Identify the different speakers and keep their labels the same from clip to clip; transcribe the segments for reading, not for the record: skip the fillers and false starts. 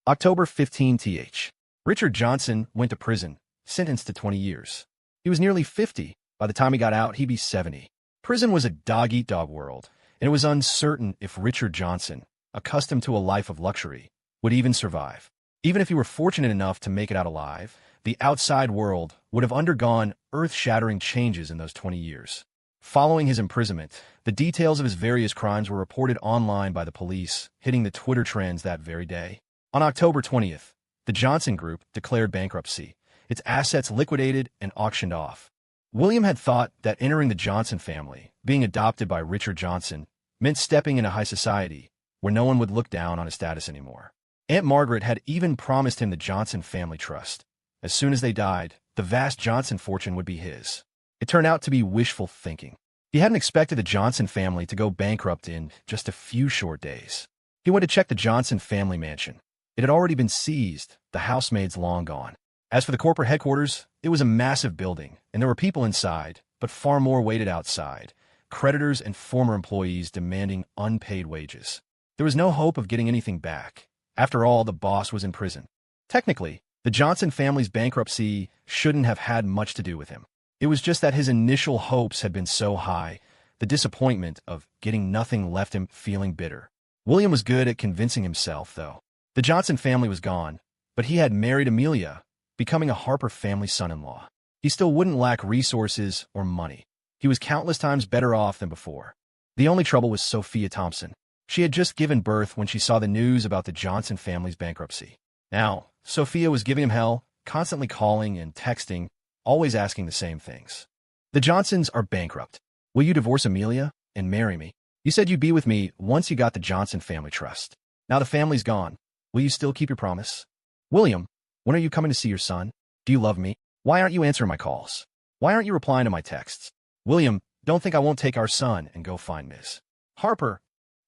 Speaker 1: October 15th. Richard Johnson went to prison, sentenced to 20 years. He was nearly 50. By the time he got out, he'd be 70. Prison was a dog-eat-dog world, and it was uncertain if Richard Johnson, accustomed to a life of luxury, would even survive. Even if he were fortunate enough to make it out alive, the outside world would have undergone earth-shattering changes in those 20 years. Following his imprisonment, the details of his various crimes were reported online by the police, hitting the Twitter trends that very day. On October 20th, the Johnson Group declared bankruptcy, its assets liquidated and auctioned off. William had thought that entering the Johnson family, being adopted by Richard Johnson, meant stepping into high society, where no one would look down on his status anymore. Aunt Margaret had even promised him the Johnson family trust. As soon as they died, the vast Johnson fortune would be his. It turned out to be wishful thinking. He hadn't expected the Johnson family to go bankrupt in just a few short days. He went to check the Johnson family mansion. It had already been seized, the housemaids long gone. As for the corporate headquarters, it was a massive building, and there were people inside, but far more waited outside, creditors and former employees demanding unpaid wages. There was no hope of getting anything back. After all, the boss was in prison. Technically, the Johnson family's bankruptcy shouldn't have had much to do with him. It was just that his initial hopes had been so high, the disappointment of getting nothing left him feeling bitter. William was good at convincing himself, though. The Johnson family was gone, but he had married Amelia, becoming a Harper family son-in-law. He still wouldn't lack resources or money. He was countless times better off than before. The only trouble was Sophia Thompson. She had just given birth when she saw the news about the Johnson family's bankruptcy. Now, Sophia was giving him hell, constantly calling and texting, always asking the same things. The Johnsons are bankrupt. Will you divorce Amelia and marry me? You said you'd be with me once you got the Johnson family trust. Now the family's gone. Will you still keep your promise? William, when are you coming to see your son? Do you love me? Why aren't you answering my calls? Why aren't you replying to my texts? William, don't think I won't take our son and go find Ms. Harper.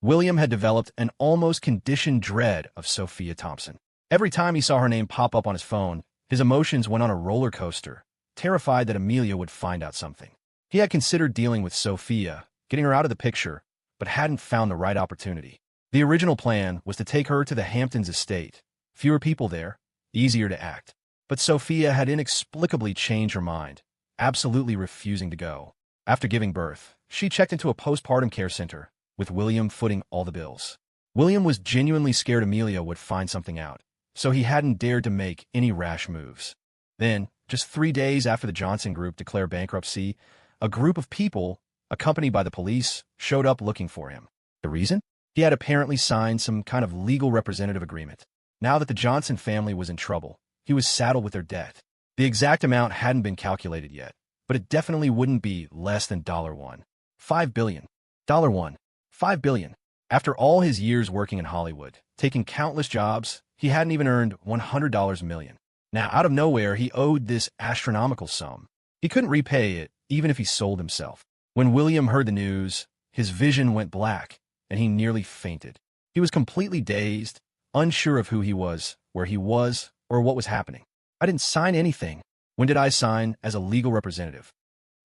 Speaker 1: William had developed an almost conditioned dread of Sophia Thompson. Every time he saw her name pop up on his phone, his emotions went on a roller coaster, terrified that Amelia would find out something. He had considered dealing with Sophia, getting her out of the picture, but hadn't found the right opportunity. The original plan was to take her to the Hamptons estate. Fewer people there, easier to act. But Sophia had inexplicably changed her mind, absolutely refusing to go. After giving birth, she checked into a postpartum care center, with William footing all the bills. William was genuinely scared Amelia would find something out, so he hadn't dared to make any rash moves. Then, just 3 days after the Johnson Group declared bankruptcy, a group of people, accompanied by the police, showed up looking for him. The reason? He had apparently signed some kind of legal representative agreement. Now that the Johnson family was in trouble, he was saddled with their debt. The exact amount hadn't been calculated yet, but it definitely wouldn't be less than $1. $5 billion. $1. $5 billion. After all his years working in Hollywood, taking countless jobs, he hadn't even earned $100 million. Now, out of nowhere, he owed this astronomical sum. He couldn't repay it, even if he sold himself. When William heard the news, his vision went black, and he nearly fainted. He was completely dazed, unsure of who he was, where he was, or what was happening. I didn't sign anything. When did I sign as a legal representative?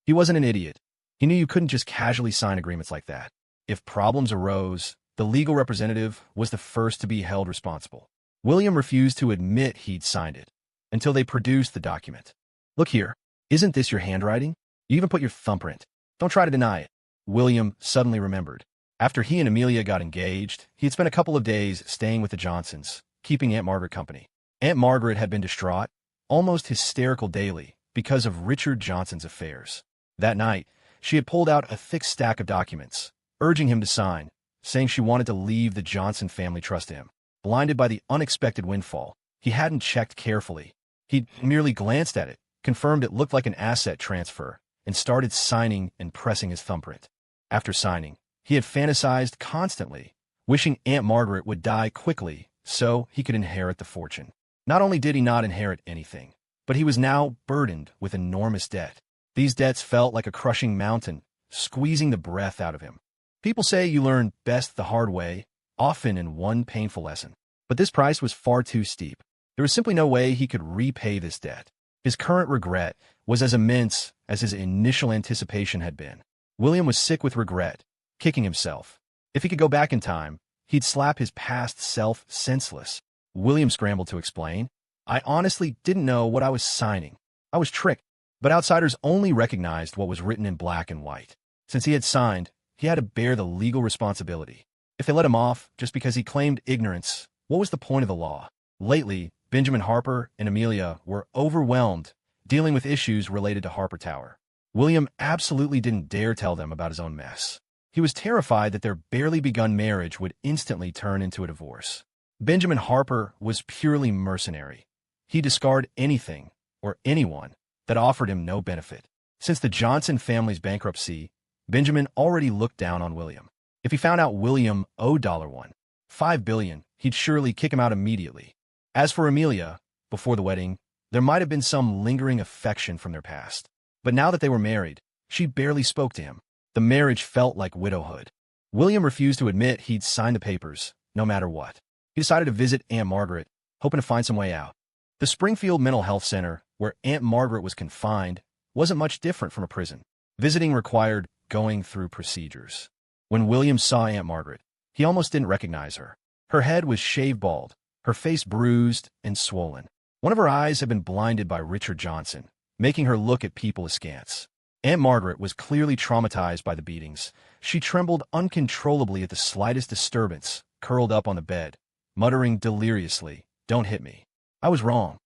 Speaker 1: He wasn't an idiot. He knew you couldn't just casually sign agreements like that. If problems arose, the legal representative was the first to be held responsible. William refused to admit he'd signed it, until they produced the document. Look here, isn't this your handwriting? You even put your thumbprint. Don't try to deny it. William suddenly remembered. After he and Amelia got engaged, he had spent a couple of days staying with the Johnsons, keeping Aunt Margaret company. Aunt Margaret had been distraught, almost hysterical daily, because of Richard Johnson's affairs. That night, she had pulled out a thick stack of documents, urging him to sign, saying she wanted to leave the Johnson family trust to him. Blinded by the unexpected windfall, he hadn't checked carefully. He'd merely glanced at it, confirmed it looked like an asset transfer, and started signing and pressing his thumbprint. After signing, he had fantasized constantly, wishing Aunt Margaret would die quickly so he could inherit the fortune. Not only did he not inherit anything, but he was now burdened with enormous debt. These debts felt like a crushing mountain, squeezing the breath out of him. People say you learn best the hard way, often in one painful lesson. But this price was far too steep. There was simply no way he could repay this debt. His current regret was as immense as his initial anticipation had been. William was sick with regret, kicking himself. If he could go back in time, he'd slap his past self senseless. William scrambled to explain. I honestly didn't know what I was signing. I was tricked, but outsiders only recognized what was written in black and white. Since he had signed, he had to bear the legal responsibility. If they let him off just because he claimed ignorance, what was the point of the law? Lately, Benjamin Harper and Amelia were overwhelmed dealing with issues related to Harper Tower. William absolutely didn't dare tell them about his own mess. He was terrified that their barely begun marriage would instantly turn into a divorce. Benjamin Harper was purely mercenary. He discarded anything or anyone that offered him no benefit. Since the Johnson family's bankruptcy, Benjamin already looked down on William. If he found out William owed $5 billion, he'd surely kick him out immediately. As for Amelia, before the wedding, there might have been some lingering affection from their past. But now that they were married, she barely spoke to him. The marriage felt like widowhood. William refused to admit he'd signed the papers, no matter what. He decided to visit Aunt Margaret, hoping to find some way out. The Springfield Mental Health Center, where Aunt Margaret was confined, wasn't much different from a prison. Visiting required going through procedures. When William saw Aunt Margaret, he almost didn't recognize her. Her head was shaved bald, her face bruised and swollen. One of her eyes had been blinded by Richard Johnson, making her look at people askance. Aunt Margaret was clearly traumatized by the beatings. She trembled uncontrollably at the slightest disturbance, curled up on the bed, muttering deliriously, "Don't hit me. I was wrong."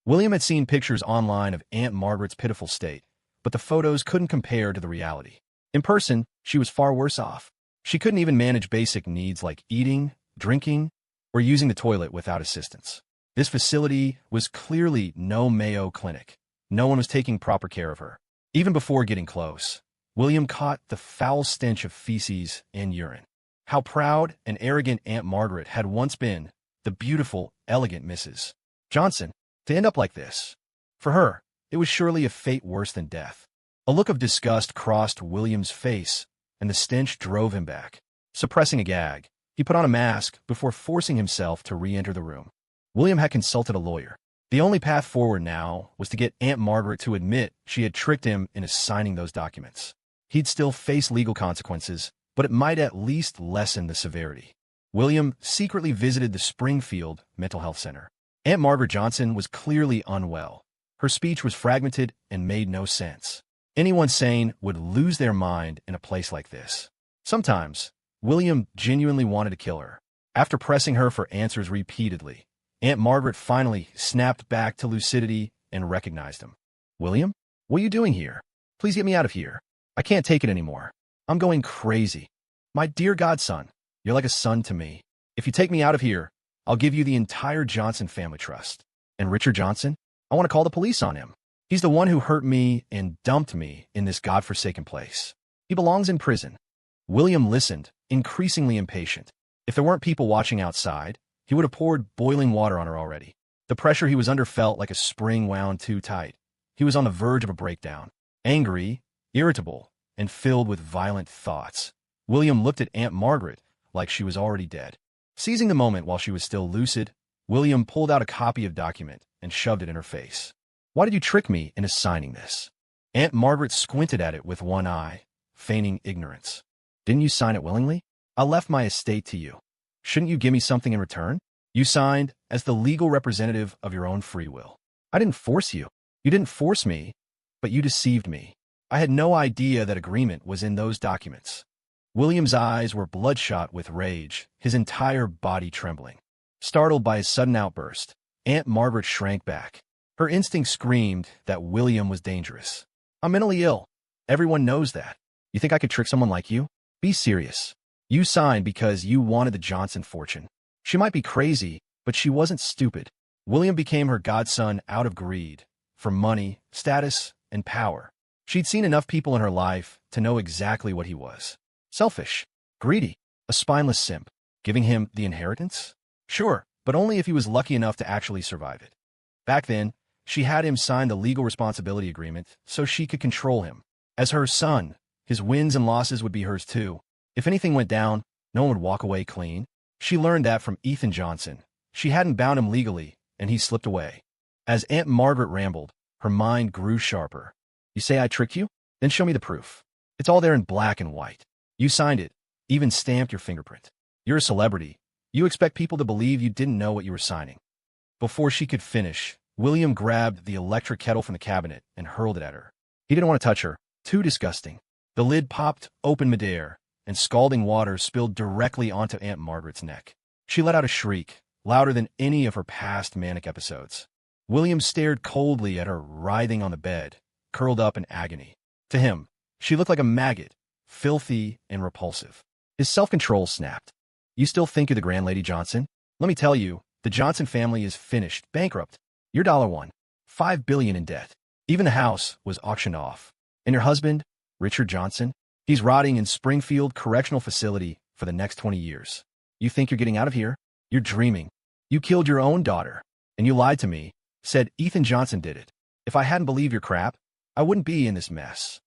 Speaker 1: William had seen pictures online of Aunt Margaret's pitiful state, but the photos couldn't compare to the reality. In person, she was far worse off. She couldn't even manage basic needs like eating, drinking, or using the toilet without assistance. This facility was clearly no Mayo Clinic. No one was taking proper care of her. Even before getting close, William caught the foul stench of feces and urine. How proud and arrogant Aunt Margaret had once been, the beautiful, elegant Mrs. Johnson, to end up like this. For her, it was surely a fate worse than death. A look of disgust crossed William's face, and the stench drove him back. Suppressing a gag, he put on a mask before forcing himself to re-enter the room. William had consulted a lawyer. The only path forward now was to get Aunt Margaret to admit she had tricked him into signing those documents. He'd still face legal consequences, but it might at least lessen the severity. William secretly visited the Springfield Mental Health Center. Aunt Margaret Johnson was clearly unwell. Her speech was fragmented and made no sense. Anyone sane would lose their mind in a place like this. Sometimes, William genuinely wanted to kill her. After pressing her for answers repeatedly, Aunt Margaret finally snapped back to lucidity and recognized him. "William, what are you doing here? Please get me out of here. I can't take it anymore. I'm going crazy. My dear godson, you're like a son to me. If you take me out of here, I'll give you the entire Johnson family trust. And Richard Johnson? I want to call the police on him. He's the one who hurt me and dumped me in this godforsaken place. He belongs in prison." William listened, increasingly impatient. If there weren't people watching outside, he would have poured boiling water on her already. The pressure he was under felt like a spring wound too tight. He was on the verge of a breakdown. Angry, irritable, and filled with violent thoughts, William looked at Aunt Margaret like she was already dead. Seizing the moment while she was still lucid, William pulled out a copy of document and shoved it in her face. "Why did you trick me into signing this?" Aunt Margaret squinted at it with one eye, feigning ignorance. "Didn't you sign it willingly? I left my estate to you. Shouldn't you give me something in return? You signed as the legal representative of your own free will. I didn't force you. You didn't force me, but you deceived me. I had no idea that agreement was in those documents." William's eyes were bloodshot with rage, his entire body trembling. Startled by his sudden outburst, Aunt Margaret shrank back. Her instinct screamed that William was dangerous. "I'm mentally ill. Everyone knows that. You think I could trick someone like you? Be serious. You signed because you wanted the Johnson fortune. She might be crazy, but she wasn't stupid." William became her godson out of greed, for money, status, and power. She'd seen enough people in her life to know exactly what he was. Selfish, greedy, a spineless simp. Giving him the inheritance? Sure, but only if he was lucky enough to actually survive it. Back then, she had him sign the legal responsibility agreement so she could control him. As her son, his wins and losses would be hers too. If anything went down, no one would walk away clean. She learned that from Ethan Johnson. She hadn't bound him legally, and he slipped away. As Aunt Margaret rambled, her mind grew sharper. "You say I tricked you? Then show me the proof. It's all there in black and white. You signed it, even stamped your fingerprint. You're a celebrity. You expect people to believe you didn't know what you were signing. Before she could finish, William grabbed the electric kettle from the cabinet and hurled it at her. He didn't want to touch her. Too disgusting. The lid popped open midair, and scalding water spilled directly onto Aunt Margaret's neck. She let out a shriek, louder than any of her past manic episodes. William stared coldly at her writhing on the bed, curled up in agony. To him, she looked like a maggot, filthy and repulsive. His self-control snapped. You still think you're the Grand Lady Johnson? Let me tell you, the Johnson family is finished, bankrupt. You're $5 billion in debt. Even the house was auctioned off. And your husband, Richard Johnson, he's rotting in Springfield Correctional Facility for the next 20 years. You think you're getting out of here? You're dreaming. You killed your own daughter. And you lied to me, said Ethan Johnson did it. If I hadn't believed your crap, I wouldn't be in this mess.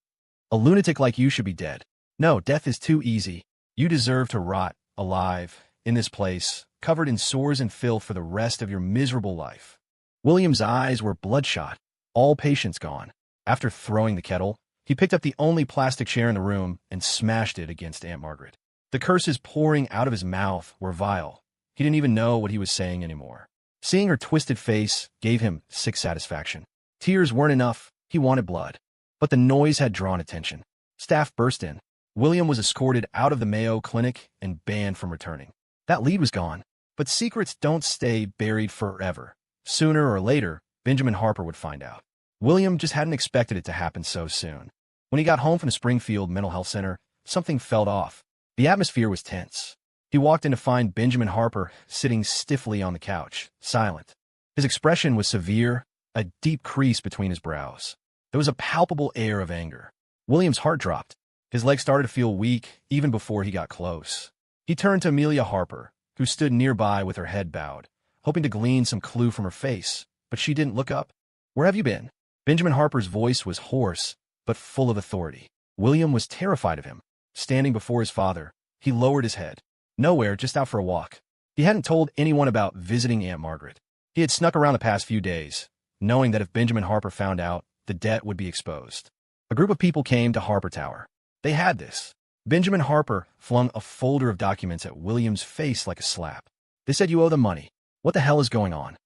Speaker 1: A lunatic like you should be dead. No, death is too easy. You deserve to rot alive in this place, covered in sores and filth for the rest of your miserable life. William's eyes were bloodshot, all patience gone. After throwing the kettle, he picked up the only plastic chair in the room and smashed it against Aunt Margaret. The curses pouring out of his mouth were vile. He didn't even know what he was saying anymore. Seeing her twisted face gave him sick satisfaction. Tears weren't enough. He wanted blood. But the noise had drawn attention. Staff burst in. William was escorted out of the Mayo Clinic and banned from returning. That lead was gone. But secrets don't stay buried forever. Sooner or later, Benjamin Harper would find out. William just hadn't expected it to happen so soon. When he got home from the Springfield Mental Health Center, something felt off. The atmosphere was tense. He walked in to find Benjamin Harper sitting stiffly on the couch, silent. His expression was severe, a deep crease between his brows. There was a palpable air of anger. William's heart dropped. His legs started to feel weak even before he got close. He turned to Amelia Harper, who stood nearby with her head bowed, hoping to glean some clue from her face, but she didn't look up. Where have you been? Benjamin Harper's voice was hoarse, but full of authority. William was terrified of him. Standing before his father, he lowered his head. Nowhere, just out for a walk. He hadn't told anyone about visiting Aunt Margaret. He had snuck around the past few days, knowing that if Benjamin Harper found out, the debt would be exposed. A group of people came to Harper Tower. They had this. Benjamin Harper flung a folder of documents at William's face like a slap. They said you owe them money. What the hell is going on?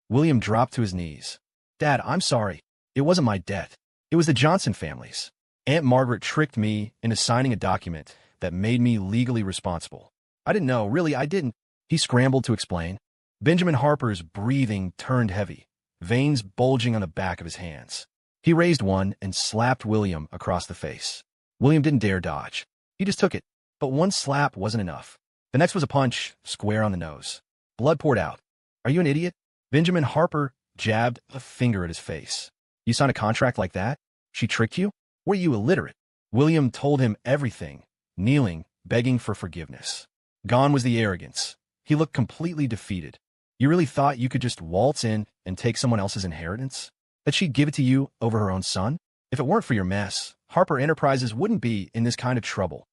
Speaker 1: William dropped to his knees. Dad, I'm sorry. It wasn't my debt. It was the Johnson family's. Aunt Margaret tricked me into signing a document that made me legally responsible. I didn't know, really, I didn't. He scrambled to explain. Benjamin Harper's breathing turned heavy, veins bulging on the back of his hands. He raised one and slapped William across the face. William didn't dare dodge. He just took it, but one slap wasn't enough. The next was a punch, square on the nose. Blood poured out. Are you an idiot? Benjamin Harper jabbed a finger at his face. You signed a contract like that? She tricked you? Were you illiterate? William told him everything, kneeling, begging for forgiveness. Gone was the arrogance. He looked completely defeated. You really thought you could just waltz in and take someone else's inheritance? That she'd give it to you over her own son? If it weren't for your mess, Harper Enterprises wouldn't be in this kind of trouble.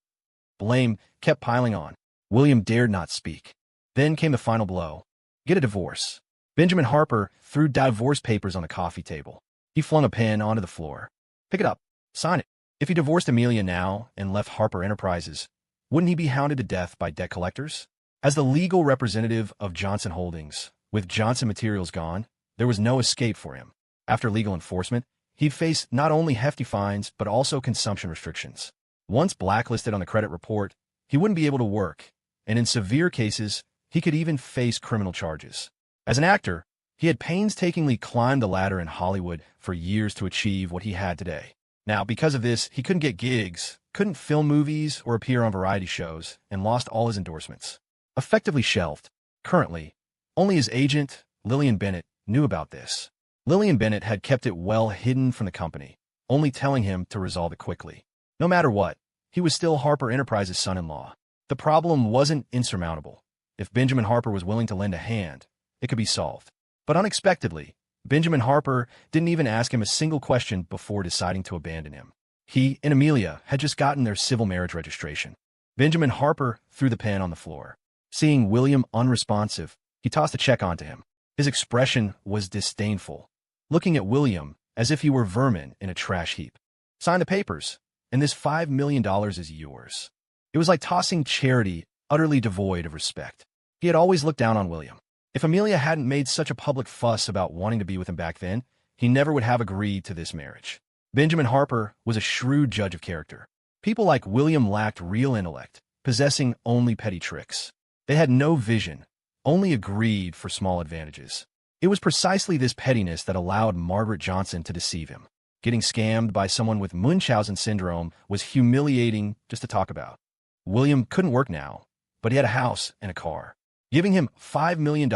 Speaker 1: Blame kept piling on. William dared not speak. Then came the final blow. Get a divorce. Benjamin Harper threw divorce papers on the coffee table. He flung a pen onto the floor. Pick it up. Sign it. If he divorced Amelia now and left Harper Enterprises, wouldn't he be hounded to death by debt collectors? As the legal representative of Johnson Holdings, with Johnson Materials gone, there was no escape for him. After legal enforcement, he'd face not only hefty fines, but also consumption restrictions. Once blacklisted on the credit report, he wouldn't be able to work, and in severe cases, he could even face criminal charges. As an actor, he had painstakingly climbed the ladder in Hollywood for years to achieve what he had today. Now, because of this, he couldn't get gigs, couldn't film movies or appear on variety shows, and lost all his endorsements. Effectively shelved. Currently, only his agent, Lillian Bennett, knew about this. Lillian Bennett had kept it well hidden from the company, only telling him to resolve it quickly. No matter what, he was still Harper Enterprises' son-in-law. The problem wasn't insurmountable. If Benjamin Harper was willing to lend a hand, it could be solved. But unexpectedly, Benjamin Harper didn't even ask him a single question before deciding to abandon him. He and Amelia had just gotten their civil marriage registration. Benjamin Harper threw the pen on the floor. Seeing William unresponsive, he tossed a check onto him. His expression was disdainful, looking at William as if he were vermin in a trash heap. Sign the papers, and this $5 million is yours. It was like tossing charity utterly devoid of respect. He had always looked down on William. If Amelia hadn't made such a public fuss about wanting to be with him back then, he never would have agreed to this marriage. Benjamin Harper was a shrewd judge of character. People like William lacked real intellect, possessing only petty tricks. They had no vision, only a greed for small advantages. It was precisely this pettiness that allowed Margaret Johnson to deceive him. Getting scammed by someone with Munchausen syndrome was humiliating just to talk about. William couldn't work now, but he had a house and a car. Giving him $5 million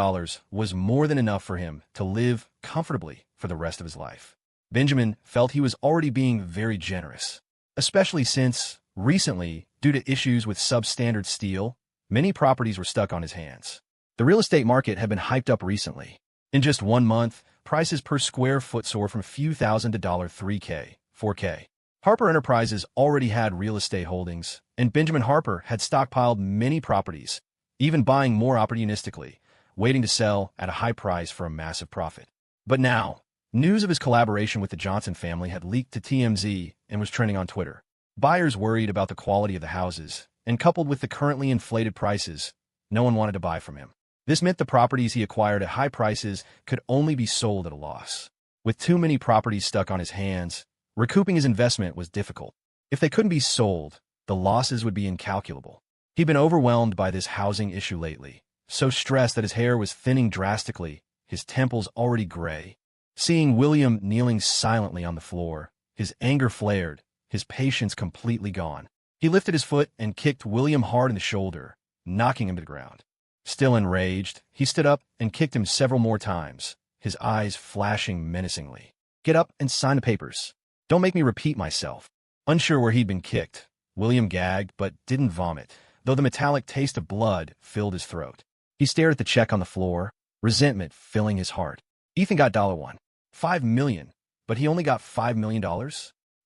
Speaker 1: was more than enough for him to live comfortably for the rest of his life. Benjamin felt he was already being very generous, especially since, recently, due to issues with substandard steel, many properties were stuck on his hands. The real estate market had been hyped up recently. In just 1 month, prices per square foot soared from a few thousand to $3K, $4K. Harper Enterprises already had real estate holdings, and Benjamin Harper had stockpiled many properties, even buying more opportunistically, waiting to sell at a high price for a massive profit. But now, news of his collaboration with the Johnson family had leaked to TMZ and was trending on Twitter. Buyers worried about the quality of the houses, and coupled with the currently inflated prices, no one wanted to buy from him. This meant the properties he acquired at high prices could only be sold at a loss. With too many properties stuck on his hands, recouping his investment was difficult. If they couldn't be sold, the losses would be incalculable. He'd been overwhelmed by this housing issue lately, so stressed that his hair was thinning drastically, his temples already gray. Seeing William kneeling silently on the floor, his anger flared, his patience completely gone. He lifted his foot and kicked William hard in the shoulder, knocking him to the ground. Still enraged, he stood up and kicked him several more times, his eyes flashing menacingly. "Get up and sign the papers. Don't make me repeat myself." Unsure where he'd been kicked, William gagged but didn't vomit, though the metallic taste of blood filled his throat. He stared at the check on the floor, resentment filling his heart. Ethan got $1. $5 million, but he only got $5 million?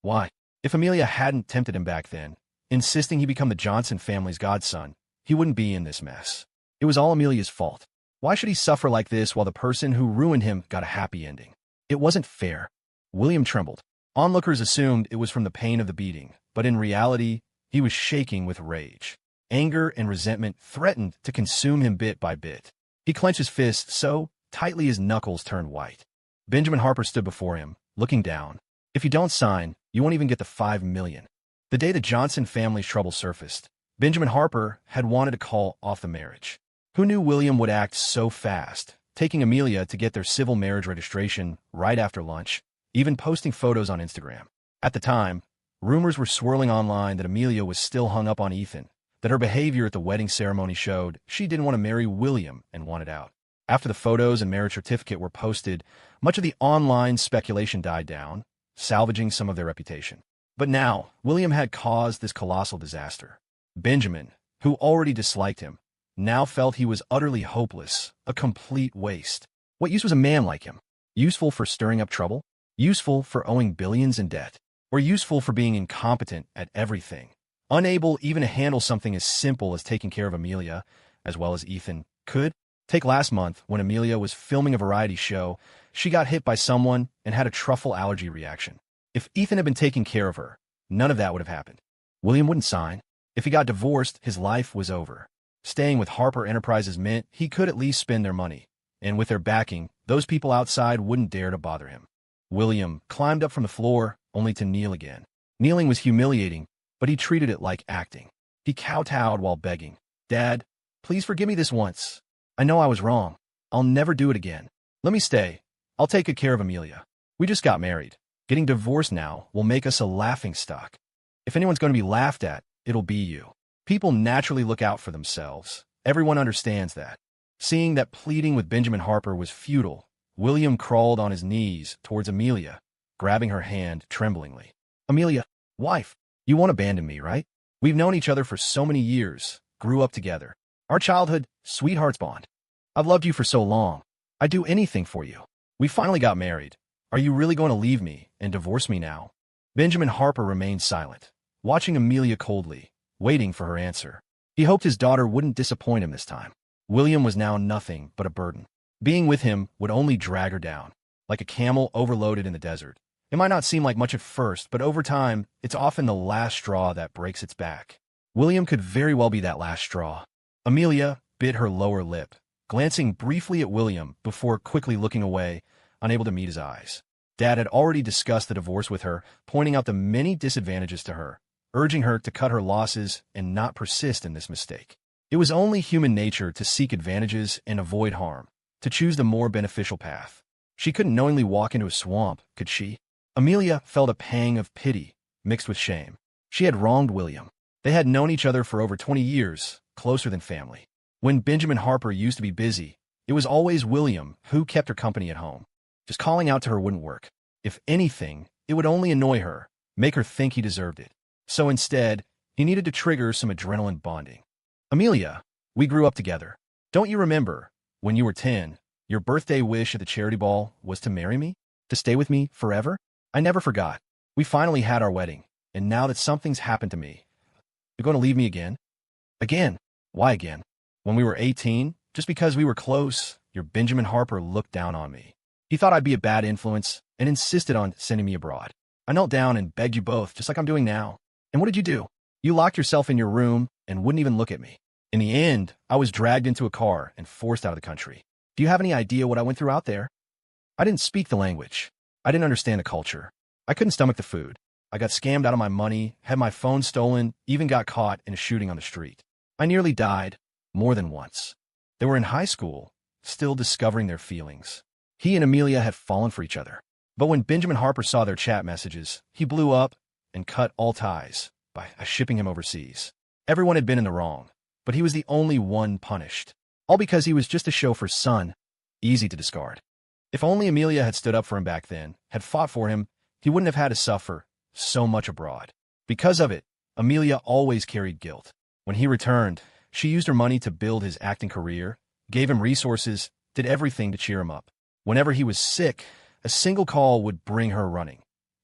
Speaker 1: Why? If Amelia hadn't tempted him back then, insisting he become the Johnson family's godson, he wouldn't be in this mess. It was all Amelia's fault. Why should he suffer like this while the person who ruined him got a happy ending? It wasn't fair. William trembled. Onlookers assumed it was from the pain of the beating, but in reality, he was shaking with rage. Anger and resentment threatened to consume him bit by bit. He clenched his fists so tightly his knuckles turned white. Benjamin Harper stood before him, looking down. "If you don't sign, you won't even get the $5 million. The day the Johnson family's trouble surfaced, Benjamin Harper had wanted to call off the marriage. Who knew William would act so fast, taking Amelia to get their civil marriage registration right after lunch, even posting photos on Instagram? At the time, rumors were swirling online that Amelia was still hung up on Ethan, that her behavior at the wedding ceremony showed she didn't want to marry William and wanted out. After the photos and marriage certificate were posted, much of the online speculation died down, salvaging some of their reputation. But now, William had caused this colossal disaster. Benjamin, who already disliked him, now felt he was utterly hopeless, a complete waste. What use was a man like him? Useful for stirring up trouble? Useful for owing billions in debt? Or useful for being incompetent at everything? Unable even to handle something as simple as taking care of Amelia, as well as Ethan could? Take last month, when Amelia was filming a variety show, she got hit by someone and had a truffle allergy reaction. If Ethan had been taking care of her, none of that would have happened. William wouldn't sign. If he got divorced, his life was over. Staying with Harper Enterprises meant he could at least spend their money, and with their backing, those people outside wouldn't dare to bother him. William climbed up from the floor, only to kneel again. Kneeling was humiliating, but he treated it like acting. He kowtowed while begging, "Dad, please forgive me this once. I know I was wrong. I'll never do it again. Let me stay. I'll take good care of Amelia. We just got married. Getting divorced now will make us a laughingstock. If anyone's going to be laughed at, it'll be you." People naturally look out for themselves. Everyone understands that. Seeing that pleading with Benjamin Harper was futile, William crawled on his knees towards Amelia, grabbing her hand tremblingly. "Amelia, wife, you won't abandon me, right? We've known each other for so many years, grew up together. Our childhood, sweethearts bond. I've loved you for so long. I'd do anything for you. We finally got married. Are you really going to leave me and divorce me now?" Benjamin Harper remained silent, watching Amelia coldly, waiting for her answer. He hoped his daughter wouldn't disappoint him this time. William was now nothing but a burden. Being with him would only drag her down, like a camel overloaded in the desert. It might not seem like much at first, but over time, it's often the last straw that breaks its back. William could very well be that last straw. Amelia, bit her lower lip, glancing briefly at William before quickly looking away, unable to meet his eyes. Dad had already discussed the divorce with her, pointing out the many disadvantages to her, urging her to cut her losses and not persist in this mistake. It was only human nature to seek advantages and avoid harm, to choose the more beneficial path. She couldn't knowingly walk into a swamp, could she? Amelia felt a pang of pity, mixed with shame. She had wronged William. They had known each other for over 20 years, closer than family. When Benjamin Harper used to be busy, it was always William who kept her company at home. Just calling out to her wouldn't work. If anything, it would only annoy her, make her think he deserved it. So instead, he needed to trigger some adrenaline bonding. Amelia, we grew up together. Don't you remember, when you were 10, your birthday wish at the charity ball was to marry me? To stay with me forever? I never forgot. We finally had our wedding, and now that something's happened to me, you're going to leave me again? Again? Why again? When we were 18, just because we were close, your Benjamin Harper looked down on me. He thought I'd be a bad influence and insisted on sending me abroad. I knelt down and begged you both, just like I'm doing now. And what did you do? You locked yourself in your room and wouldn't even look at me. In the end, I was dragged into a car and forced out of the country. Do you have any idea what I went through out there? I didn't speak the language. I didn't understand the culture. I couldn't stomach the food. I got scammed out of my money, had my phone stolen, even got caught in a shooting on the street. I nearly died, more than once. They were in high school, still discovering their feelings. He and Amelia had fallen for each other. But when Benjamin Harper saw their chat messages, he blew up and cut all ties by shipping him overseas. Everyone had been in the wrong, but he was the only one punished. All because he was just a chauffeur's son, easy to discard. If only Amelia had stood up for him back then, had fought for him, he wouldn't have had to suffer so much abroad. Because of it, Amelia always carried guilt. When he returned, she used her money to build his acting career, gave him resources, did everything to cheer him up. Whenever he was sick, a single call would bring her running,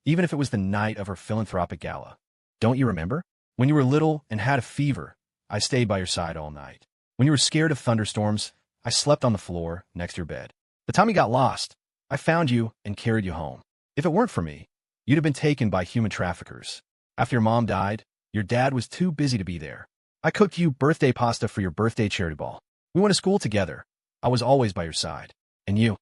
Speaker 1: even if it was the night of her philanthropic gala. Don't you remember? When you were little and had a fever, I stayed by your side all night. When you were scared of thunderstorms, I slept on the floor next to your bed. The time you got lost, I found you and carried you home. If it weren't for me, you'd have been taken by human traffickers. After your mom died, your dad was too busy to be there. I cooked you birthday pasta for your birthday charity ball. We went to school together. I was always by your side. And you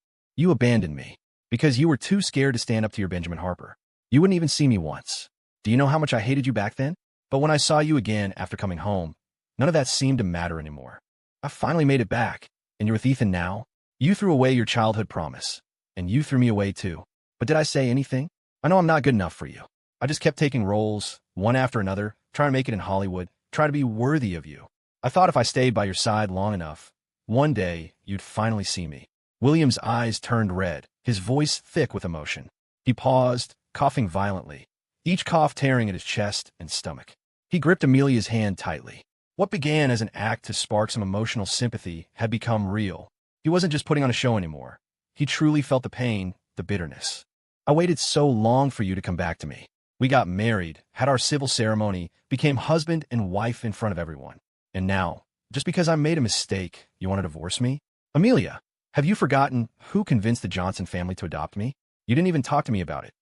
Speaker 1: abandoned me because you were too scared to stand up to your Benjamin Harper. You wouldn't even see me once. Do you know how much I hated you back then? But when I saw you again after coming home, none of that seemed to matter anymore. I finally made it back, and you're with Ethan now. You threw away your childhood promise, and you threw me away too. But did I say anything? I know I'm not good enough for you. I just kept taking roles, one after another, trying to make it in Hollywood, trying to be worthy of you. I thought if I stayed by your side long enough, one day you'd finally see me. William's eyes turned red, his voice thick with emotion. He paused, coughing violently, each cough tearing at his chest and stomach. He gripped Amelia's hand tightly. What began as an act to spark some emotional sympathy had become real. He wasn't just putting on a show anymore. He truly felt the pain, the bitterness. I waited so long for you to come back to me. We got married, had our civil ceremony, became husband and wife in front of everyone. And now, just because I made a mistake, you want to divorce me? Amelia, have you forgotten who convinced the Johnson family to adopt me? You didn't even talk to me about it.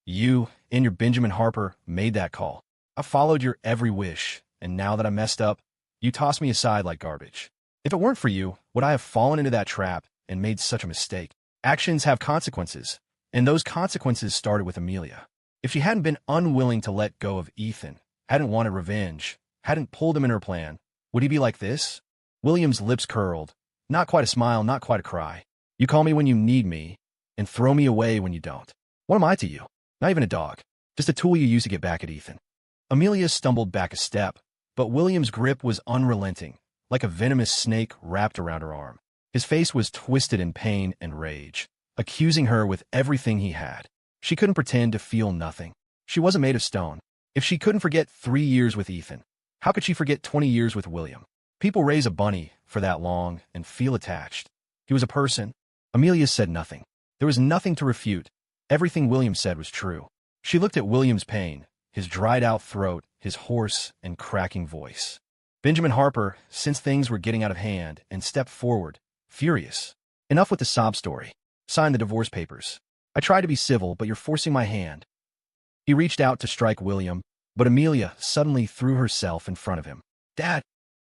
Speaker 1: You and your Benjamin Harper made that call. I followed your every wish, and now that I messed up, you tossed me aside like garbage. If it weren't for you, would I have fallen into that trap and made such a mistake? Actions have consequences, and those consequences started with Amelia. If she hadn't been unwilling to let go of Ethan, hadn't wanted revenge, hadn't pulled him in her plan, would he be like this? William's lips curled. Not quite a smile, not quite a cry. You call me when you need me, and throw me away when you don't. What am I to you? Not even a dog. Just a tool you use to get back at Ethan. Amelia stumbled back a step, but William's grip was unrelenting, like a venomous snake wrapped around her arm. His face was twisted in pain and rage, accusing her with everything he had. She couldn't pretend to feel nothing. She wasn't made of stone. If she couldn't forget 3 years with Ethan, how could she forget 20 years with William? People raise a bunny for that long and feel attached. He was a person. Amelia said nothing. There was nothing to refute. Everything William said was true. She looked at William's pain, his dried-out throat, his hoarse and cracking voice. Benjamin Harper sensed things were getting out of hand and stepped forward, furious. Enough with the sob story. Sign the divorce papers. I tried to be civil, but you're forcing my hand. He reached out to strike William, but Amelia suddenly threw herself in front of him. Dad,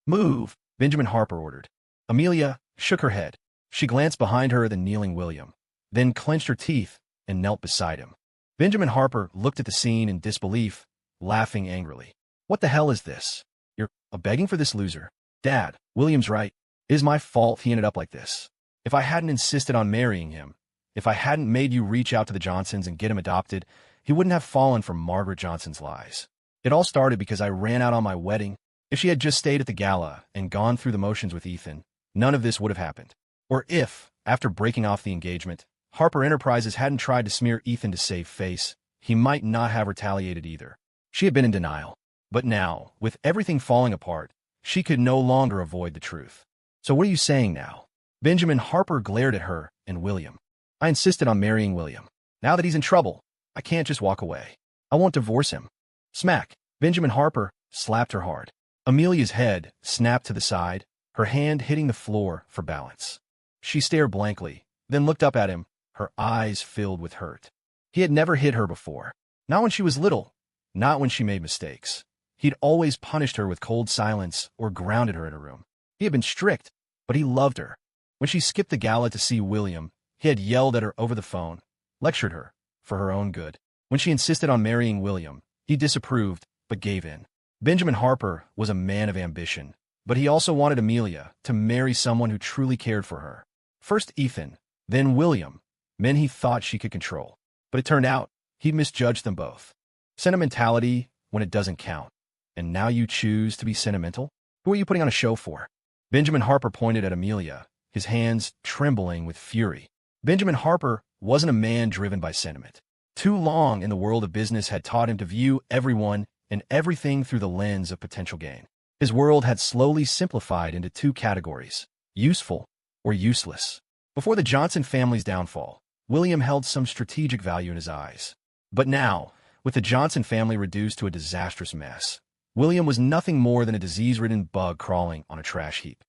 Speaker 1: move, Benjamin Harper ordered. Amelia shook her head. She glanced behind her at the kneeling William, then clenched her teeth and knelt beside him. Benjamin Harper looked at the scene in disbelief, laughing angrily. What the hell is this? You're begging for this loser. Dad, William's right. It is my fault he ended up like this. If I hadn't insisted on marrying him, if I hadn't made you reach out to the Johnsons and get him adopted, he wouldn't have fallen for Margaret Johnson's lies. It all started because I ran out on my wedding. If she had just stayed at the gala and gone through the motions with Ethan, none of this would have happened. Or if, after breaking off the engagement, Harper Enterprises hadn't tried to smear Ethan to save face, he might not have retaliated either. She had been in denial. But now, with everything falling apart, she could no longer avoid the truth. So what are you saying now? Benjamin Harper glared at her and William. I insisted on marrying William. Now that he's in trouble, I can't just walk away. I won't divorce him. Smack. Benjamin Harper slapped her hard. Amelia's head snapped to the side, her hand hitting the floor for balance. She stared blankly, then looked up at him, her eyes filled with hurt. He had never hit her before. Not when she was little, not when she made mistakes. He'd always punished her with cold silence or grounded her in a room. He had been strict, but he loved her. When she skipped the gala to see William, he had yelled at her over the phone, lectured her, for her own good. When she insisted on marrying William, he disapproved, but gave in. Benjamin Harper was a man of ambition, but he also wanted Amelia to marry someone who truly cared for her. First Ethan, then William, men he thought she could control. But it turned out, he'd misjudged them both. Sentimentality when it doesn't count. And now you choose to be sentimental? Who are you putting on a show for? Benjamin Harper pointed at Amelia, his hands trembling with fury. Benjamin Harper wasn't a man driven by sentiment. Too long in the world of business had taught him to view everyone and everything through the lens of potential gain. His world had slowly simplified into two categories, useful or useless. Before the Johnson family's downfall, William held some strategic value in his eyes. But now, with the Johnson family reduced to a disastrous mess, William was nothing more than a disease-ridden bug crawling on a trash heap.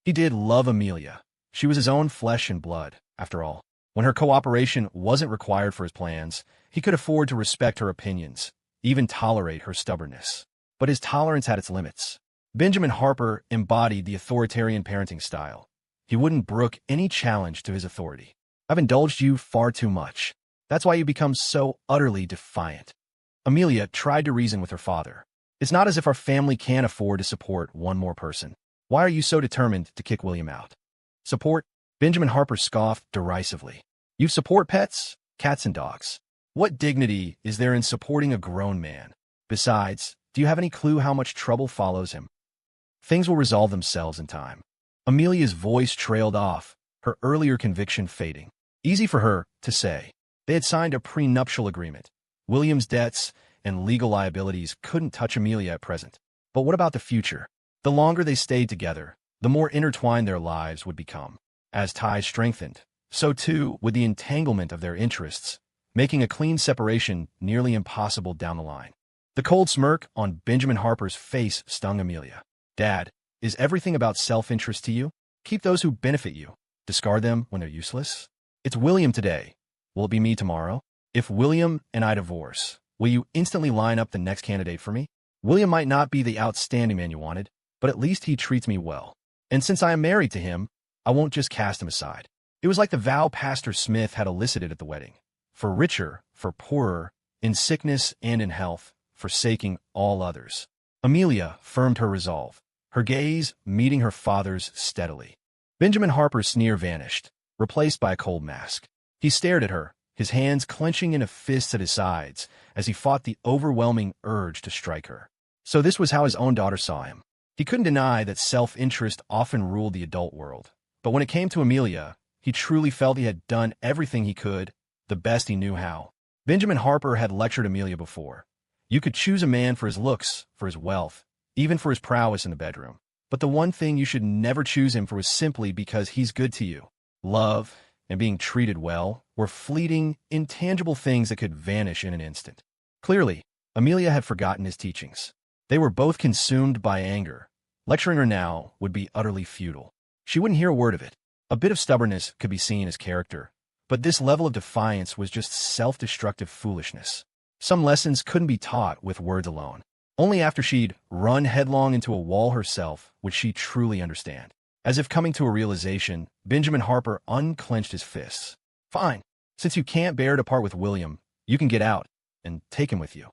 Speaker 1: He did love Amelia. She was his own flesh and blood, after all. When her cooperation wasn't required for his plans, he could afford to respect her opinions, even tolerate her stubbornness. But his tolerance had its limits. Benjamin Harper embodied the authoritarian parenting style. He wouldn't brook any challenge to his authority. I've indulged you far too much. That's why you become so utterly defiant. Amelia tried to reason with her father. It's not as if our family can't afford to support one more person. Why are you so determined to kick William out? Support? Benjamin Harper scoffed derisively. You support pets? Cats and dogs. What dignity is there in supporting a grown man? Besides, do you have any clue how much trouble follows him? Things will resolve themselves in time. Amelia's voice trailed off, her earlier conviction fading. Easy for her to say. They had signed a prenuptial agreement. William's debts and legal liabilities couldn't touch Amelia at present. But what about the future? The longer they stayed together, the more intertwined their lives would become. As ties strengthened, so too would the entanglement of their interests, making a clean separation nearly impossible down the line. The cold smirk on Benjamin Harper's face stung Amelia. Dad, is everything about self-interest to you? Keep those who benefit you. Discard them when they're useless? It's William today. Will it be me tomorrow? If William and I divorce, will you instantly line up the next candidate for me? William might not be the outstanding man you wanted, but at least he treats me well. And since I am married to him, I won't just cast him aside. It was like the vow Pastor Smith had elicited at the wedding. For richer, for poorer, in sickness and in health, forsaking all others. Amelia firmed her resolve, her gaze meeting her father's steadily. Benjamin Harper's sneer vanished, replaced by a cold mask. He stared at her, his hands clenching into fists at his sides as he fought the overwhelming urge to strike her. So this was how his own daughter saw him. He couldn't deny that self-interest often ruled the adult world. But when it came to Amelia, he truly felt he had done everything he could, the best he knew how. Benjamin Harper had lectured Amelia before. You could choose a man for his looks, for his wealth, even for his prowess in the bedroom. But the one thing you should never choose him for was simply because he's good to you. Love and being treated well were fleeting, intangible things that could vanish in an instant. Clearly, Amelia had forgotten his teachings. They were both consumed by anger. Lecturing her now would be utterly futile. She wouldn't hear a word of it. A bit of stubbornness could be seen as character, but this level of defiance was just self-destructive foolishness. Some lessons couldn't be taught with words alone. Only after she'd run headlong into a wall herself would she truly understand. As if coming to a realization, Benjamin Harper unclenched his fists. Fine. Since you can't bear to part with William, you can get out and take him with you.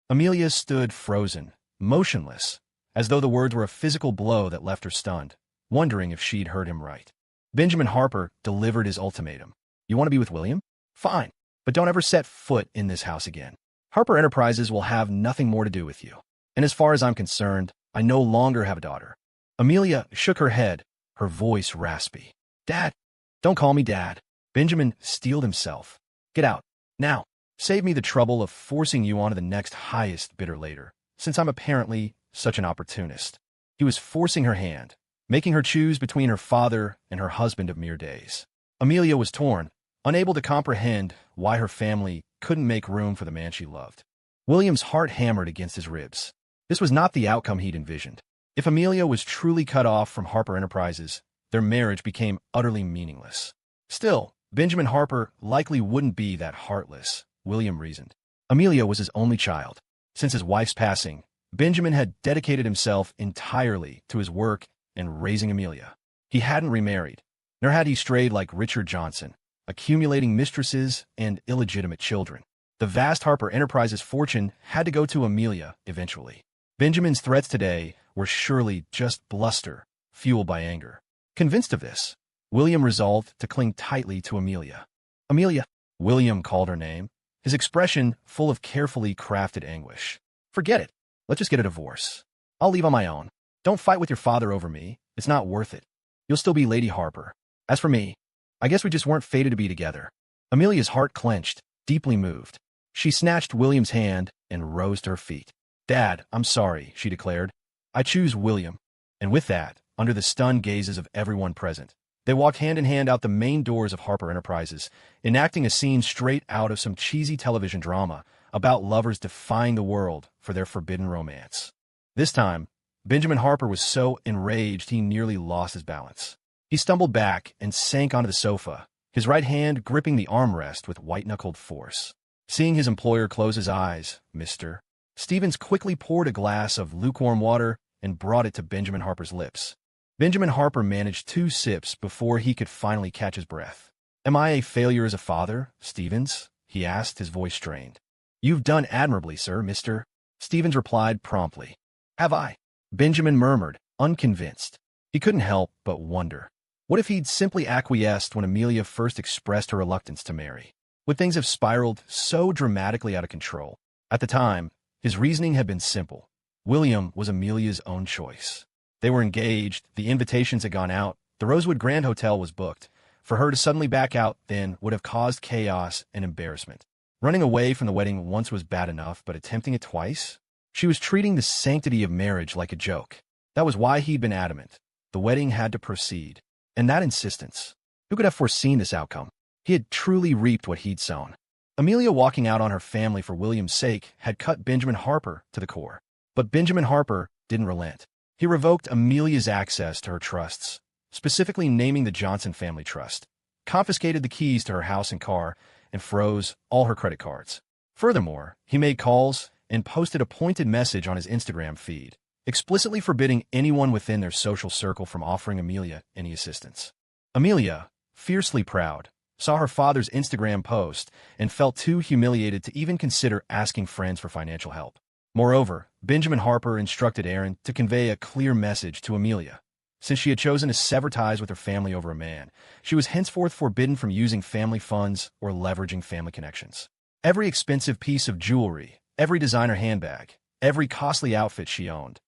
Speaker 1: Amelia stood frozen, motionless, as though the words were a physical blow that left her stunned, wondering if she'd heard him right. Benjamin Harper delivered his ultimatum. You want to be with William? Fine, but don't ever set foot in this house again. Harper Enterprises will have nothing more to do with you. And as far as I'm concerned, I no longer have a daughter. Amelia shook her head, her voice raspy. Dad, don't call me Dad. Benjamin steeled himself. Get out, now. Save me the trouble of forcing you onto the next highest bidder later, since I'm apparently such an opportunist. He was forcing her hand, making her choose between her father and her husband of mere days. Amelia was torn, unable to comprehend why her family couldn't make room for the man she loved. William's heart hammered against his ribs. This was not the outcome he'd envisioned. If Amelia was truly cut off from Harper Enterprises, their marriage became utterly meaningless. Still, Benjamin Harper likely wouldn't be that heartless, William reasoned. Amelia was his only child. Since his wife's passing, Benjamin had dedicated himself entirely to his work and raising Amelia. He hadn't remarried, nor had he strayed like Richard Johnson, accumulating mistresses and illegitimate children. The vast Harper Enterprises fortune had to go to Amelia eventually. Benjamin's threats today were surely just bluster, fueled by anger. Convinced of this, William resolved to cling tightly to Amelia. Amelia, William called her name, his expression full of carefully crafted anguish. Forget it. Let's just get a divorce. I'll leave on my own. Don't fight with your father over me. It's not worth it. You'll still be Lady Harper. As for me, I guess we just weren't fated to be together. Amelia's heart clenched, deeply moved. She snatched William's hand and rose to her feet. Dad, I'm sorry, she declared. I choose William. And with that, under the stunned gazes of everyone present, they walked hand in hand out the main doors of Harper Enterprises, enacting a scene straight out of some cheesy television drama about lovers defying the world for their forbidden romance. This time, Benjamin Harper was so enraged he nearly lost his balance. He stumbled back and sank onto the sofa, his right hand gripping the armrest with white-knuckled force. Seeing his employer close his eyes, Mr. Stevens quickly poured a glass of lukewarm water and brought it to Benjamin Harper's lips. Benjamin Harper managed 2 sips before he could finally catch his breath. Am I a failure as a father, Stevens? He asked, his voice strained. You've done admirably, sir, Mr. Stevens replied promptly. Have I? Benjamin murmured, unconvinced. He couldn't help but wonder. What if he'd simply acquiesced when Amelia first expressed her reluctance to marry? Would things have spiraled so dramatically out of control? At the time, his reasoning had been simple. William was Amelia's own choice. They were engaged, the invitations had gone out, the Rosewood Grand Hotel was booked. For her to suddenly back out then would have caused chaos and embarrassment. Running away from the wedding once was bad enough, but attempting it twice? She was treating the sanctity of marriage like a joke. That was why he'd been adamant. The wedding had to proceed. And that insistence. Who could have foreseen this outcome? He had truly reaped what he'd sown. Amelia walking out on her family for William's sake had cut Benjamin Harper to the core. But Benjamin Harper didn't relent. He revoked Amelia's access to her trusts, specifically naming the Johnson Family Trust, confiscated the keys to her house and car, and froze all her credit cards. Furthermore, he made calls and posted a pointed message on his Instagram feed, explicitly forbidding anyone within their social circle from offering Amelia any assistance. Amelia, fiercely proud, saw her father's Instagram post and felt too humiliated to even consider asking friends for financial help. Moreover, Benjamin Harper instructed Aaron to convey a clear message to Amelia. Since she had chosen to sever ties with her family over a man, she was henceforth forbidden from using family funds or leveraging family connections. Every expensive piece of jewelry, every designer handbag, every costly outfit she owned,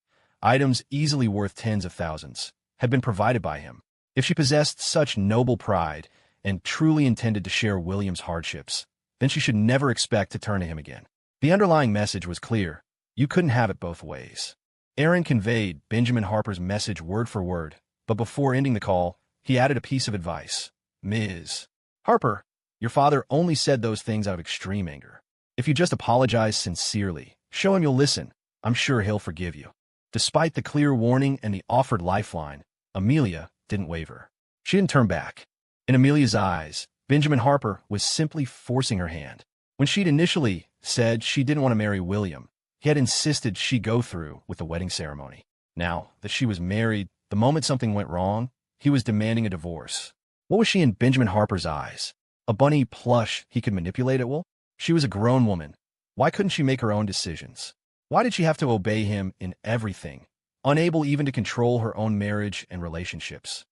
Speaker 1: items easily worth tens of thousands, had been provided by him. If she possessed such noble pride and truly intended to share William's hardships, then she should never expect to turn to him again. The underlying message was clear. You couldn't have it both ways. Aaron conveyed Benjamin Harper's message word for word, but before ending the call, he added a piece of advice. Ms. Harper, your father only said those things out of extreme anger. If you just apologize sincerely, show him you'll listen, I'm sure he'll forgive you. Despite the clear warning and the offered lifeline, Amelia didn't waver. She didn't turn back. In Amelia's eyes, Benjamin Harper was simply forcing her hand. When she'd initially said she didn't want to marry William, he had insisted she go through with the wedding ceremony. Now that she was married, the moment something went wrong, he was demanding a divorce. What was she in Benjamin Harper's eyes? A bunny plush he could manipulate at will? She was a grown woman. Why couldn't she make her own decisions? Why did she have to obey him in everything, unable even to control her own marriage and relationships?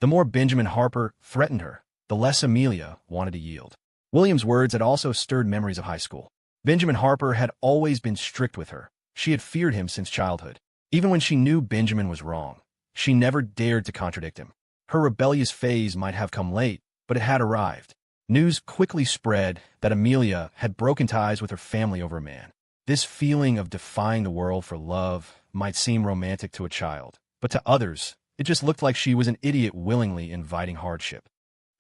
Speaker 1: The more Benjamin Harper threatened her, the less Amelia wanted to yield. William's words had also stirred memories of high school. Benjamin Harper had always been strict with her. She had feared him since childhood. Even when she knew Benjamin was wrong, she never dared to contradict him. Her rebellious phase might have come late, but it had arrived. News quickly spread that Amelia had broken ties with her family over a man. This feeling of defying the world for love might seem romantic to a child, but to others, it just looked like she was an idiot willingly inviting hardship.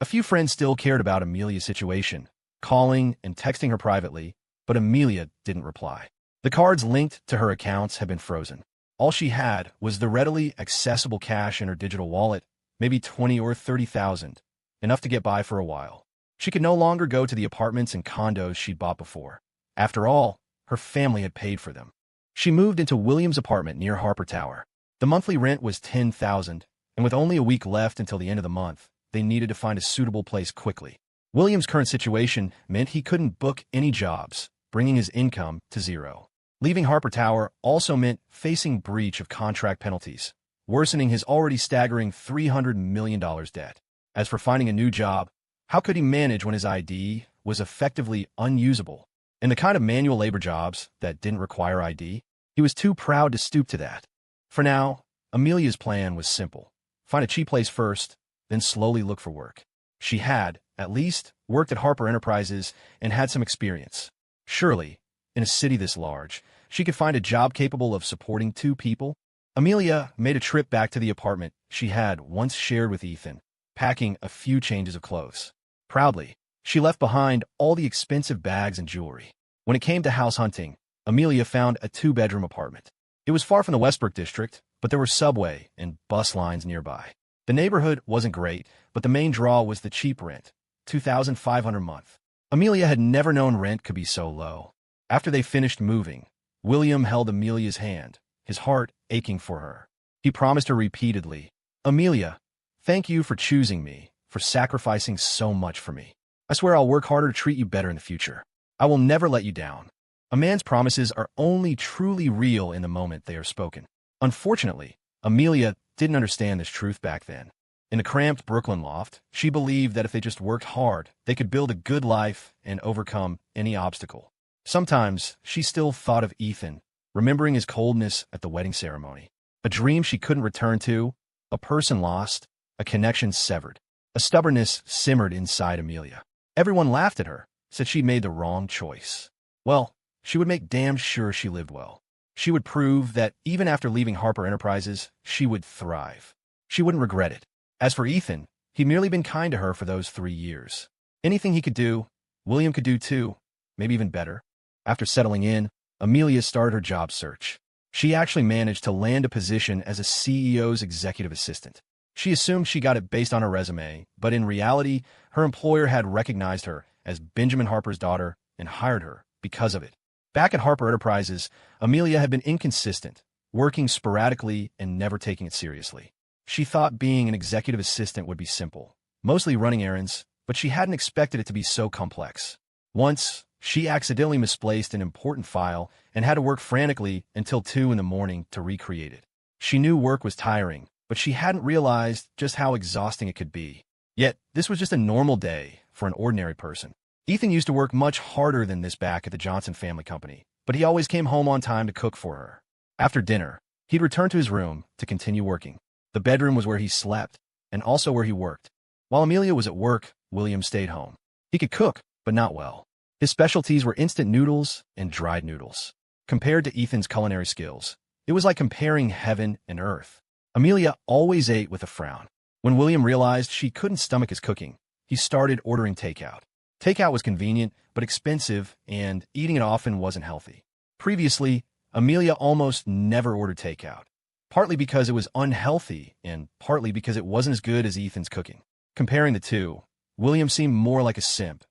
Speaker 1: A few friends still cared about Amelia's situation, calling and texting her privately, but Amelia didn't reply. The cards linked to her accounts had been frozen. All she had was the readily accessible cash in her digital wallet, maybe 20 or 30,000, enough to get by for a while. She could no longer go to the apartments and condos she'd bought before. After all, her family had paid for them. She moved into William's apartment near Harper Tower. The monthly rent was $10,000, and with only a week left until the end of the month, they needed to find a suitable place quickly. William's current situation meant he couldn't book any jobs, bringing his income to zero. Leaving Harper Tower also meant facing breach of contract penalties, worsening his already staggering $300 million debt. As for finding a new job, how could he manage when his ID was effectively unusable? And the kind of manual labor jobs that didn't require ID, he was too proud to stoop to that. For now, Amelia's plan was simple. Find a cheap place first, then slowly look for work. She had, at least, worked at Harper Enterprises and had some experience. Surely, in a city this large, she could find a job capable of supporting two people. Amelia made a trip back to the apartment she had once shared with Ethan, packing a few changes of clothes. Proudly, she left behind all the expensive bags and jewelry. When it came to house hunting, Amelia found a two-bedroom apartment. It was far from the Westbrook district, but there were subway and bus lines nearby. The neighborhood wasn't great, but the main draw was the cheap rent, $2,500 a month. Amelia had never known rent could be so low. After they finished moving, William held Amelia's hand, his heart aching for her. He promised her repeatedly, "Amelia, thank you for choosing me, for sacrificing so much for me. I swear I'll work harder to treat you better in the future. I will never let you down." A man's promises are only truly real in the moment they are spoken. Unfortunately, Amelia didn't understand this truth back then. In a cramped Brooklyn loft, she believed that if they just worked hard, they could build a good life and overcome any obstacle. Sometimes she still thought of Ethan, remembering his coldness at the wedding ceremony. A dream she couldn't return to, a person lost, a connection severed. A stubbornness simmered inside Amelia. Everyone laughed at her, said she'd made the wrong choice. Well, she would make damn sure she lived well. She would prove that even after leaving Harper Enterprises, she would thrive. She wouldn't regret it. As for Ethan, he'd merely been kind to her for those 3 years. Anything he could do, William could do too, maybe even better. After settling in, Amelia started her job search. She actually managed to land a position as a CEO's executive assistant. She assumed she got it based on her resume, but in reality, her employer had recognized her as Benjamin Harper's daughter and hired her because of it. Back at Harper Enterprises, Amelia had been inconsistent, working sporadically and never taking it seriously. She thought being an executive assistant would be simple, mostly running errands, but she hadn't expected it to be so complex. Once, she accidentally misplaced an important file and had to work frantically until 2 in the morning to recreate it. She knew work was tiring, but she hadn't realized just how exhausting it could be. Yet, this was just a normal day for an ordinary person. Ethan used to work much harder than this back at the Johnson Family Company, but he always came home on time to cook for her. After dinner, he'd return to his room to continue working. The bedroom was where he slept, and also where he worked. While Amelia was at work, William stayed home. He could cook, but not well. His specialties were instant noodles and dried noodles. Compared to Ethan's culinary skills, it was like comparing heaven and earth. Amelia always ate with a frown. When William realized she couldn't stomach his cooking, he started ordering takeout. Takeout was convenient, but expensive, and eating it often wasn't healthy. Previously, Amelia almost never ordered takeout, partly because it was unhealthy and partly because it wasn't as good as Ethan's cooking. Comparing the two, William seemed more like a simp.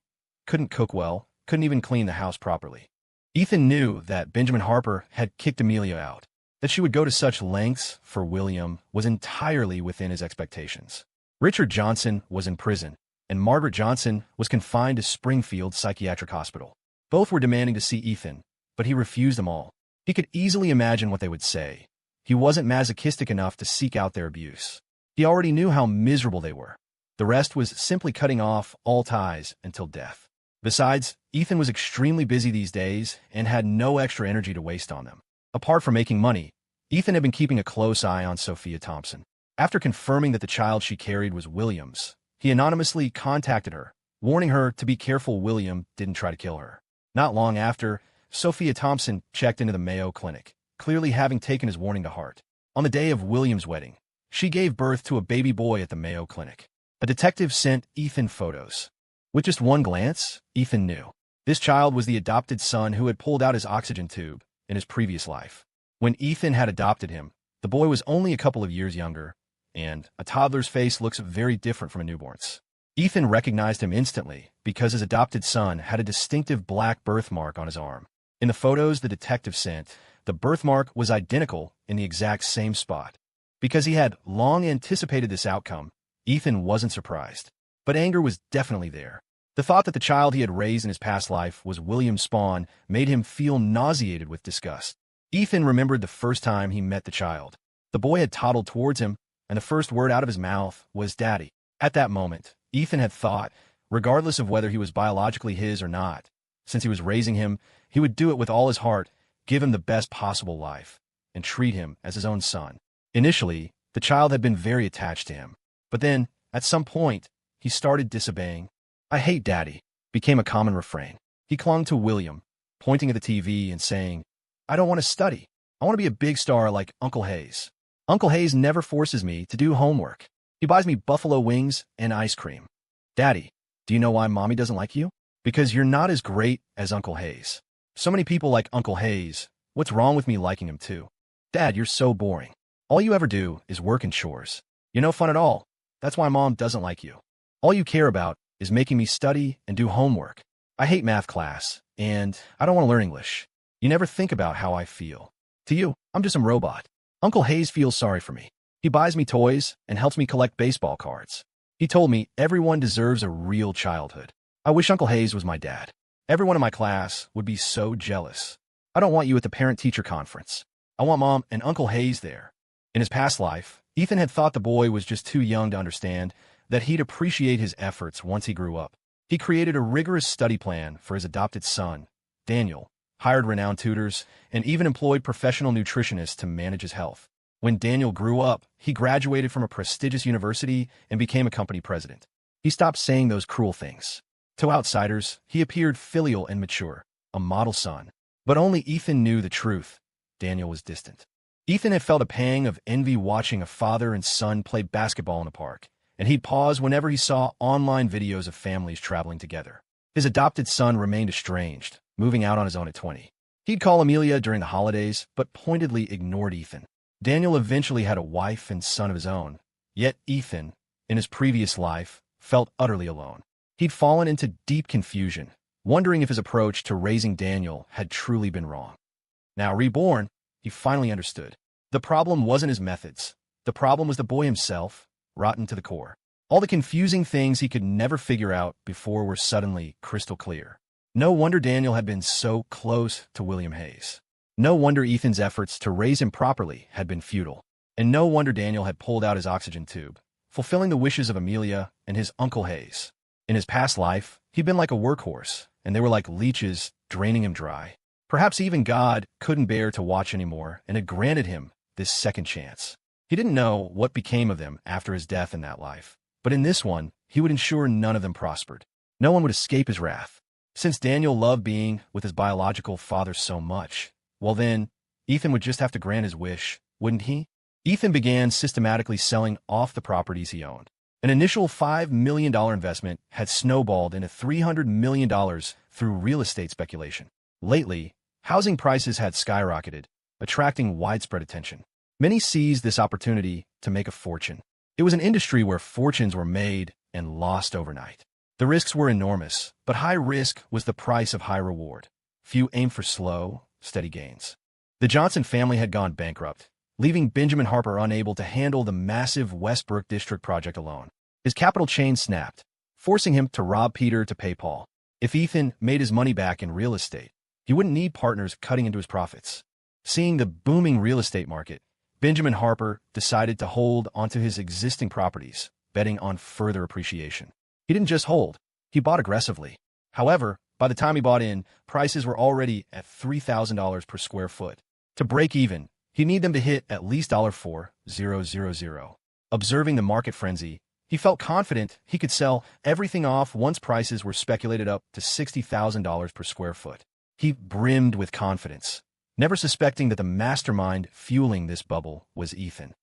Speaker 1: Couldn't cook well, couldn't even clean the house properly. Ethan knew that Benjamin Harper had kicked Amelia out. That she would go to such lengths for William was entirely within his expectations. Richard Johnson was in prison, and Margaret Johnson was confined to Springfield Psychiatric Hospital. Both were demanding to see Ethan, but he refused them all. He could easily imagine what they would say. He wasn't masochistic enough to seek out their abuse. He already knew how miserable they were. The rest was simply cutting off all ties until death. Besides, Ethan was extremely busy these days and had no extra energy to waste on them. Apart from making money, Ethan had been keeping a close eye on Sophia Thompson. After confirming that the child she carried was William's, he anonymously contacted her, warning her to be careful William didn't try to kill her. Not long after, Sophia Thompson checked into the Mayo Clinic, clearly having taken his warning to heart. On the day of William's wedding, she gave birth to a baby boy at the Mayo Clinic. A detective sent Ethan photos. With just one glance, Ethan knew. This child was the adopted son who had pulled out his oxygen tube in his previous life. When Ethan had adopted him, the boy was only a couple of years younger, and a toddler's face looks very different from a newborn's. Ethan recognized him instantly because his adopted son had a distinctive black birthmark on his arm. In the photos the detective sent, the birthmark was identical in the exact same spot. Because he had long anticipated this outcome, Ethan wasn't surprised. But anger was definitely there. The thought that the child he had raised in his past life was William's spawn made him feel nauseated with disgust. Ethan remembered the first time he met the child. The boy had toddled towards him, and the first word out of his mouth was "Daddy." At that moment, Ethan had thought, regardless of whether he was biologically his or not, since he was raising him, he would do it with all his heart, give him the best possible life, and treat him as his own son. Initially, the child had been very attached to him. But then, at some point, he started disobeying. "I hate Daddy," became a common refrain. He clung to William, pointing at the TV and saying, "I don't want to study. I want to be a big star like Uncle Hayes. Uncle Hayes never forces me to do homework. He buys me buffalo wings and ice cream. Daddy, do you know why Mommy doesn't like you? Because you're not as great as Uncle Hayes. So many people like Uncle Hayes. What's wrong with me liking him too? Dad, you're so boring. All you ever do is work and chores. You're no fun at all. That's why Mom doesn't like you. All you care about is making me study and do homework. I hate math class, and I don't want to learn English. You never think about how I feel. To you, I'm just some robot. Uncle Hayes feels sorry for me. He buys me toys and helps me collect baseball cards. He told me everyone deserves a real childhood. I wish Uncle Hayes was my dad. Everyone in my class would be so jealous. I don't want you at the parent-teacher conference. I want Mom and Uncle Hayes there." In his past life, Ethan had thought the boy was just too young to understand that he'd appreciate his efforts once he grew up. He created a rigorous study plan for his adopted son, Daniel, hired renowned tutors, and even employed professional nutritionists to manage his health. When Daniel grew up, he graduated from a prestigious university and became a company president. He stopped saying those cruel things. To outsiders, he appeared filial and mature, a model son. But only Ethan knew the truth. Daniel was distant. Ethan had felt a pang of envy watching a father and son play basketball in a park, and he'd pause whenever he saw online videos of families traveling together. His adopted son remained estranged, moving out on his own at 20. He'd call Amelia during the holidays, but pointedly ignored Ethan. Daniel eventually had a wife and son of his own, yet Ethan, in his previous life, felt utterly alone. He'd fallen into deep confusion, wondering if his approach to raising Daniel had truly been wrong. Now reborn, he finally understood. The problem wasn't his methods. The problem was the boy himself, rotten to the core. All the confusing things he could never figure out before were suddenly crystal clear. No wonder Daniel had been so close to William Hayes. No wonder Ethan's efforts to raise him properly had been futile. And no wonder Daniel had pulled out his oxygen tube, fulfilling the wishes of Amelia and his Uncle Hayes. In his past life, he'd been like a workhorse, and they were like leeches draining him dry. Perhaps even God couldn't bear to watch anymore and had granted him this second chance. He didn't know what became of them after his death in that life, but in this one, he would ensure none of them prospered. No one would escape his wrath. Since Daniel loved being with his biological father so much, well then, Ethan would just have to grant his wish, wouldn't he? Ethan began systematically selling off the properties he owned. An initial $5 million investment had snowballed into $300 million through real estate speculation. Lately, housing prices had skyrocketed, attracting widespread attention. Many seized this opportunity to make a fortune. It was an industry where fortunes were made and lost overnight. The risks were enormous, but high risk was the price of high reward. Few aimed for slow, steady gains. The Johnson family had gone bankrupt, leaving Benjamin Harper unable to handle the massive Westbrook District project alone. His capital chain snapped, forcing him to rob Peter to pay Paul. If Ethan made his money back in real estate, he wouldn't need partners cutting into his profits. Seeing the booming real estate market, Benjamin Harper decided to hold onto his existing properties, betting on further appreciation. He didn't just hold, he bought aggressively. However, by the time he bought in, prices were already at $3,000 per square foot. To break even, he'd need them to hit at least $4,000. Observing the market frenzy, he felt confident he could sell everything off once prices were speculated up to $60,000 per square foot. He brimmed with confidence, never suspecting that the mastermind fueling this bubble was Ethan.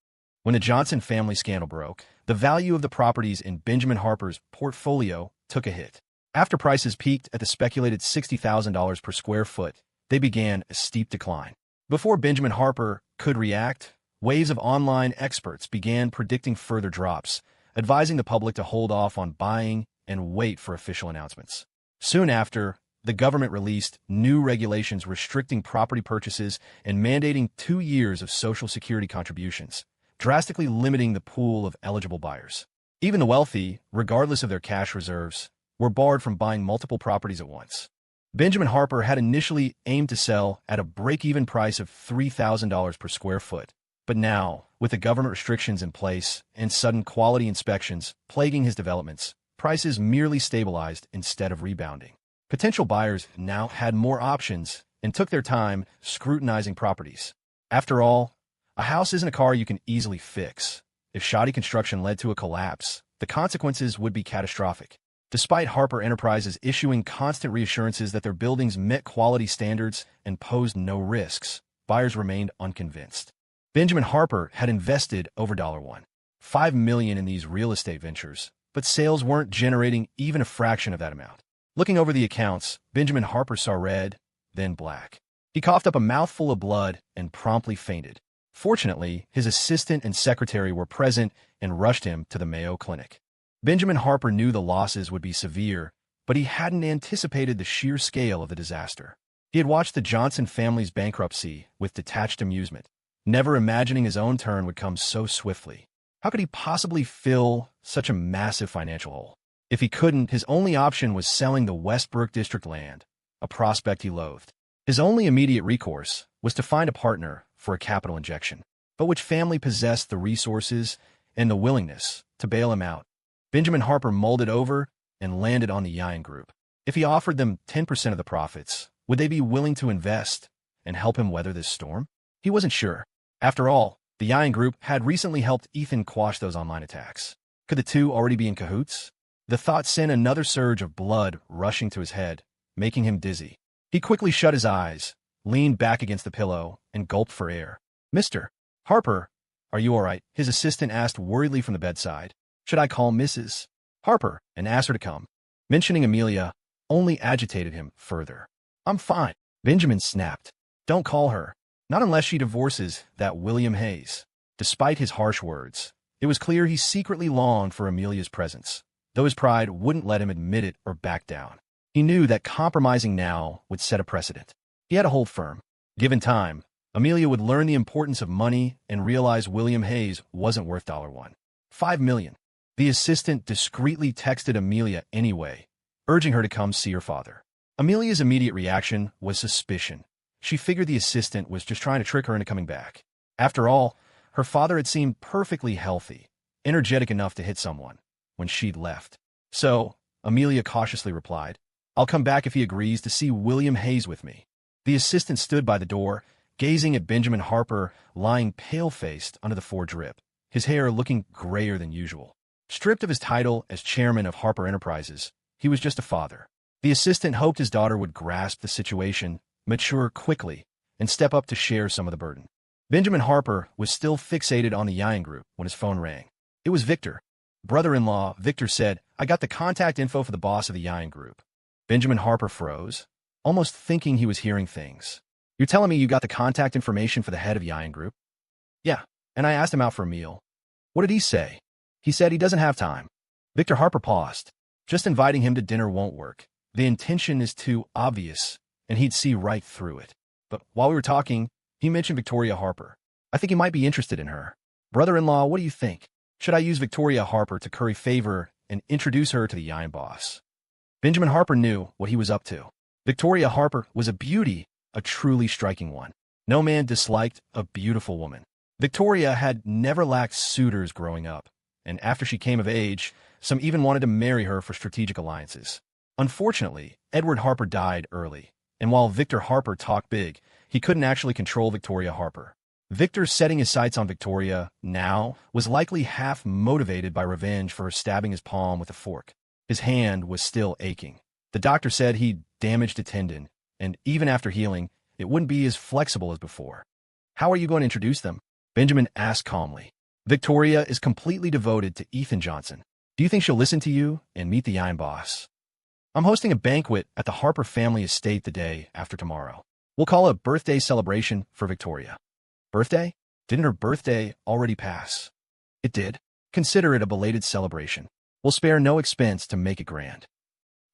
Speaker 1: When the Johnson family scandal broke, the value of the properties in Benjamin Harper's portfolio took a hit. After prices peaked at the speculated $60,000 per square foot, they began a steep decline. Before Benjamin Harper could react, waves of online experts began predicting further drops, advising the public to hold off on buying and wait for official announcements. Soon after, the government released new regulations restricting property purchases and mandating 2 years of Social Security contributions, drastically limiting the pool of eligible buyers. Even the wealthy, regardless of their cash reserves, were barred from buying multiple properties at once. Benjamin Harper had initially aimed to sell at a break-even price of $3,000 per square foot, but now, with the government restrictions in place and sudden quality inspections plaguing his developments, prices merely stabilized instead of rebounding. Potential buyers now had more options and took their time scrutinizing properties. After all, a house isn't a car you can easily fix. If shoddy construction led to a collapse, the consequences would be catastrophic. Despite Harper Enterprises issuing constant reassurances that their buildings met quality standards and posed no risks, buyers remained unconvinced. Benjamin Harper had invested over $1.5 million in these real estate ventures, but sales weren't generating even a fraction of that amount. Looking over the accounts, Benjamin Harper saw red, then black. He coughed up a mouthful of blood and promptly fainted. Fortunately, his assistant and secretary were present and rushed him to the Mayo Clinic. Benjamin Harper knew the losses would be severe, but he hadn't anticipated the sheer scale of the disaster. He had watched the Johnson family's bankruptcy with detached amusement, never imagining his own turn would come so swiftly. How could he possibly fill such a massive financial hole? If he couldn't, his only option was selling the Westbrook District land, a prospect he loathed. His only immediate recourse was to find a partner for a capital injection. But which family possessed the resources and the willingness to bail him out? Benjamin Harper mulled it over and landed on the Yan Group. If he offered them 10% of the profits, would they be willing to invest and help him weather this storm? He wasn't sure. After all, the Yan Group had recently helped Ethan quash those online attacks. Could the two already be in cahoots? The thought sent another surge of blood rushing to his head, making him dizzy. He quickly shut his eyes, leaned back against the pillow, and gulped for air. "Mr. Harper, are you all right?" his assistant asked worriedly from the bedside. "Should I call Mrs. Harper and ask her to come?" Mentioning Amelia only agitated him further. "I'm fine," Benjamin snapped. "Don't call her. Not unless she divorces that William Hayes." Despite his harsh words, it was clear he secretly longed for Amelia's presence, though his pride wouldn't let him admit it or back down. He knew that compromising now would set a precedent. He had to hold firm. Given time, Amelia would learn the importance of money and realize William Hayes wasn't worth $1.5 million. The assistant discreetly texted Amelia anyway, urging her to come see her father. Amelia's immediate reaction was suspicion. She figured the assistant was just trying to trick her into coming back. After all, her father had seemed perfectly healthy, energetic enough to hit someone when she'd left. So, Amelia cautiously replied, "I'll come back if he agrees to see William Hayes with me." The assistant stood by the door, gazing at Benjamin Harper lying pale-faced under the forge drip, his hair looking grayer than usual. Stripped of his title as chairman of Harper Enterprises, he was just a father. The assistant hoped his daughter would grasp the situation, mature quickly, and step up to share some of the burden. Benjamin Harper was still fixated on the Yan Group when his phone rang. It was Victor. Brother-in-law, Victor said, "I got the contact info for the boss of the Yan Group." Benjamin Harper froze, almost thinking he was hearing things. "You're telling me you got the contact information for the head of Yan Group?" "Yeah, and I asked him out for a meal." "What did he say?" "He said he doesn't have time." Victor Harper paused. "Just inviting him to dinner won't work. The intention is too obvious, and he'd see right through it." But while we were talking, He mentioned Victoria Harper. I think he might be interested in her. Brother-in-law, what do you think? Should I use Victoria Harper to curry favor and introduce her to the Yian boss? Benjamin Harper knew what he was up to. Victoria Harper was a beauty, a truly striking one. No man disliked a beautiful woman. Victoria had never lacked suitors growing up, and after she came of age, some even wanted to marry her for strategic alliances. Unfortunately, Edward Harper died early, and while Victor Harper talked big, he couldn't actually control Victoria Harper. Victor setting his sights on Victoria now was likely half motivated by revenge for her stabbing his palm with a fork. His hand was still aching. The doctor said he'd damaged a tendon, and even after healing, it wouldn't be as flexible as before. How are you going to introduce them? Benjamin asked calmly. Victoria is completely devoted to Ethan Johnson. Do you think she'll listen to you and meet the Yian boss? I'm hosting a banquet at the Harper family estate the day after tomorrow. We'll call it a birthday celebration for Victoria. Birthday? Didn't her birthday already pass? It did. Consider it a belated celebration. We'll spare no expense to make it grand.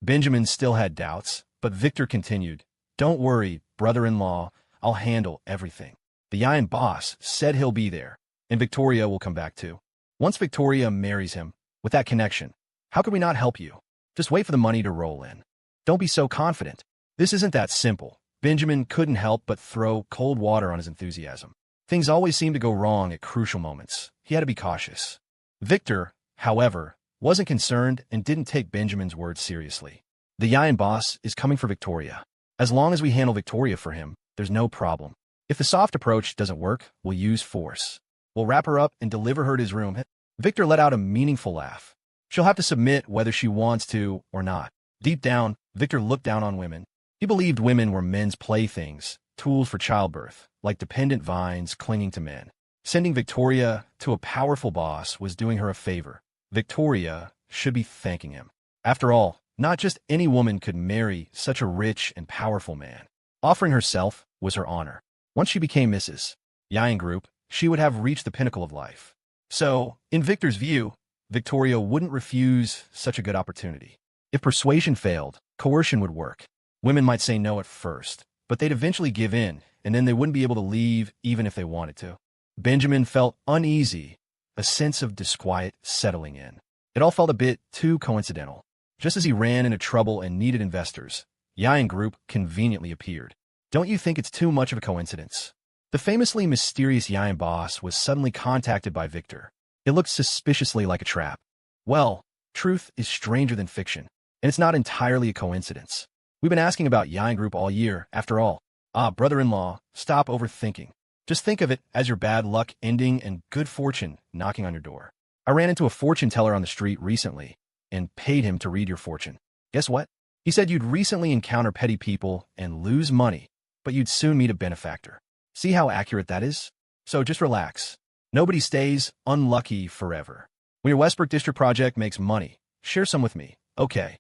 Speaker 1: Benjamin still had doubts, but Victor continued, Don't worry, brother-in-law, I'll handle everything. The Yian boss said he'll be there, and Victoria will come back too. Once Victoria marries him, with that connection, how could we not help you? Just wait for the money to roll in. Don't be so confident. This isn't that simple. Benjamin couldn't help but throw cold water on his enthusiasm. Things always seemed to go wrong at crucial moments. He had to be cautious. Victor, however, wasn't concerned and didn't take Benjamin's words seriously. The Yian boss is coming for Victoria. As long as we handle Victoria for him, there's no problem. If the soft approach doesn't work, we'll use force. We'll wrap her up and deliver her to his room. Victor let out a meaningful laugh. She'll have to submit whether she wants to or not. Deep down, Victor looked down on women. He believed women were men's playthings, tools for childbirth, like dependent vines clinging to men. Sending Victoria to a powerful boss was doing her a favor. Victoria should be thanking him. After all, not just any woman could marry such a rich and powerful man. Offering herself was her honor. Once she became Mrs. Yian Group, she would have reached the pinnacle of life. So, in Victor's view, Victoria wouldn't refuse such a good opportunity. If persuasion failed, coercion would work. Women might say no at first, but they'd eventually give in, and then they wouldn't be able to leave even if they wanted to. Benjamin felt uneasy, a sense of disquiet settling in. It all felt a bit too coincidental. Just as he ran into trouble and needed investors, Yian Group conveniently appeared. Don't you think it's too much of a coincidence? The famously mysterious Yian boss was suddenly contacted by Victor. It looked suspiciously like a trap. Well, truth is stranger than fiction, and it's not entirely a coincidence. We've been asking about Yian Group all year, after all. Brother-in-law, stop overthinking. Just think of it as your bad luck ending and good fortune knocking on your door. I ran into a fortune teller on the street recently and paid him to read your fortune. Guess what? He said you'd recently encounter petty people and lose money, but you'd soon meet a benefactor. See how accurate that is? So just relax. Nobody stays unlucky forever. When your Westbrook District project makes money, share some with me, okay?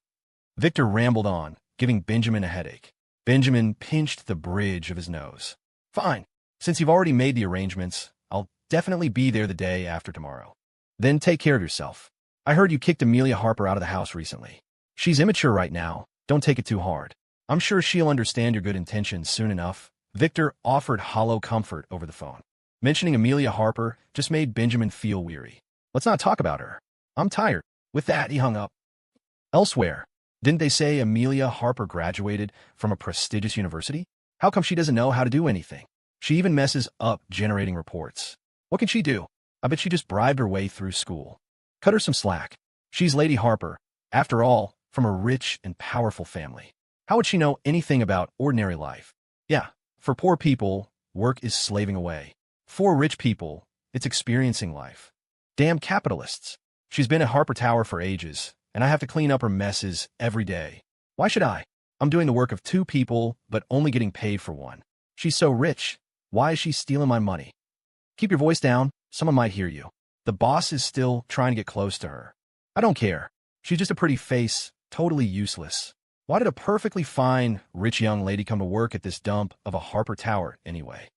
Speaker 1: Victor rambled on, giving Benjamin a headache. Benjamin pinched the bridge of his nose. Fine. Since you've already made the arrangements, I'll definitely be there the day after tomorrow. Then take care of yourself. I heard you kicked Amelia Harper out of the house recently. She's immature right now. Don't take it too hard. I'm sure she'll understand your good intentions soon enough. Victor offered hollow comfort over the phone. Mentioning Amelia Harper just made Benjamin feel weary. Let's not talk about her. I'm tired. With that, he hung up. Elsewhere, didn't they say Amelia Harper graduated from a prestigious university? How come she doesn't know how to do anything? She even messes up generating reports. What can she do? I bet she just bribed her way through school. Cut her some slack. She's Lady Harper, after all, from a rich and powerful family. How would she know anything about ordinary life? Yeah, for poor people, work is slaving away. For rich people, it's experiencing life. Damn capitalists. She's been at Harper Tower for ages, and I have to clean up her messes every day. Why should I? I'm doing the work of two people, but only getting paid for one. She's so rich. Why is she stealing my money? Keep your voice down. Someone might hear you. The boss is still trying to get close to her. I don't care. She's just a pretty face, totally useless. Why did a perfectly fine, rich young lady come to work at this dump of a Harper Tower anyway?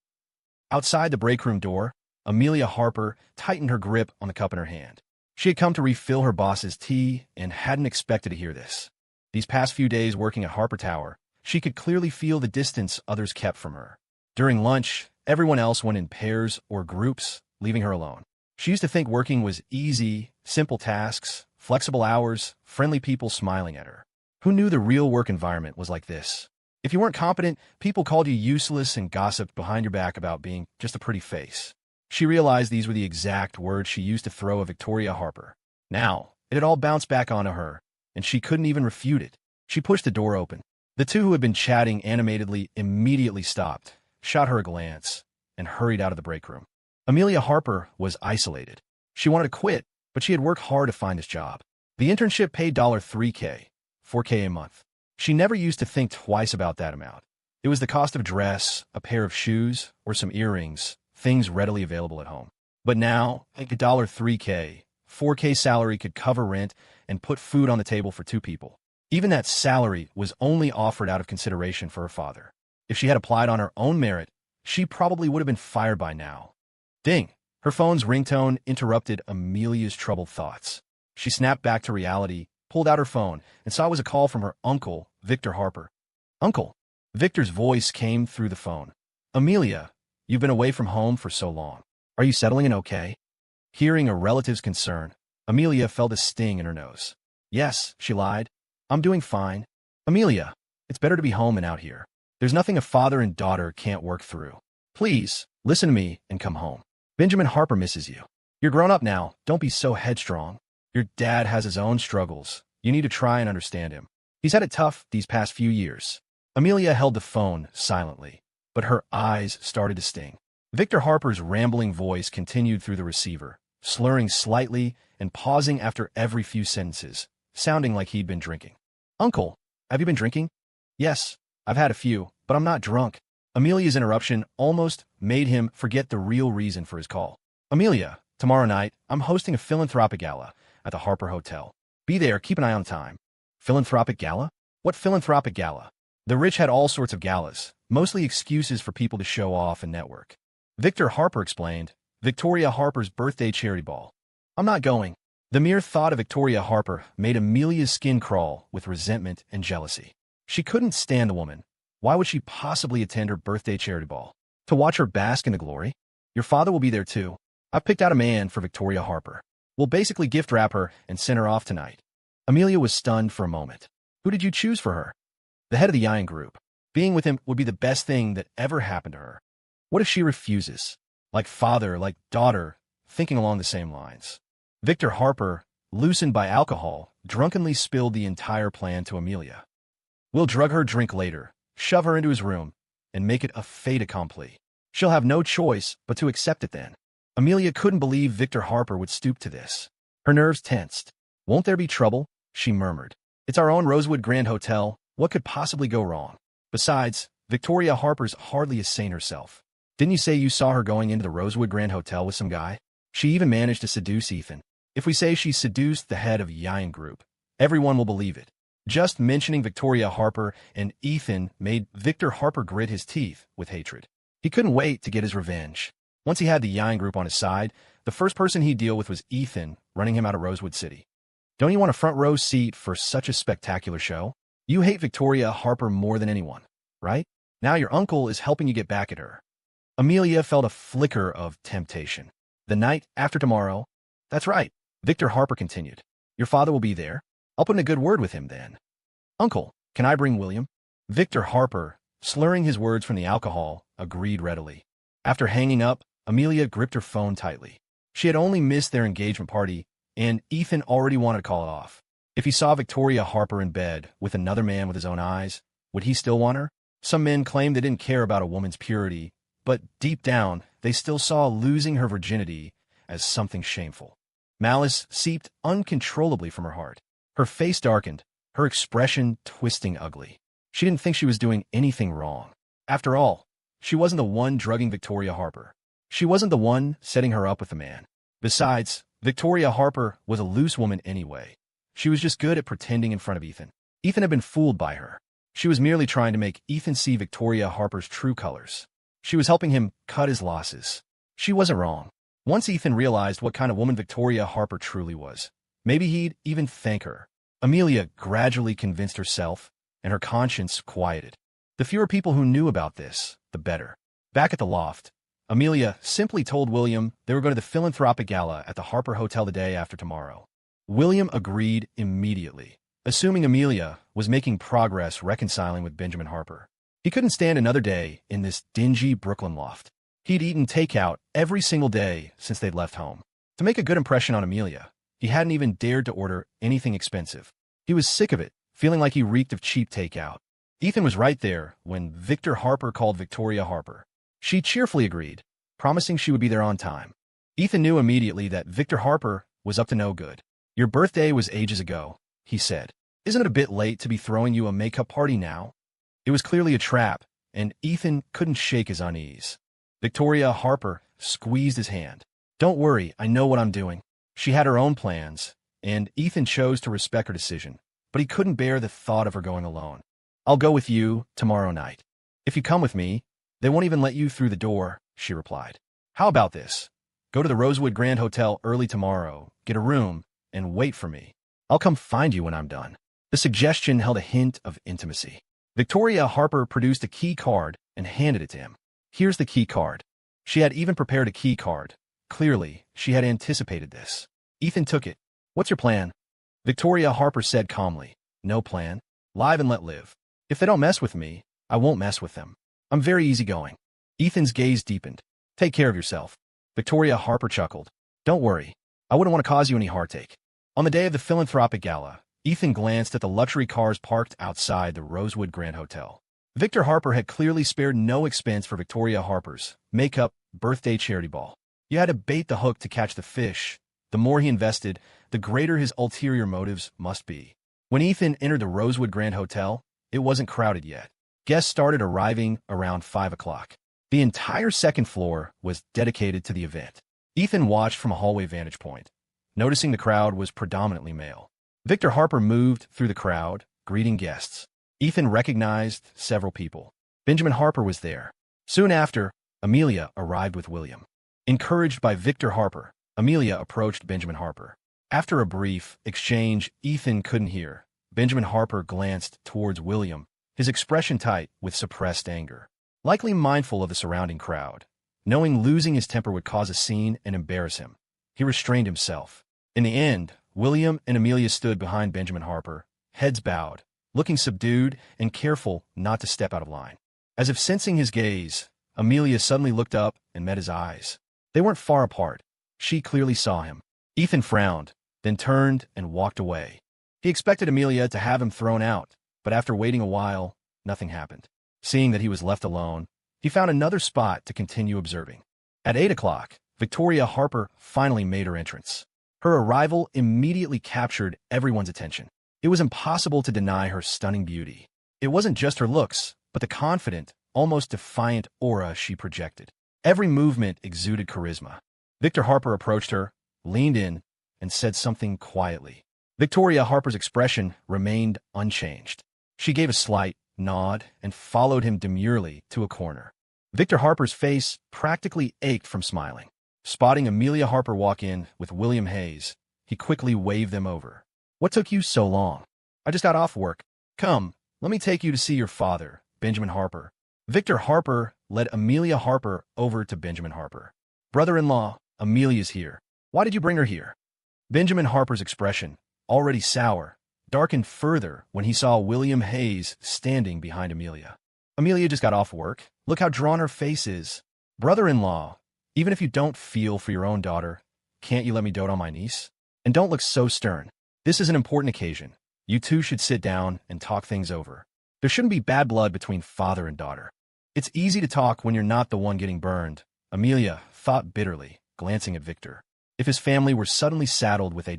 Speaker 1: Outside the break room door, Amelia Harper tightened her grip on the cup in her hand. She had come to refill her boss's tea and hadn't expected to hear this. These past few days working at Harper Tower, she could clearly feel the distance others kept from her. During lunch, Everyone else went in pairs or groups, leaving her alone. She used to think working was easy, simple tasks, flexible hours, friendly people smiling at her. Who knew the real work environment was like this? If you weren't competent, people called you useless and gossiped behind your back about being just a pretty face. She realized these were the exact words she used to throw at Victoria Harper. Now, it had all bounced back onto her, and she couldn't even refute it. She pushed the door open. The two who had been chatting animatedly immediately stopped, shot her a glance, and hurried out of the break room. Amelia Harper was isolated. She wanted to quit, but she had worked hard to find this job. The internship paid $3K, $4K a month. She never used to think twice about that amount. It was the cost of a dress, a pair of shoes, or some earrings, things readily available at home. But now, a $3K, $4K salary could cover rent and put food on the table for two people. Even that salary was only offered out of consideration for her father. If she had applied on her own merit, she probably would have been fired by now. Ding! Her phone's ringtone interrupted Amelia's troubled thoughts. She snapped back to reality, pulled out her phone, and saw it was a call from her uncle, Victor Harper. Uncle! Victor's voice came through the phone. Amelia, you've been away from home for so long. Are you settling in okay? Hearing a relative's concern, Amelia felt a sting in her nose. Yes, she lied. I'm doing fine. Amelia, it's better to be home and out here. There's nothing a father and daughter can't work through. Please, listen to me and come home. Benjamin Harper misses you. You're grown up now. Don't be so headstrong. Your dad has his own struggles. You need to try and understand him. He's had it tough these past few years. Amelia held the phone silently, but her eyes started to sting. Victor Harper's rambling voice continued through the receiver, slurring slightly and pausing after every few sentences, sounding like he'd been drinking. Uncle, have you been drinking? Yes, I've had a few, but I'm not drunk. Amelia's interruption almost made him forget the real reason for his call. Amelia, tomorrow night, I'm hosting a philanthropic gala at the Harper Hotel. Be there, keep an eye on the time. Philanthropic gala? What philanthropic gala? The rich had all sorts of galas, mostly excuses for people to show off and network. Victor Harper explained, Victoria Harper's birthday charity ball. I'm not going. The mere thought of Victoria Harper made Amelia's skin crawl with resentment and jealousy. She couldn't stand the woman. Why would she possibly attend her birthday charity ball? To watch her bask in the glory? Your father will be there too. I've picked out a man for Victoria Harper. We'll basically gift wrap her and send her off tonight. Amelia was stunned for a moment. Who did you choose for her? The head of the Iron Group. Being with him would be the best thing that ever happened to her. What if she refuses? Like father, like daughter, thinking along the same lines. Victor Harper, loosened by alcohol, drunkenly spilled the entire plan to Amelia. We'll drug her drink later, shove her into his room, and make it a fait accompli. She'll have no choice but to accept it then. Amelia couldn't believe Victor Harper would stoop to this. Her nerves tensed. Won't there be trouble? She murmured. It's our own Rosewood Grand Hotel. What could possibly go wrong? Besides, Victoria Harper's hardly as sane herself. Didn't you say you saw her going into the Rosewood Grand Hotel with some guy? She even managed to seduce Ethan. If we say she seduced the head of Yian Group, everyone will believe it. Just mentioning Victoria Harper and Ethan made Victor Harper grit his teeth with hatred. He couldn't wait to get his revenge. Once he had the Yian Group on his side, the first person he'd deal with was Ethan, running him out of Rosewood City. Don't you want a front row seat for such a spectacular show? You hate Victoria Harper more than anyone, right? Now your uncle is helping you get back at her. Amelia felt a flicker of temptation. The night after tomorrow? That's right, Victor Harper continued. Your father will be there. I'll put in a good word with him then. Uncle, can I bring William? Victor Harper, slurring his words from the alcohol, agreed readily. After hanging up, Amelia gripped her phone tightly. She had only missed their engagement party, and Ethan already wanted to call it off. If he saw Victoria Harper in bed with another man with his own eyes, would he still want her? Some men claimed they didn't care about a woman's purity, but deep down, they still saw losing her virginity as something shameful. Malice seeped uncontrollably from her heart. Her face darkened, her expression twisting ugly. She didn't think she was doing anything wrong. After all, she wasn't the one drugging Victoria Harper. She wasn't the one setting her up with the man. Besides, Victoria Harper was a loose woman anyway. She was just good at pretending in front of Ethan. Ethan had been fooled by her. She was merely trying to make Ethan see Victoria Harper's true colors. She was helping him cut his losses. She wasn't wrong. Once Ethan realized what kind of woman Victoria Harper truly was, maybe he'd even thank her. Amelia gradually convinced herself, and her conscience quieted. The fewer people who knew about this, the better. Back at the loft, Amelia simply told William they were going to the philanthropic gala at the Harper Hotel the day after tomorrow. William agreed immediately, assuming Amelia was making progress reconciling with Benjamin Harper. He couldn't stand another day in this dingy Brooklyn loft. He'd eaten takeout every single day since they'd left home. To make a good impression on Amelia, he hadn't even dared to order anything expensive. He was sick of it, feeling like he reeked of cheap takeout. Ethan was right there when Victor Harper called Victoria Harper. She cheerfully agreed, promising she would be there on time. Ethan knew immediately that Victor Harper was up to no good. "Your birthday was ages ago," he said. "Isn't it a bit late to be throwing you a makeup party now?" It was clearly a trap, and Ethan couldn't shake his unease. Victoria Harper squeezed his hand. "Don't worry, I know what I'm doing." She had her own plans, and Ethan chose to respect her decision, but he couldn't bear the thought of her going alone. "I'll go with you tomorrow night." "If you come with me, they won't even let you through the door," she replied. "How about this? Go to the Rosewood Grand Hotel early tomorrow, get a room, and wait for me. I'll come find you when I'm done." The suggestion held a hint of intimacy. Victoria Harper produced a key card and handed it to him. "Here's the key card." She had even prepared a key card. Clearly, she had anticipated this. Ethan took it. "What's your plan?" Victoria Harper said calmly. "No plan. Live and let live. If they don't mess with me, I won't mess with them. I'm very easygoing." Ethan's gaze deepened. "Take care of yourself." Victoria Harper chuckled. "Don't worry. I wouldn't want to cause you any heartache." On the day of the philanthropic gala, Ethan glanced at the luxury cars parked outside the Rosewood Grand Hotel. Victor Harper had clearly spared no expense for Victoria Harper's makeup birthday charity ball. You had to bait the hook to catch the fish. The more he invested, the greater his ulterior motives must be. When Ethan entered the Rosewood Grand Hotel, it wasn't crowded yet. Guests started arriving around 5 o'clock. The entire second floor was dedicated to the event. Ethan watched from a hallway vantage point, noticing the crowd was predominantly male. Victor Harper moved through the crowd, greeting guests. Ethan recognized several people. Benjamin Harper was there. Soon after, Amelia arrived with William. Encouraged by Victor Harper, Amelia approached Benjamin Harper. After a brief exchange Ethan couldn't hear, Benjamin Harper glanced towards William, his expression tight with suppressed anger. Likely mindful of the surrounding crowd, knowing losing his temper would cause a scene and embarrass him, he restrained himself. In the end, William and Amelia stood behind Benjamin Harper, heads bowed, looking subdued and careful not to step out of line. As if sensing his gaze, Amelia suddenly looked up and met his eyes. They weren't far apart. She clearly saw him. Ethan frowned, then turned and walked away. He expected Amelia to have him thrown out, but after waiting a while, nothing happened. Seeing that he was left alone, he found another spot to continue observing. At 8 o'clock, Victoria Harper finally made her entrance. Her arrival immediately captured everyone's attention. It was impossible to deny her stunning beauty. It wasn't just her looks, but the confident, almost defiant aura she projected. Every movement exuded charisma. Victor Harper approached her, leaned in, and said something quietly. Victoria Harper's expression remained unchanged. She gave a slight nod and followed him demurely to a corner. Victor Harper's face practically ached from smiling. Spotting Amelia Harper walk in with William Hayes, he quickly waved them over. "What took you so long?" "I just got off work." "Come, let me take you to see your father, Benjamin Harper." Victor Harper led Amelia Harper over to Benjamin Harper. "Brother-in-law, Amelia's here. Why did you bring her here?" Benjamin Harper's expression, already sour, darkened further when he saw William Hayes standing behind Amelia. "Amelia just got off work. Look how drawn her face is." "Brother-in-law, even if you don't feel for your own daughter, can't you let me dote on my niece? And don't look so stern. This is an important occasion. You two should sit down and talk things over. There shouldn't be bad blood between father and daughter." "It's easy to talk when you're not the one getting burned," Amelia thought bitterly, glancing at Victor. If his family were suddenly saddled with a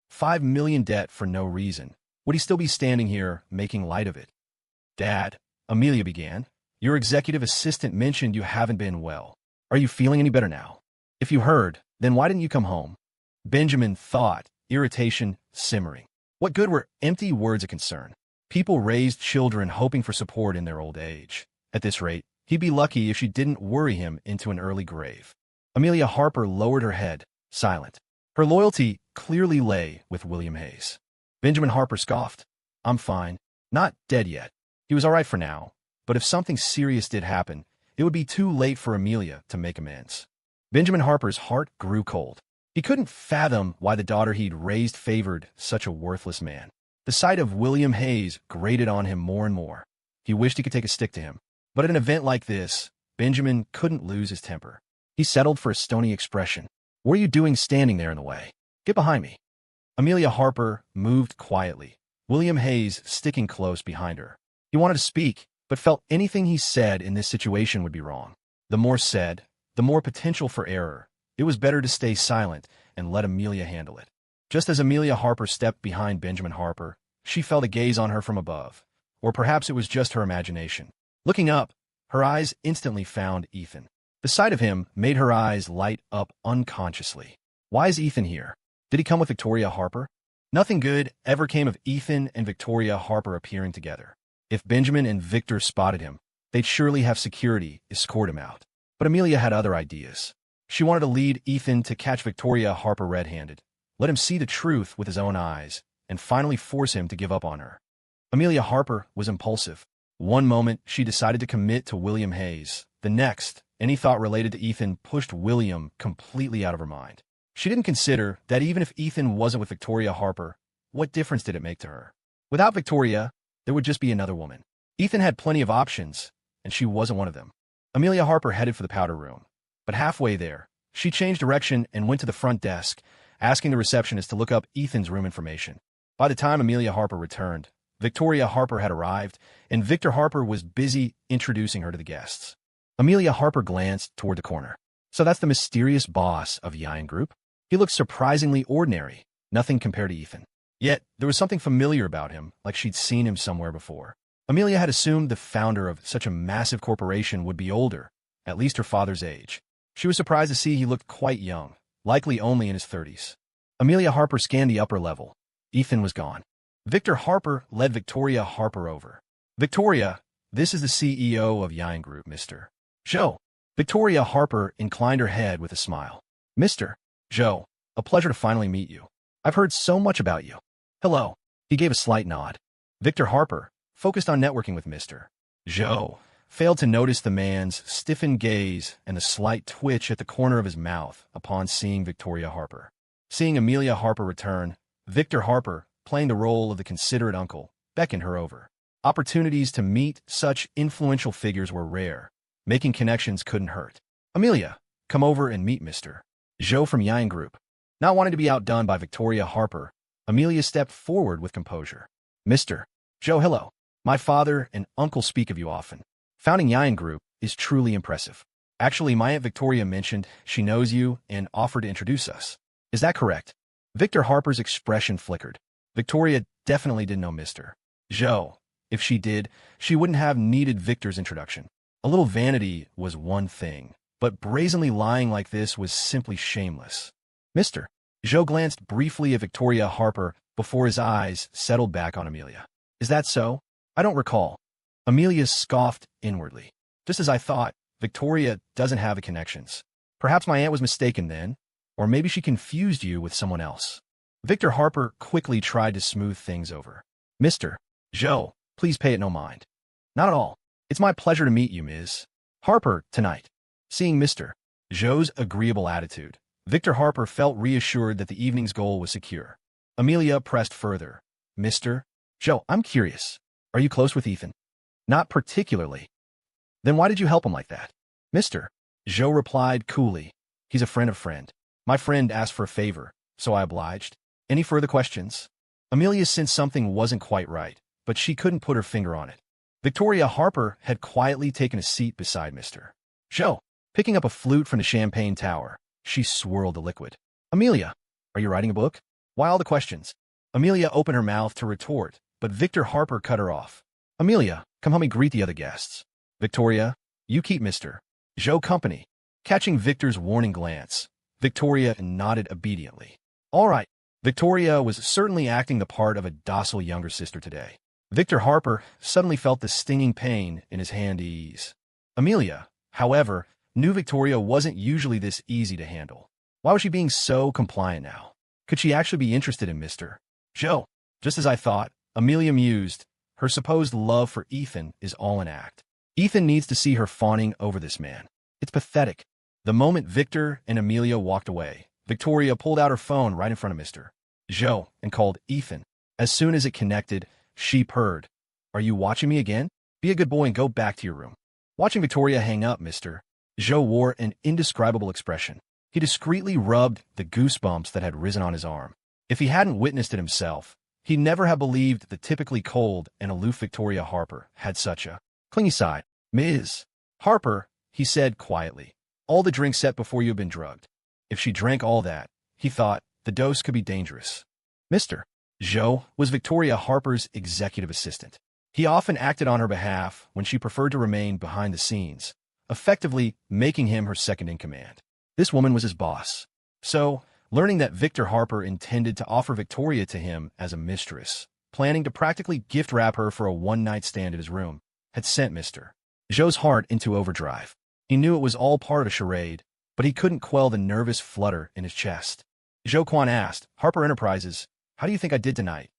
Speaker 1: $5 million debt for no reason, would he still be standing here making light of it? "Dad," Amelia began, "your executive assistant mentioned you haven't been well. Are you feeling any better now? If you heard, then why didn't you come home?" Benjamin thought, irritation simmering. What good were empty words of concern? People raised children hoping for support in their old age. At this rate, he'd be lucky if she didn't worry him into an early grave. Amelia Harper lowered her head, silent. Her loyalty clearly lay with William Hayes. Benjamin Harper scoffed. "I'm fine. Not dead yet. He was all right for now. But if something serious did happen, it would be too late for Amelia to make amends. Benjamin Harper's heart grew cold. He couldn't fathom why the daughter he'd raised favored such a worthless man. The sight of William Hayes grated on him more and more. He wished he could take a stick to him. But at an event like this, Benjamin couldn't lose his temper. He settled for a stony expression. "What are you doing standing there in the way? Get behind me." Amelia Harper moved quietly, William Hayes sticking close behind her. He wanted to speak, but felt anything he said in this situation would be wrong. The more said, the more potential for error. It was better to stay silent and let Amelia handle it. Just as Amelia Harper stepped behind Benjamin Harper, she felt a gaze on her from above. Or perhaps it was just her imagination. Looking up, her eyes instantly found Ethan. The sight of him made her eyes light up unconsciously. Why is Ethan here? Did he come with Victoria Harper? Nothing good ever came of Ethan and Victoria Harper appearing together. If Benjamin and Victor spotted him, they'd surely have security escort him out. But Amelia had other ideas. She wanted to lead Ethan to catch Victoria Harper red-handed, let him see the truth with his own eyes, and finally force him to give up on her. Amelia Harper was impulsive. One moment, she decided to commit to William Hayes. The next, any thought related to Ethan pushed William completely out of her mind. She didn't consider that even if Ethan wasn't with Victoria Harper, what difference did it make to her? Without Victoria, there would just be another woman. Ethan had plenty of options, and she wasn't one of them. Amelia Harper headed for the powder room. But halfway there, she changed direction and went to the front desk, asking the receptionist to look up Ethan's room information. By the time Amelia Harper returned, Victoria Harper had arrived, and Victor Harper was busy introducing her to the guests. Amelia Harper glanced toward the corner. So that's the mysterious boss of Yayan Group? He looked surprisingly ordinary, nothing compared to Ethan. Yet, there was something familiar about him, like she'd seen him somewhere before. Amelia had assumed the founder of such a massive corporation would be older, at least her father's age. She was surprised to see he looked quite young, likely only in his 30s. Amelia Harper scanned the upper level. Ethan was gone. Victor Harper led Victoria Harper over. "Victoria, this is the CEO of Yayan Group, Mr. Joe." Victoria Harper inclined her head with a smile. "Mr. Joe, a pleasure to finally meet you. I've heard so much about you." "Hello." He gave a slight nod. Victor Harper, focused on networking with Mr. Joe, failed to notice the man's stiffened gaze and the slight twitch at the corner of his mouth upon seeing Victoria Harper. Seeing Amelia Harper return, Victor Harper, playing the role of the considerate uncle, beckoned her over. Opportunities to meet such influential figures were rare. Making connections couldn't hurt. "Amelia, come over and meet Mr. Joe from Yayan Group." Not wanting to be outdone by Victoria Harper, Amelia stepped forward with composure. "Mr. Joe, hello. My father and uncle speak of you often. Founding Yayan Group is truly impressive. Actually, my Aunt Victoria mentioned she knows you and offered to introduce us. Is that correct?" Victor Harper's expression flickered. Victoria definitely didn't know Mr. Joe. If she did, she wouldn't have needed Victor's introduction. A little vanity was one thing, but brazenly lying like this was simply shameless. Mr. Joe glanced briefly at Victoria Harper before his eyes settled back on Amelia. "Is that so? I don't recall." Amelia scoffed inwardly. "Just as I thought, Victoria doesn't have the connections. Perhaps my aunt was mistaken then, or maybe she confused you with someone else." Victor Harper quickly tried to smooth things over. "Mr. Joe, please pay it no mind." "Not at all. It's my pleasure to meet you, Ms. Harper, tonight." Seeing Mr. Joe's agreeable attitude, Victor Harper felt reassured that the evening's goal was secure. Amelia pressed further. "Mr. Joe, I'm curious. Are you close with Ethan?" "Not particularly." "Then why did you help him like that?" Mr. Joe replied coolly. "He's a friend of friend. My friend asked for a favor, so I obliged. Any further questions?" Amelia sensed something wasn't quite right, but she couldn't put her finger on it. Victoria Harper had quietly taken a seat beside Mr. Joe. Picking up a flute from the champagne tower, she swirled the liquid. "Amelia, are you writing a book? Why all the questions?" Amelia opened her mouth to retort, but Victor Harper cut her off. "Amelia, come help me greet the other guests. Victoria, you keep Mr. Joe company." Catching Victor's warning glance, Victoria nodded obediently. "All right." Victoria was certainly acting the part of a docile younger sister today. Victor Harper suddenly felt the stinging pain in his hand ease. Amelia, however, knew Victoria wasn't usually this easy to handle. Why was she being so compliant now? Could she actually be interested in Mr. Joe? "Just as I thought," Amelia mused. Her supposed love for Ethan is all an act. Ethan needs to see her fawning over this man. It's pathetic. The moment Victor and Amelia walked away, Victoria pulled out her phone right in front of Mr. Joe and called Ethan. As soon as it connected, she purred. "Are you watching me again? Be a good boy and go back to your room." Watching Victoria hang up, Mr. Joe wore an indescribable expression. He discreetly rubbed the goosebumps that had risen on his arm. If he hadn't witnessed it himself, he'd never have believed the typically cold and aloof Victoria Harper had such a clingy side. "Ms. Harper," he said quietly, "all the drinks set before you have been drugged." If she drank all that, he thought, the dose could be dangerous. Mr. Joe was Victoria Harper's executive assistant. He often acted on her behalf when she preferred to remain behind the scenes, effectively making him her second-in-command. This woman was his boss. So, learning that Victor Harper intended to offer Victoria to him as a mistress, planning to practically gift-wrap her for a one-night stand at his room, had sent Mr. Joe's heart into overdrive. He knew it was all part of a charade, but he couldn't quell the nervous flutter in his chest. Joe Kwan asked, "Harper Enterprises, how do you think I did tonight?"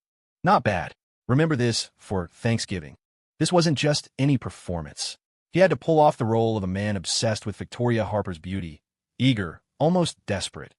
Speaker 1: "Not bad. Remember this for Thanksgiving." This wasn't just any performance. He had to pull off the role of a man obsessed with Victoria Harper's beauty, eager, almost desperate,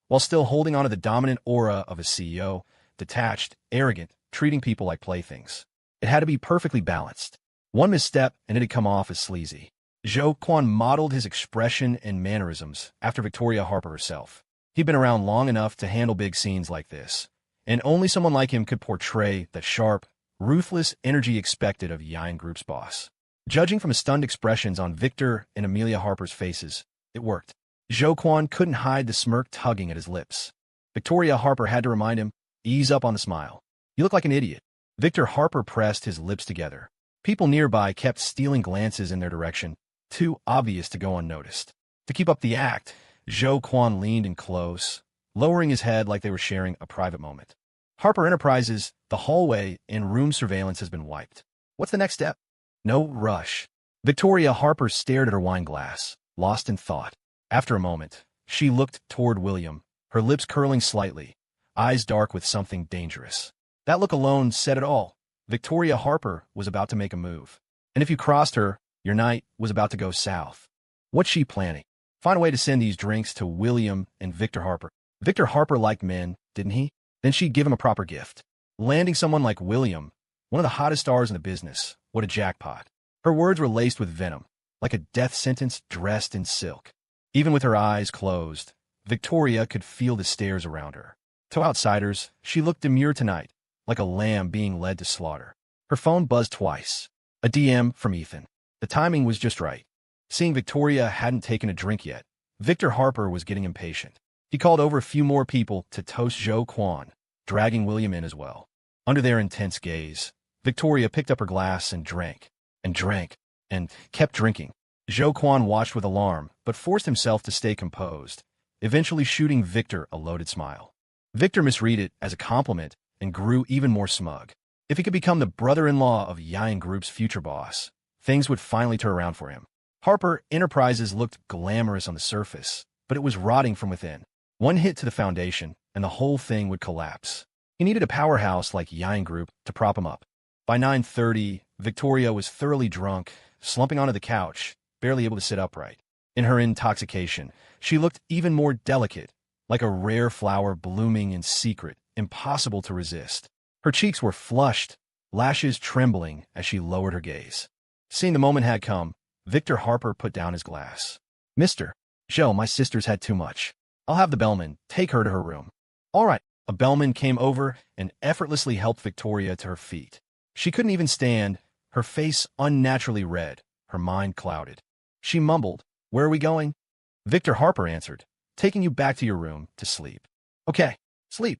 Speaker 1: while still holding on to the dominant aura of a CEO, detached, arrogant, treating people like playthings. It had to be perfectly balanced. One misstep and it had come off as sleazy. Joe Kwan modeled his expression and mannerisms after Victoria Harper herself. He'd been around long enough to handle big scenes like this, and only someone like him could portray the sharp, ruthless energy expected of Yang Group's boss. Judging from the stunned expressions on Victor and Amelia Harper's faces, it worked. Joe Kwan couldn't hide the smirk tugging at his lips. Victoria Harper had to remind him, "Ease up on the smile. You look like an idiot." Victor Harper pressed his lips together. People nearby kept stealing glances in their direction, too obvious to go unnoticed. To keep up the act, Joe Kwan leaned in close, lowering his head like they were sharing a private moment. "Harper Enterprises, the hallway and room surveillance has been wiped. What's the next step?" "No rush." Victoria Harper stared at her wine glass, lost in thought. After a moment, she looked toward William, her lips curling slightly, eyes dark with something dangerous. That look alone said it all. Victoria Harper was about to make a move. And if you crossed her, your night was about to go south. What's she planning? Find a way to send these drinks to William and Victor Harper. Victor Harper liked men, didn't he? Then she'd give him a proper gift. Landing someone like William, one of the hottest stars in the business, what a jackpot. Her words were laced with venom, like a death sentence dressed in silk. Even with her eyes closed, Victoria could feel the stares around her. To outsiders, she looked demure tonight, like a lamb being led to slaughter. Her phone buzzed twice. A DM from Ethan. The timing was just right. Seeing Victoria hadn't taken a drink yet, Victor Harper was getting impatient. He called over a few more people to toast Joe Kwan, dragging William in as well. Under their intense gaze, Victoria picked up her glass and drank, and kept drinking. Joe Kwan watched with alarm, but forced himself to stay composed, eventually shooting Victor a loaded smile. Victor misread it as a compliment and grew even more smug. If he could become the brother-in-law of Yang Group's future boss, things would finally turn around for him. Harper Enterprises looked glamorous on the surface, but it was rotting from within. One hit to the foundation, and the whole thing would collapse. He needed a powerhouse like Yang Group to prop him up. By 9:30, Victoria was thoroughly drunk, slumping onto the couch, barely able to sit upright. In her intoxication, she looked even more delicate, like a rare flower blooming in secret, impossible to resist. Her cheeks were flushed, lashes trembling as she lowered her gaze. Seeing the moment had come, Victor Harper put down his glass. "Mr. Joe, my sister's had too much. I'll have the bellman take her to her room." "All right." A bellman came over and effortlessly helped Victoria to her feet. She couldn't even stand, her face unnaturally red, her mind clouded. She mumbled, "Where are we going?" Victor Harper answered, "Taking you back to your room to sleep." "Okay, sleep."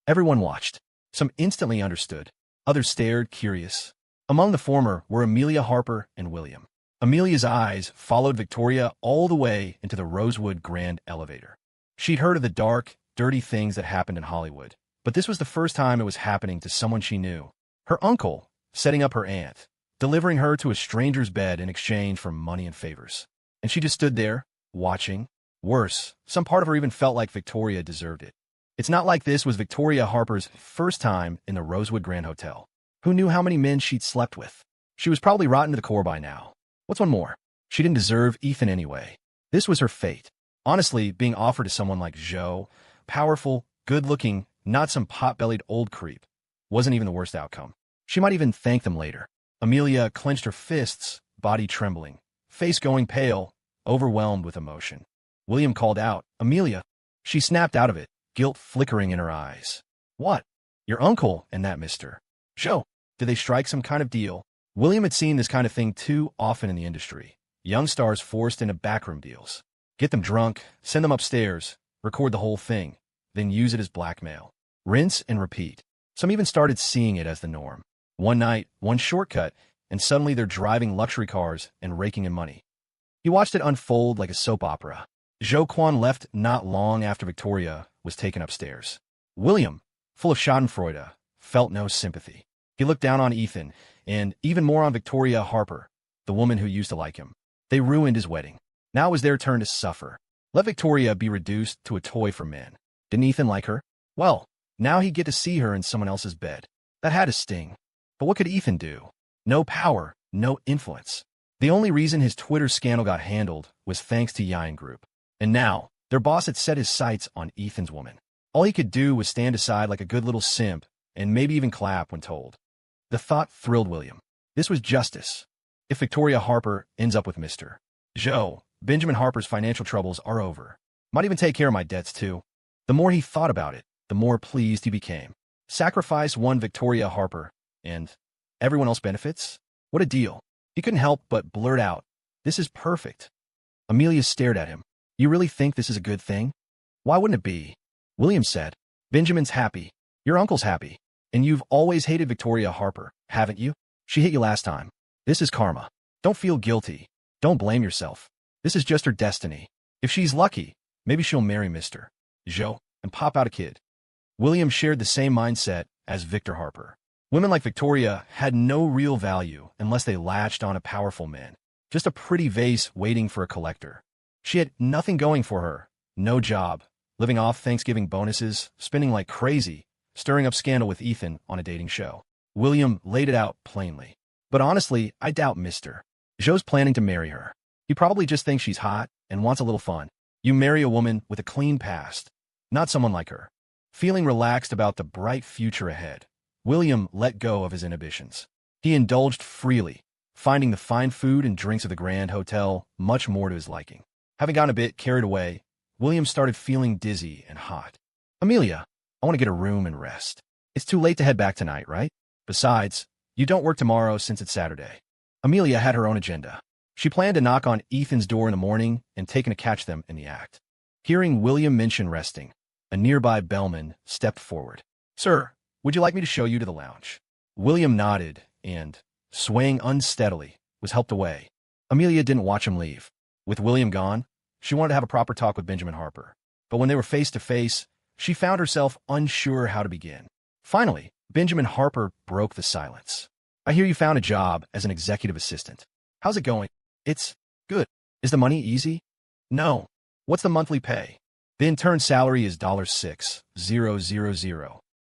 Speaker 1: Everyone watched. Some instantly understood. Others stared, curious. Among the former were Amelia Harper and William. Amelia's eyes followed Victoria all the way into the Rosewood Grand Elevator. She'd heard of the dark, dirty things that happened in Hollywood, but this was the first time it was happening to someone she knew. Her uncle, setting up her aunt, delivering her to a stranger's bed in exchange for money and favors. And she just stood there, watching. Worse, some part of her even felt like Victoria deserved it. It's not like this was Victoria Harper's first time in the Rosewood Grand Hotel. Who knew how many men she'd slept with? She was probably rotten to the core by now. What's one more? She didn't deserve Ethan anyway. This was her fate. Honestly, being offered to someone like Joe, powerful, good-looking, not some pot-bellied old creep, wasn't even the worst outcome. She might even thank them later. Amelia clenched her fists, body trembling, face going pale, overwhelmed with emotion. William called out, "Amelia!" She snapped out of it, guilt flickering in her eyes. "What? Your uncle and that Mr. Joe, did they strike some kind of deal?" William had seen this kind of thing too often in the industry. Young stars forced into backroom deals. Get them drunk, send them upstairs, record the whole thing, then use it as blackmail. Rinse and repeat. Some even started seeing it as the norm. One night, one shortcut, and suddenly they're driving luxury cars and raking in money. He watched it unfold like a soap opera. Joe Quan left not long after Victoria was taken upstairs. William, full of schadenfreude, felt no sympathy. He looked down on Ethan, and even more on Victoria Harper, the woman who used to like him. They ruined his wedding. Now it was their turn to suffer. Let Victoria be reduced to a toy for men. Didn't Ethan like her? Well, now he'd get to see her in someone else's bed. That had a sting. But what could Ethan do? No power, no influence. The only reason his Twitter scandal got handled was thanks to Yain Group. And now, their boss had set his sights on Ethan's woman. All he could do was stand aside like a good little simp, and maybe even clap when told. The thought thrilled William. This was justice. If Victoria Harper ends up with Mr. Joe, Benjamin Harper's financial troubles are over. Might even take care of my debts too. The more he thought about it, the more pleased he became. Sacrifice one Victoria Harper, and everyone else benefits? What a deal. He couldn't help but blurt out, "This is perfect." Amelia stared at him. "You really think this is a good thing?" "Why wouldn't it be?" William said. "Benjamin's happy. Your uncle's happy. And you've always hated Victoria Harper, haven't you? She hit you last time. This is karma. Don't feel guilty. Don't blame yourself. This is just her destiny. If she's lucky, maybe she'll marry Mr. Joe and pop out a kid." William shared the same mindset as Victor Harper. Women like Victoria had no real value unless they latched on a powerful man. Just a pretty vase waiting for a collector. She had nothing going for her. No job. Living off Thanksgiving bonuses, spending like crazy, stirring up scandal with Ethan on a dating show. William laid it out plainly. "But honestly, I doubt Mr. Joe's planning to marry her. He probably just thinks she's hot and wants a little fun. You marry a woman with a clean past, not someone like her." Feeling relaxed about the bright future ahead, William let go of his inhibitions. He indulged freely, finding the fine food and drinks of the Grand Hotel much more to his liking. Having gotten a bit carried away, William started feeling dizzy and hot. "Amelia, I want to get a room and rest. It's too late to head back tonight, right? Besides, you don't work tomorrow since it's Saturday." Amelia had her own agenda. She planned to knock on Ethan's door in the morning and taken to catch them in the act. Hearing William mention resting, a nearby bellman stepped forward. "Sir, would you like me to show you to the lounge?" William nodded and, swaying unsteadily, was helped away. Amelia didn't watch him leave. With William gone, she wanted to have a proper talk with Benjamin Harper. But when they were face to face, she found herself unsure how to begin. Finally, Benjamin Harper broke the silence. "I hear you found a job as an executive assistant. How's it going?" "It's good." "Is the money easy?" "No." "What's the monthly pay?" "The intern salary is $6,000.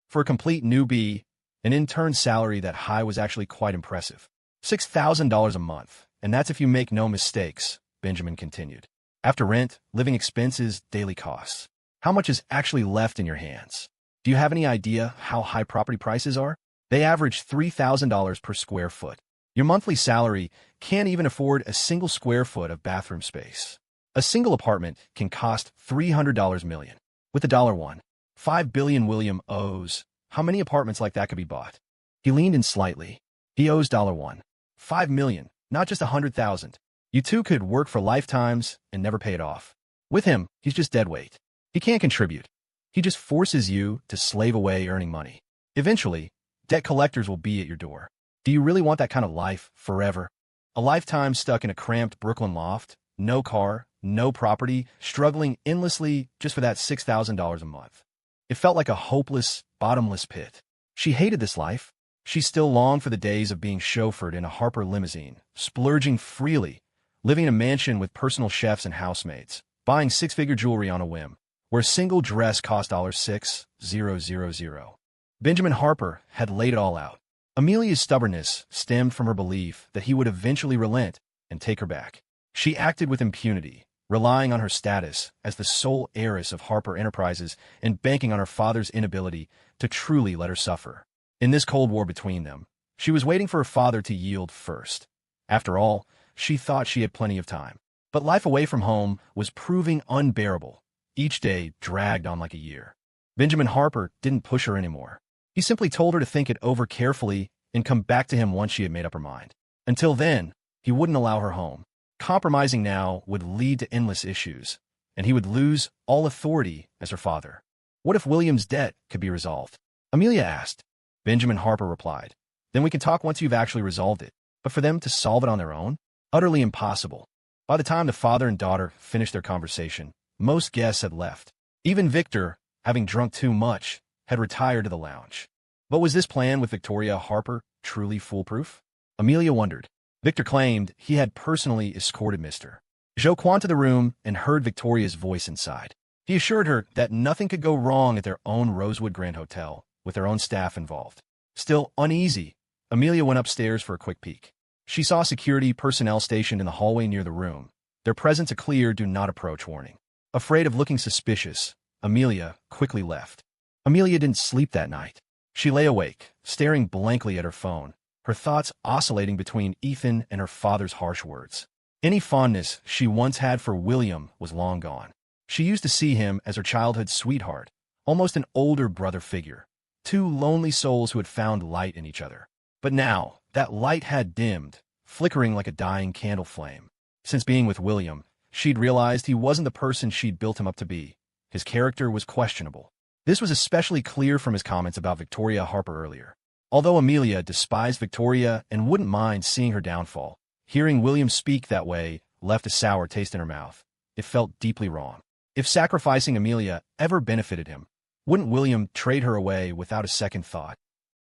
Speaker 1: For a complete newbie, an intern salary that high was actually quite impressive. $6,000 a month, and that's if you make no mistakes," Benjamin continued. "After rent, living expenses, daily costs. How much is actually left in your hands? Do you have any idea how high property prices are? They average $3,000 per square foot. Your monthly salary can't even afford a single square foot of bathroom space. A single apartment can cost $300 million. With $1, $5 billion William owes. How many apartments like that could be bought?" He leaned in slightly. "He owes $1. $5 million, not just 100,000. You two could work for lifetimes and never pay it off. With him, he's just dead weight. He can't contribute. He just forces you to slave away earning money. Eventually, debt collectors will be at your door. Do you really want that kind of life forever? A lifetime stuck in a cramped Brooklyn loft, no car, no property, struggling endlessly just for that $6,000 a month." It felt like a hopeless, bottomless pit. She hated this life. She still longed for the days of being chauffeured in a Harper limousine, splurging freely, living in a mansion with personal chefs and housemaids, buying six-figure jewelry on a whim, where a single dress cost $6,000. Benjamin Harper had laid it all out. Amelia's stubbornness stemmed from her belief that he would eventually relent and take her back. She acted with impunity, relying on her status as the sole heiress of Harper Enterprises and banking on her father's inability to truly let her suffer. In this Cold War between them, she was waiting for her father to yield first. After all, she thought she had plenty of time. But life away from home was proving unbearable. Each day dragged on like a year. Benjamin Harper didn't push her anymore. He simply told her to think it over carefully and come back to him once she had made up her mind. Until then, he wouldn't allow her home. Compromising now would lead to endless issues, and he would lose all authority as her father. What if William's debt could be resolved? Amelia asked. Benjamin Harper replied. Then we can talk once you've actually resolved it. But for them to solve it on their own? Utterly impossible. By the time the father and daughter finished their conversation, most guests had left. Even Victor, having drunk too much, had retired to the lounge. But was this plan with Victoria Harper truly foolproof? Amelia wondered. Victor claimed he had personally escorted Mr. Joquan to the room and heard Victoria's voice inside. He assured her that nothing could go wrong at their own Rosewood Grand Hotel, with their own staff involved. Still uneasy, Amelia went upstairs for a quick peek. She saw security personnel stationed in the hallway near the room, their presence a clear do not approach warning. Afraid of looking suspicious, Amelia quickly left. Amelia didn't sleep that night. She lay awake, staring blankly at her phone, her thoughts oscillating between Ethan and her father's harsh words. Any fondness she once had for William was long gone. She used to see him as her childhood sweetheart, almost an older brother figure, two lonely souls who had found light in each other. But now, that light had dimmed, flickering like a dying candle flame. Since being with William, she'd realized he wasn't the person she'd built him up to be. His character was questionable. This was especially clear from his comments about Victoria Harper earlier. Although Amelia despised Victoria and wouldn't mind seeing her downfall, hearing William speak that way left a sour taste in her mouth. It felt deeply wrong. If sacrificing Amelia ever benefited him, wouldn't William trade her away without a second thought?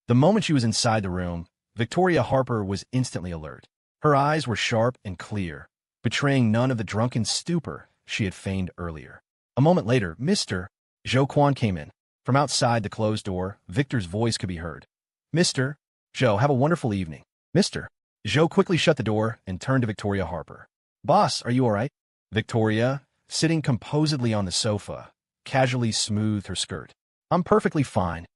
Speaker 1: The moment she was inside the room, Victoria Harper was instantly alert. Her eyes were sharp and clear, betraying none of the drunken stupor she had feigned earlier. A moment later, Mr. Joquan came in. From outside the closed door, Victor's voice could be heard. Mr. Joe, have a wonderful evening. Mr. Joe quickly shut the door and turned to Victoria Harper. Boss, are you all right? Victoria, sitting composedly on the sofa, casually smoothed her skirt. I'm perfectly fine.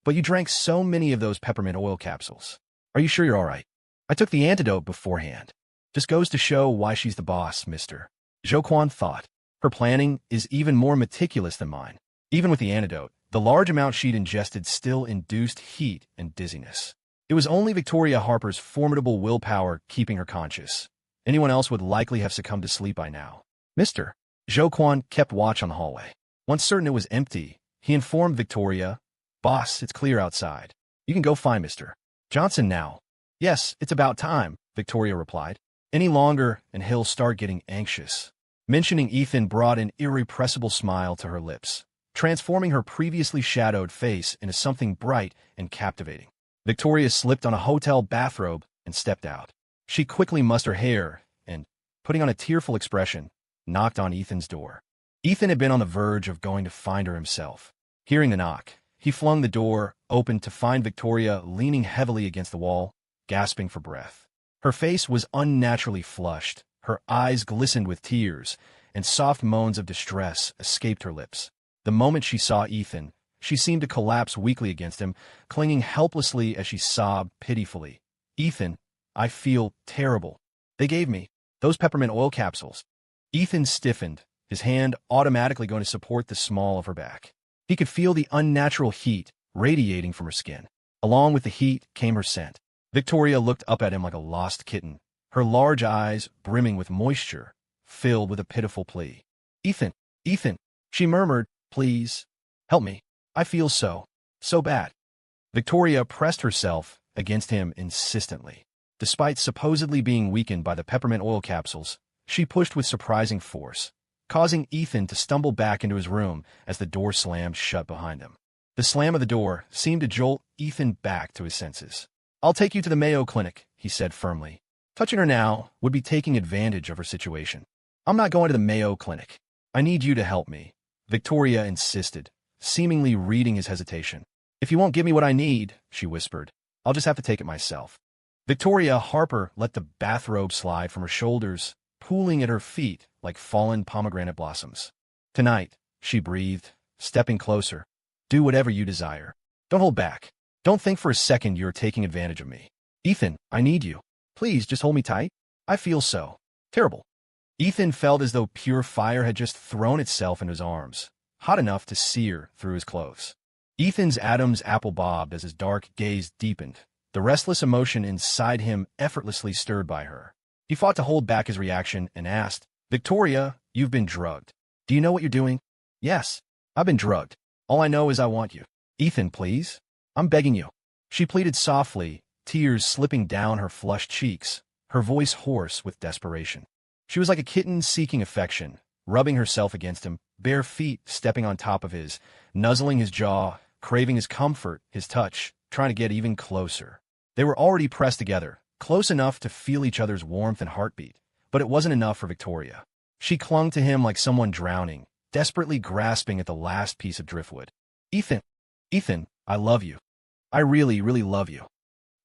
Speaker 1: But you drank so many of those peppermint oil capsules. Are you sure you're all right? I took the antidote beforehand. Just goes to show why she's the boss, Mr. Joquan thought. Her planning is even more meticulous than mine. Even with the antidote, the large amount she'd ingested still induced heat and dizziness. It was only Victoria Harper's formidable willpower keeping her conscious. Anyone else would likely have succumbed to sleep by now. Mr. Joquan kept watch on the hallway. Once certain it was empty, he informed Victoria, Boss, it's clear outside. You can go find Mr. Johnson now. Yes, it's about time, Victoria replied. Any longer, and he'll start getting anxious. Mentioning Ethan brought an irrepressible smile to her lips, transforming her previously shadowed face into something bright and captivating. Victoria slipped on a hotel bathrobe and stepped out. She quickly mussed her hair and, putting on a tearful expression, knocked on Ethan's door. Ethan had been on the verge of going to find her himself. Hearing the knock, he flung the door open to find Victoria leaning heavily against the wall, gasping for breath. Her face was unnaturally flushed, her eyes glistened with tears, and soft moans of distress escaped her lips. The moment she saw Ethan, she seemed to collapse weakly against him, clinging helplessly as she sobbed pitifully. Ethan, I feel terrible. They gave me those peppermint oil capsules. Ethan stiffened, his hand automatically going to support the small of her back. He could feel the unnatural heat radiating from her skin. Along with the heat came her scent. Victoria looked up at him like a lost kitten, her large eyes brimming with moisture, filled with a pitiful plea. Ethan, Ethan, she murmured, please, help me. I feel so bad. Victoria pressed herself against him insistently. Despite supposedly being weakened by the peppermint oil capsules, she pushed with surprising force, causing Ethan to stumble back into his room as the door slammed shut behind him. The slam of the door seemed to jolt Ethan back to his senses. I'll take you to the Mayo Clinic, he said firmly. Touching her now would be taking advantage of her situation. I'm not going to the Mayo Clinic. I need you to help me, Victoria insisted, seemingly reading his hesitation. If you won't give me what I need, she whispered, I'll just have to take it myself. Victoria Harper let the bathrobe slide from her shoulders, pooling at her feet like fallen pomegranate blossoms. Tonight, she breathed, stepping closer. Do whatever you desire. Don't hold back. Don't think for a second you're taking advantage of me. Ethan, I need you. Please, just hold me tight. I feel so terrible. Ethan felt as though pure fire had just thrown itself into his arms, hot enough to sear through his clothes. Ethan's Adam's apple bobbed as his dark gaze deepened, the restless emotion inside him effortlessly stirred by her. He fought to hold back his reaction and asked, Victoria, you've been drugged. Do you know what you're doing? Yes, I've been drugged. All I know is I want you. Ethan, please. I'm begging you. She pleaded softly, tears slipping down her flushed cheeks, her voice hoarse with desperation. She was like a kitten seeking affection, rubbing herself against him, bare feet stepping on top of his, nuzzling his jaw, craving his comfort, his touch, trying to get even closer. They were already pressed together, close enough to feel each other's warmth and heartbeat, but it wasn't enough for Victoria. She clung to him like someone drowning, desperately grasping at the last piece of driftwood. Ethan, I love you. I really, really love you.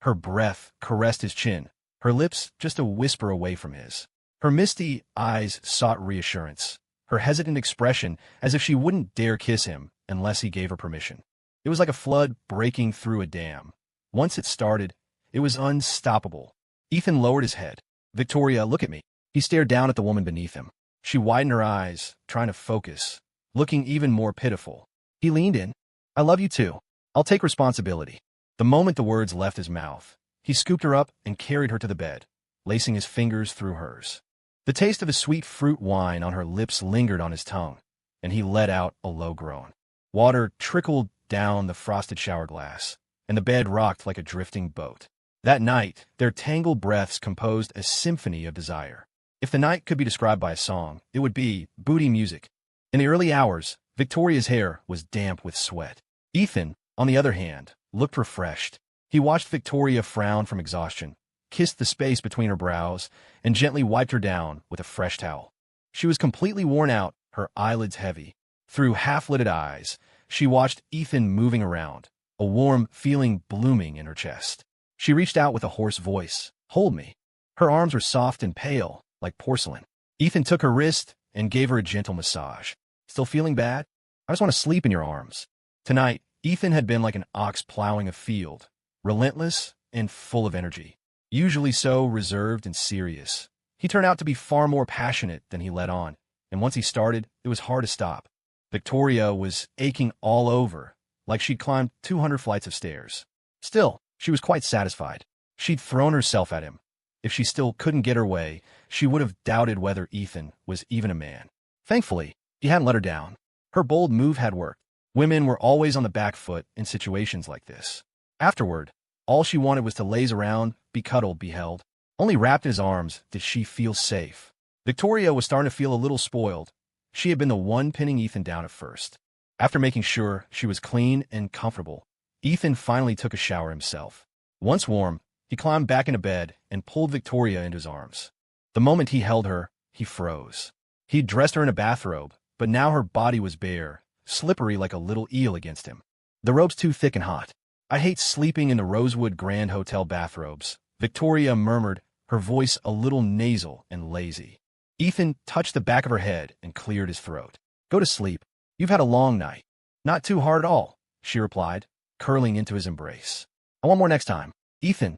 Speaker 1: Her breath caressed his chin, her lips just a whisper away from his. Her misty eyes sought reassurance, her hesitant expression as if she wouldn't dare kiss him unless he gave her permission. It was like a flood breaking through a dam. Once it started, it was unstoppable. Ethan lowered his head. Victoria, look at me. He stared down at the woman beneath him. She widened her eyes, trying to focus, looking even more pitiful. He leaned in. I love you too. I'll take responsibility. The moment the words left his mouth, he scooped her up and carried her to the bed, lacing his fingers through hers. The taste of the sweet fruit wine on her lips lingered on his tongue, and he let out a low groan. Water trickled down the frosted shower glass, and the bed rocked like a drifting boat. That night, their tangled breaths composed a symphony of desire. If the night could be described by a song, it would be booty music. In the early hours, Victoria's hair was damp with sweat. Ethan, on the other hand, looked refreshed. He watched Victoria frown from exhaustion, kissed the space between her brows, and gently wiped her down with a fresh towel. She was completely worn out, her eyelids heavy. Through half-lidded eyes, she watched Ethan moving around, a warm feeling blooming in her chest. She reached out with a hoarse voice. Hold me. Her arms were soft and pale, like porcelain. Ethan took her wrist and gave her a gentle massage. Still feeling bad? I just want to sleep in your arms. Tonight, Ethan had been like an ox plowing a field, relentless and full of energy. Usually so reserved and serious, he turned out to be far more passionate than he let on, and once he started, it was hard to stop. Victoria was aching all over, like she'd climbed 200 flights of stairs. Still, she was quite satisfied. She'd thrown herself at him. If she still couldn't get her way, she would have doubted whether Ethan was even a man. Thankfully, he hadn't let her down. Her bold move had worked. Women were always on the back foot in situations like this. Afterward, all she wanted was to laze around, be cuddled, be held. Only wrapped in his arms did she feel safe. Victoria was starting to feel a little spoiled. She had been the one pinning Ethan down at first. After making sure she was clean and comfortable, Ethan finally took a shower himself. Once warm, he climbed back into bed and pulled Victoria into his arms. The moment he held her, he froze. He'd dressed her in a bathrobe, but now her body was bare, slippery like a little eel against him. The robe's too thick and hot. I hate sleeping in the Rosewood Grand Hotel bathrobes, Victoria murmured, her voice a little nasal and lazy. Ethan touched the back of her head and cleared his throat. Go to sleep. You've had a long night. Not too hard at all, she replied, curling into his embrace. I want more next time. Ethan.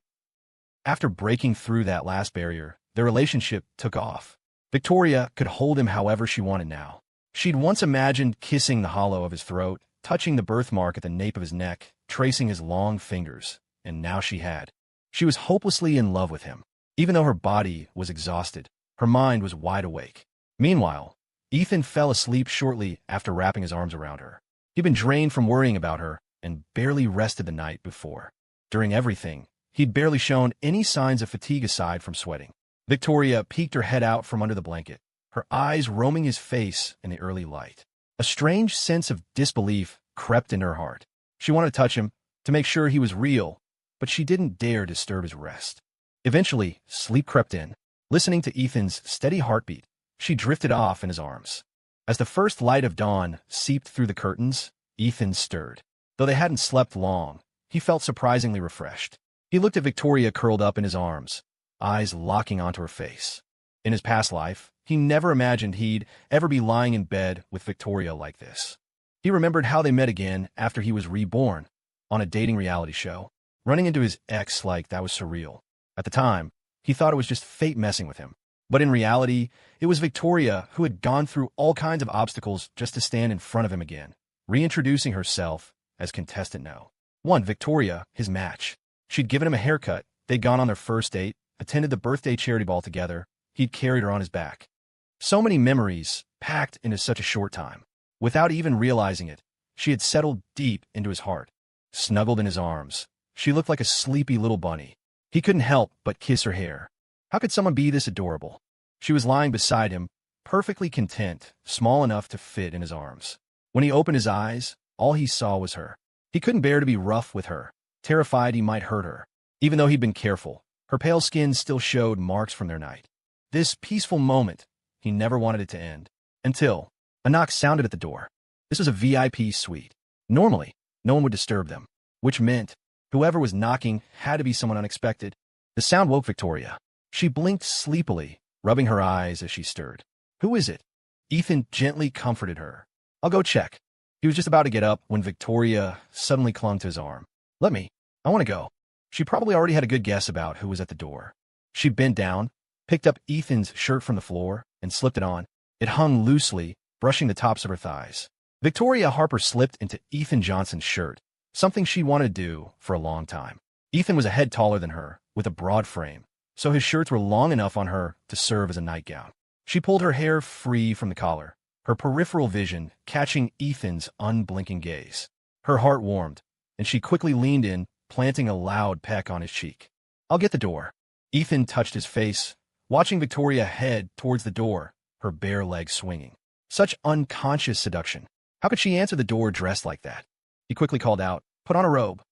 Speaker 1: After breaking through that last barrier, their relationship took off. Victoria could hold him however she wanted now. She'd once imagined kissing the hollow of his throat, touching the birthmark at the nape of his neck, tracing his long fingers, and now she had. She was hopelessly in love with him. Even though her body was exhausted, her mind was wide awake. Meanwhile, Ethan fell asleep shortly after wrapping his arms around her. He'd been drained from worrying about her and barely rested the night before. During everything, he'd barely shown any signs of fatigue aside from sweating. Victoria peeked her head out from under the blanket, her eyes roaming his face in the early light. A strange sense of disbelief crept into her heart. She wanted to touch him, to make sure he was real, but she didn't dare disturb his rest. Eventually, sleep crept in. Listening to Ethan's steady heartbeat, she drifted off in his arms. As the first light of dawn seeped through the curtains, Ethan stirred. Though they hadn't slept long, he felt surprisingly refreshed. He looked at Victoria curled up in his arms, eyes locking onto her face. In his past life, he never imagined he'd ever be lying in bed with Victoria like this. He remembered how they met again after he was reborn, on a dating reality show. Running into his ex like that was surreal. At the time, he thought it was just fate messing with him. But in reality, it was Victoria who had gone through all kinds of obstacles just to stand in front of him again, reintroducing herself as contestant No. 1. Victoria, his match. She'd given him a haircut, they'd gone on their first date, attended the birthday charity ball together, he'd carried her on his back. So many memories, packed into such a short time. Without even realizing it, she had settled deep into his heart. Snuggled in his arms, she looked like a sleepy little bunny. He couldn't help but kiss her hair. How could someone be this adorable? She was lying beside him, perfectly content, small enough to fit in his arms. When he opened his eyes, all he saw was her. He couldn't bear to be rough with her, terrified he might hurt her. Even though he'd been careful, her pale skin still showed marks from their night. This peaceful moment, he never wanted it to end. Until a knock sounded at the door. This was a VIP suite. Normally, no one would disturb them, which meant whoever was knocking had to be someone unexpected. The sound woke Victoria. She blinked sleepily, rubbing her eyes as she stirred. Who is it? Ethan gently comforted her. I'll go check. He was just about to get up when Victoria suddenly clung to his arm. Let me. I want to go. She probably already had a good guess about who was at the door. She bent down, picked up Ethan's shirt from the floor, and slipped it on. It hung loosely, brushing the tops of her thighs. Victoria Harper slipped into Ethan Johnson's shirt, something she wanted to do for a long time. Ethan was a head taller than her, with a broad frame, so his shirts were long enough on her to serve as a nightgown. She pulled her hair free from the collar, her peripheral vision catching Ethan's unblinking gaze. Her heart warmed, and she quickly leaned in, planting a loud peck on his cheek. I'll get the door. Ethan touched his face, watching Victoria head towards the door, her bare legs swinging. Such unconscious seduction. How could she answer the door dressed like that? He quickly called out, put on a robe.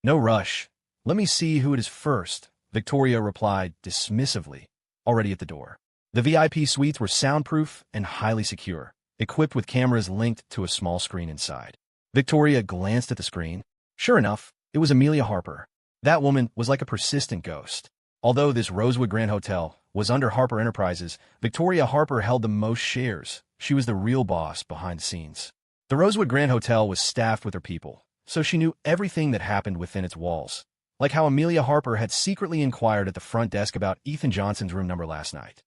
Speaker 1: No rush. Let me see who it is first, Victoria replied dismissively, already at the door. The VIP suites were soundproof and highly secure, equipped with cameras linked to a small screen inside. Victoria glanced at the screen. Sure enough, it was Amelia Harper. That woman was like a persistent ghost. Although this Rosewood Grand Hotel was under Harper Enterprises, Victoria Harper held the most shares. She was the real boss behind the scenes. The Rosewood Grand Hotel was staffed with her people, so she knew everything that happened within its walls, like how Amelia Harper had secretly inquired at the front desk about Ethan Johnson's room number last night.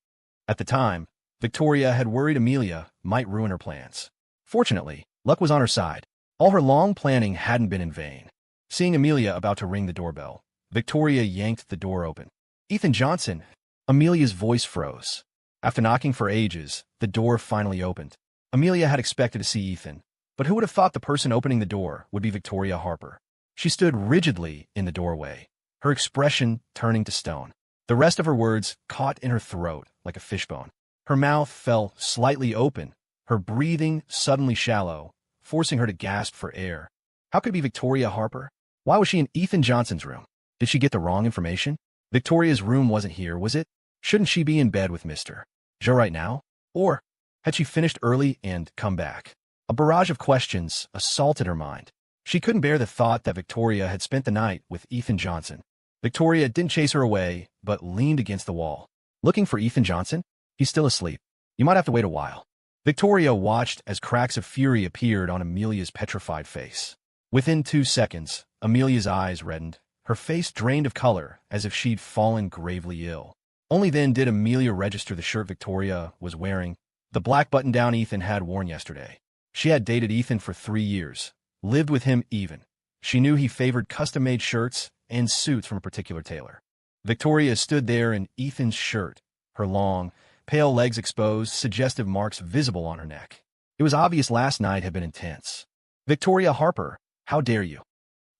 Speaker 1: At the time, Victoria had worried Amelia might ruin her plans. Fortunately, luck was on her side. All her long planning hadn't been in vain. Seeing Amelia about to ring the doorbell, Victoria yanked the door open. Ethan Johnson. Amelia's voice froze. After knocking for ages, the door finally opened. Amelia had expected to see Ethan, but who would have thought the person opening the door would be Victoria Harper? She stood rigidly in the doorway, her expression turning to stone. The rest of her words caught in her throat like a fishbone. Her mouth fell slightly open, her breathing suddenly shallow, forcing her to gasp for air. How could it be Victoria Harper? Why was she in Ethan Johnson's room? Did she get the wrong information? Victoria's room wasn't here, was it? Shouldn't she be in bed with Mr. Joe right now? Or had she finished early and come back? A barrage of questions assaulted her mind. She couldn't bear the thought that Victoria had spent the night with Ethan Johnson. Victoria didn't chase her away, but leaned against the wall. Looking for Ethan Johnson? He's still asleep. You might have to wait a while. Victoria watched as cracks of fury appeared on Amelia's petrified face. Within 2 seconds, Amelia's eyes reddened, her face drained of color as if she'd fallen gravely ill. Only then did Amelia register the shirt Victoria was wearing, the black button-down Ethan had worn yesterday. She had dated Ethan for 3 years, lived with him even. She knew he favored custom-made shirts and suits from a particular tailor. Victoria stood there in Ethan's shirt, her long, pale legs exposed, suggestive marks visible on her neck. It was obvious last night had been intense. Victoria Harper, how dare you?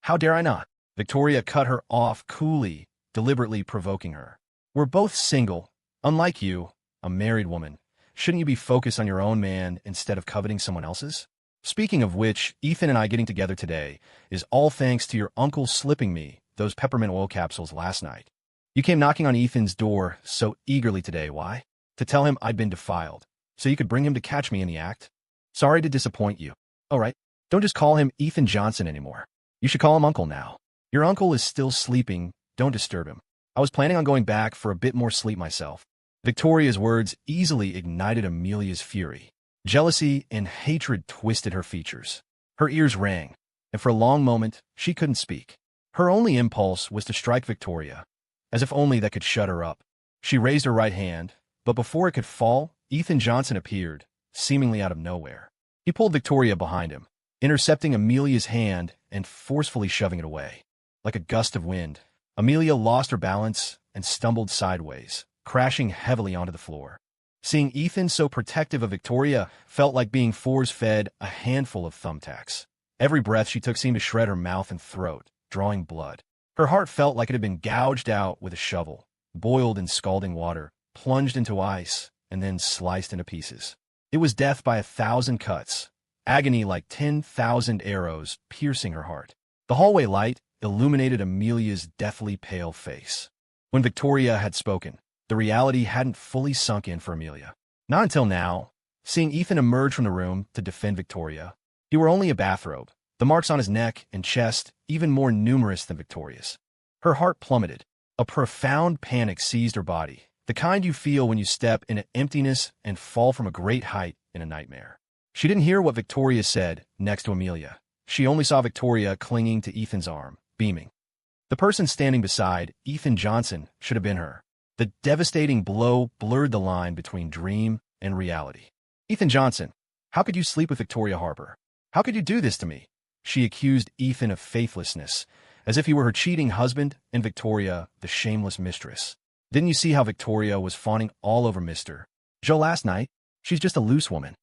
Speaker 1: How dare I not? Victoria cut her off coolly, deliberately provoking her. We're both single. Unlike you, a married woman. Shouldn't you be focused on your own man instead of coveting someone else's? Speaking of which, Ethan and I getting together today is all thanks to your uncle slipping me those peppermint oil capsules last night. You came knocking on Ethan's door so eagerly today. Why? To tell him I'd been defiled, so you could bring him to catch me in the act? Sorry to disappoint you. All right, don't just call him Ethan Johnson anymore. You should call him Uncle now. Your uncle is still sleeping. Don't disturb him. I was planning on going back for a bit more sleep myself. Victoria's words easily ignited Amelia's fury. Jealousy and hatred twisted her features. Her ears rang, and for a long moment, she couldn't speak. Her only impulse was to strike Victoria, as if only that could shut her up. She raised her right hand, but before it could fall, Ethan Johnson appeared, seemingly out of nowhere. He pulled Victoria behind him, intercepting Amelia's hand and forcefully shoving it away. Like a gust of wind, Amelia lost her balance and stumbled sideways, crashing heavily onto the floor. Seeing Ethan so protective of Victoria felt like being force-fed a handful of thumbtacks. Every breath she took seemed to shred her mouth and throat, drawing blood. Her heart felt like it had been gouged out with a shovel, boiled in scalding water, plunged into ice, and then sliced into pieces. It was death by 1,000 cuts, agony like 10,000 arrows piercing her heart. The hallway light illuminated Amelia's deathly pale face. When Victoria had spoken, the reality hadn't fully sunk in for Amelia. Not until now, seeing Ethan emerge from the room to defend Victoria. He wore only a bathrobe, the marks on his neck and chest even more numerous than Victoria's. Her heart plummeted. A profound panic seized her body, the kind you feel when you step into emptiness and fall from a great height in a nightmare. She didn't hear what Victoria said next to Amelia. She only saw Victoria clinging to Ethan's arm, beaming. The person standing beside Ethan Johnson should have been her. The devastating blow blurred the line between dream and reality. Ethan Johnson, how could you sleep with Victoria Harper? How could you do this to me? She accused Ethan of faithlessness, as if he were her cheating husband and Victoria the shameless mistress. Didn't you see how Victoria was fawning all over Mr. Joe last night? She's just a loose woman.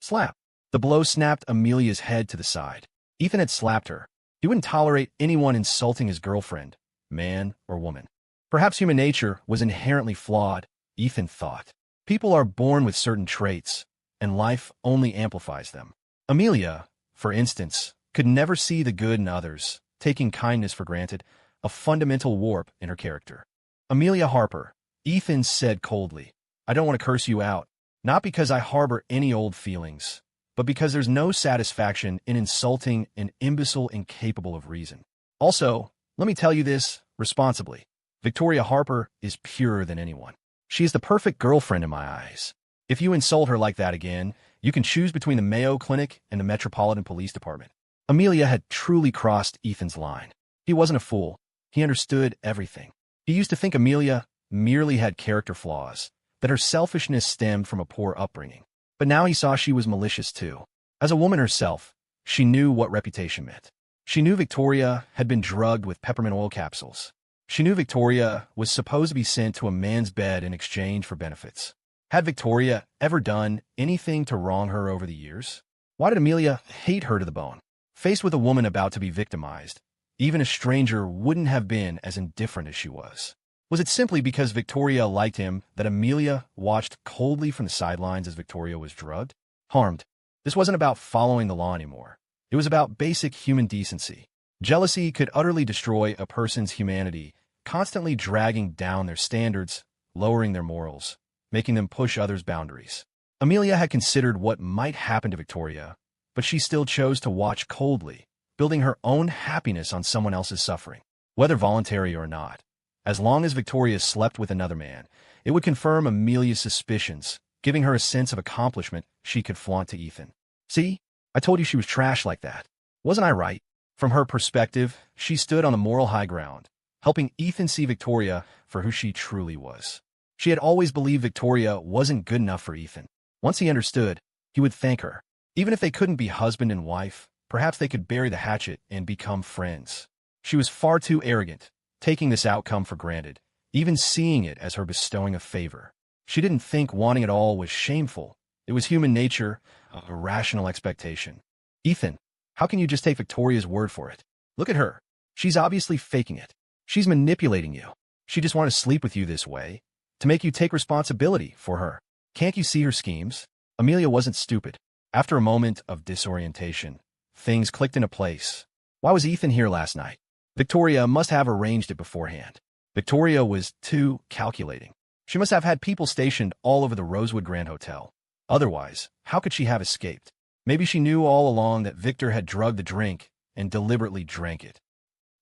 Speaker 1: Slap. The blow snapped Amelia's head to the side. Ethan had slapped her. He wouldn't tolerate anyone insulting his girlfriend, man or woman. Perhaps human nature was inherently flawed, Ethan thought. People are born with certain traits, and life only amplifies them. Amelia, for instance, could never see the good in others, taking kindness for granted, a fundamental warp in her character. Amelia Harper, Ethan said coldly, I don't want to curse you out, not because I harbor any old feelings, but because there's no satisfaction in insulting an imbecile incapable of reason. Also, let me tell you this responsibly. Victoria Harper is purer than anyone. She is the perfect girlfriend in my eyes. If you insult her like that again, you can choose between the Mayo Clinic and the Metropolitan Police Department. Amelia had truly crossed Ethan's line. He wasn't a fool. He understood everything. He used to think Amelia merely had character flaws, that her selfishness stemmed from a poor upbringing. But now he saw she was malicious too. As a woman herself, she knew what reputation meant. She knew Victoria had been drugged with peppermint oil capsules. She knew Victoria was supposed to be sent to a man's bed in exchange for benefits. Had Victoria ever done anything to wrong her over the years? Why did Amelia hate her to the bone? Faced with a woman about to be victimized, even a stranger wouldn't have been as indifferent as she was. Was it simply because Victoria liked him that Amelia watched coldly from the sidelines as Victoria was drugged? Harmed. This wasn't about following the law anymore. It was about basic human decency. Jealousy could utterly destroy a person's humanity, constantly dragging down their standards, lowering their morals, making them push others' boundaries. Amelia had considered what might happen to Victoria, but she still chose to watch coldly, building her own happiness on someone else's suffering, whether voluntary or not. As long as Victoria slept with another man, it would confirm Amelia's suspicions, giving her a sense of accomplishment she could flaunt to Ethan. See, I told you she was trash like that. Wasn't I right? From her perspective, she stood on the moral high ground, helping Ethan see Victoria for who she truly was. She had always believed Victoria wasn't good enough for Ethan. Once he understood, he would thank her. Even if they couldn't be husband and wife, perhaps they could bury the hatchet and become friends. She was far too arrogant, taking this outcome for granted, even seeing it as her bestowing a favor. She didn't think wanting it all was shameful. It was human nature, a rational expectation. Ethan, how can you just take Victoria's word for it? Look at her. She's obviously faking it. She's manipulating you. She just wanted to sleep with you this way, to make you take responsibility for her. Can't you see her schemes? Amelia wasn't stupid. After a moment of disorientation, things clicked into place. Why was Ethan here last night? Victoria must have arranged it beforehand. Victoria was too calculating. She must have had people stationed all over the Rosewood Grand Hotel. Otherwise, how could she have escaped? Maybe she knew all along that Victor had drugged the drink and deliberately drank it.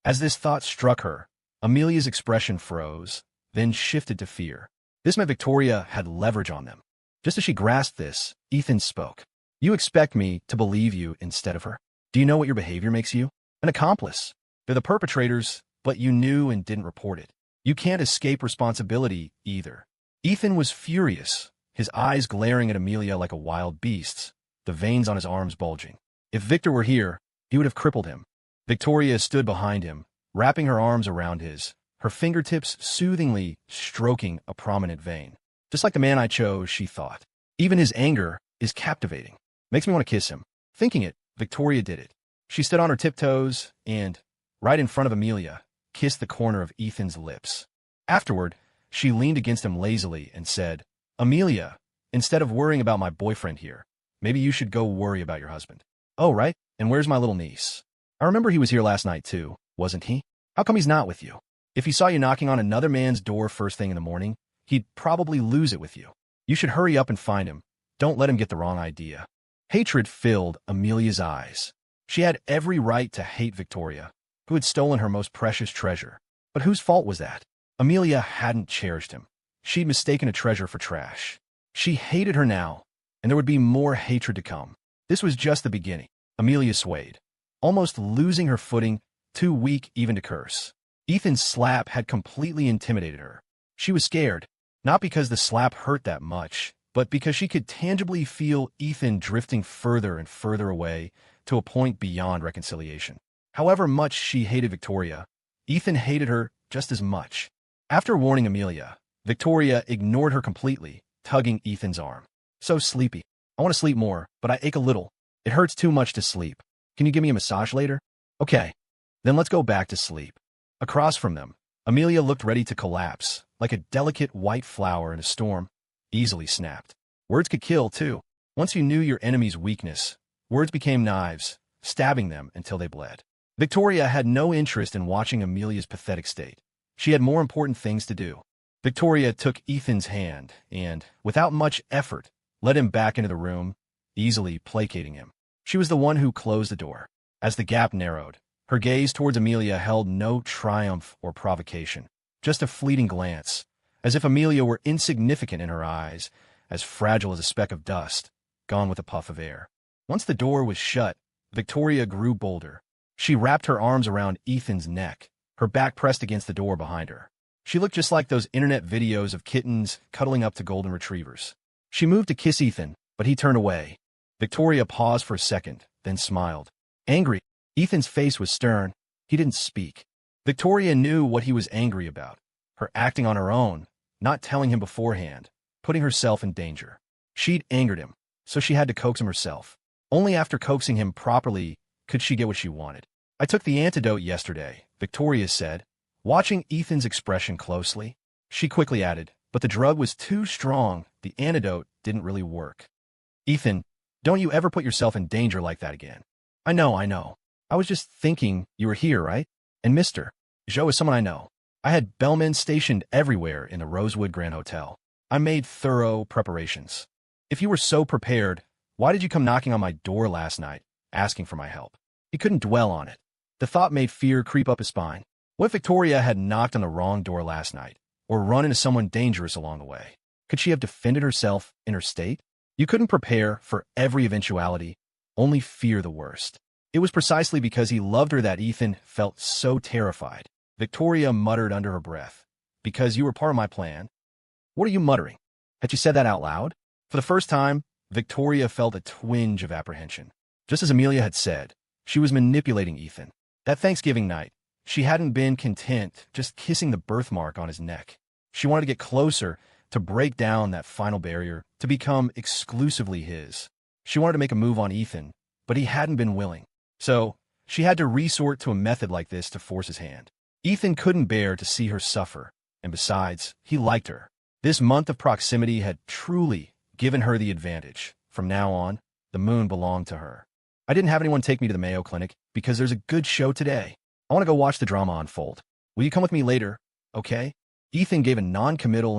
Speaker 1: As this thought struck her, Amelia's expression froze, then shifted to fear. This meant Victoria had leverage on them. Just as she grasped this, Ethan spoke. You expect me to believe you instead of her? Do you know what your behavior makes you? An accomplice. They're the perpetrators, but you knew and didn't report it. You can't escape responsibility either. Ethan was furious, his eyes glaring at Amelia like a wild beast's, the veins on his arms bulging. If Victor were here, he would have crippled him. Victoria stood behind him, wrapping her arms around his, her fingertips soothingly stroking a prominent vein. Just like the man I chose, she thought. Even his anger is captivating. Makes me want to kiss him. Thinking it, Victoria did it. She stood on her tiptoes and, right in front of Amelia, kissed the corner of Ethan's lips. Afterward, she leaned against him lazily and said, Amelia, instead of worrying about my boyfriend here, maybe you should go worry about your husband. Oh, right? And where's my little niece? I remember he was here last night too, wasn't he? How come he's not with you? If he saw you knocking on another man's door first thing in the morning, he'd probably lose it with you. You should hurry up and find him. Don't let him get the wrong idea. Hatred filled Amelia's eyes. She had every right to hate Victoria, who had stolen her most precious treasure. But whose fault was that? Amelia hadn't cherished him. She'd mistaken a treasure for trash. She hated her now, and there would be more hatred to come. This was just the beginning. Amelia swayed, almost losing her footing, too weak even to curse. Ethan's slap had completely intimidated her. She was scared, not because the slap hurt that much, but because she could tangibly feel Ethan drifting further and further away to a point beyond reconciliation. However much she hated Victoria, Ethan hated her just as much. After warning Amelia, Victoria ignored her completely, tugging Ethan's arm. So sleepy. I want to sleep more, but I ache a little. It hurts too much to sleep. Can you give me a massage later? Okay. Then let's go back to sleep. Across from them, Amelia looked ready to collapse, like a delicate white flower in a storm, easily snapped. Words could kill, too. Once you knew your enemy's weakness, words became knives, stabbing them until they bled. Victoria had no interest in watching Amelia's pathetic state. She had more important things to do. Victoria took Ethan's hand and, without much effort, led him back into the room, easily placating him. She was the one who closed the door. As the gap narrowed, her gaze towards Amelia held no triumph or provocation, just a fleeting glance, as if Amelia were insignificant in her eyes, as fragile as a speck of dust, gone with a puff of air. Once the door was shut, Victoria grew bolder. She wrapped her arms around Ethan's neck, her back pressed against the door behind her. She looked just like those internet videos of kittens cuddling up to golden retrievers. She moved to kiss Ethan, but he turned away. Victoria paused for a second, then smiled. Angry, Ethan's face was stern. He didn't speak. Victoria knew what he was angry about. Her acting on her own, not telling him beforehand, putting herself in danger. She'd angered him, so she had to coax him herself. Only after coaxing him properly could she get what she wanted. I took the antidote yesterday, Victoria said, watching Ethan's expression closely. She quickly added, but the drug was too strong. The antidote didn't really work. Ethan, don't you ever put yourself in danger like that again. I know. I was just thinking you were here, right? And Mr. Joe is someone I know. I had bellmen stationed everywhere in the Rosewood Grand Hotel. I made thorough preparations. If you were so prepared, why did you come knocking on my door last night, asking for my help? He couldn't dwell on it. The thought made fear creep up his spine. What if Victoria had knocked on the wrong door last night, or run into someone dangerous along the way? Could she have defended herself in her state? You couldn't prepare for every eventuality, only fear the worst. It was precisely because he loved her that Ethan felt so terrified. Victoria muttered under her breath, because you were part of my plan. What are you muttering? Had you said that out loud? For the first time, Victoria felt a twinge of apprehension. Just as Amelia had said, she was manipulating Ethan. That Thanksgiving night, she hadn't been content just kissing the birthmark on his neck. She wanted to get closer, to break down that final barrier, to become exclusively his. She wanted to make a move on Ethan, but he hadn't been willing. So, she had to resort to a method like this to force his hand. Ethan couldn't bear to see her suffer, and besides, he liked her. This month of proximity had truly given her the advantage. From now on, the moon belonged to her. I didn't have anyone take me to the Mayo Clinic because there's a good show today. I want to go watch the drama unfold. Will you come with me later, okay? Ethan gave a non-committal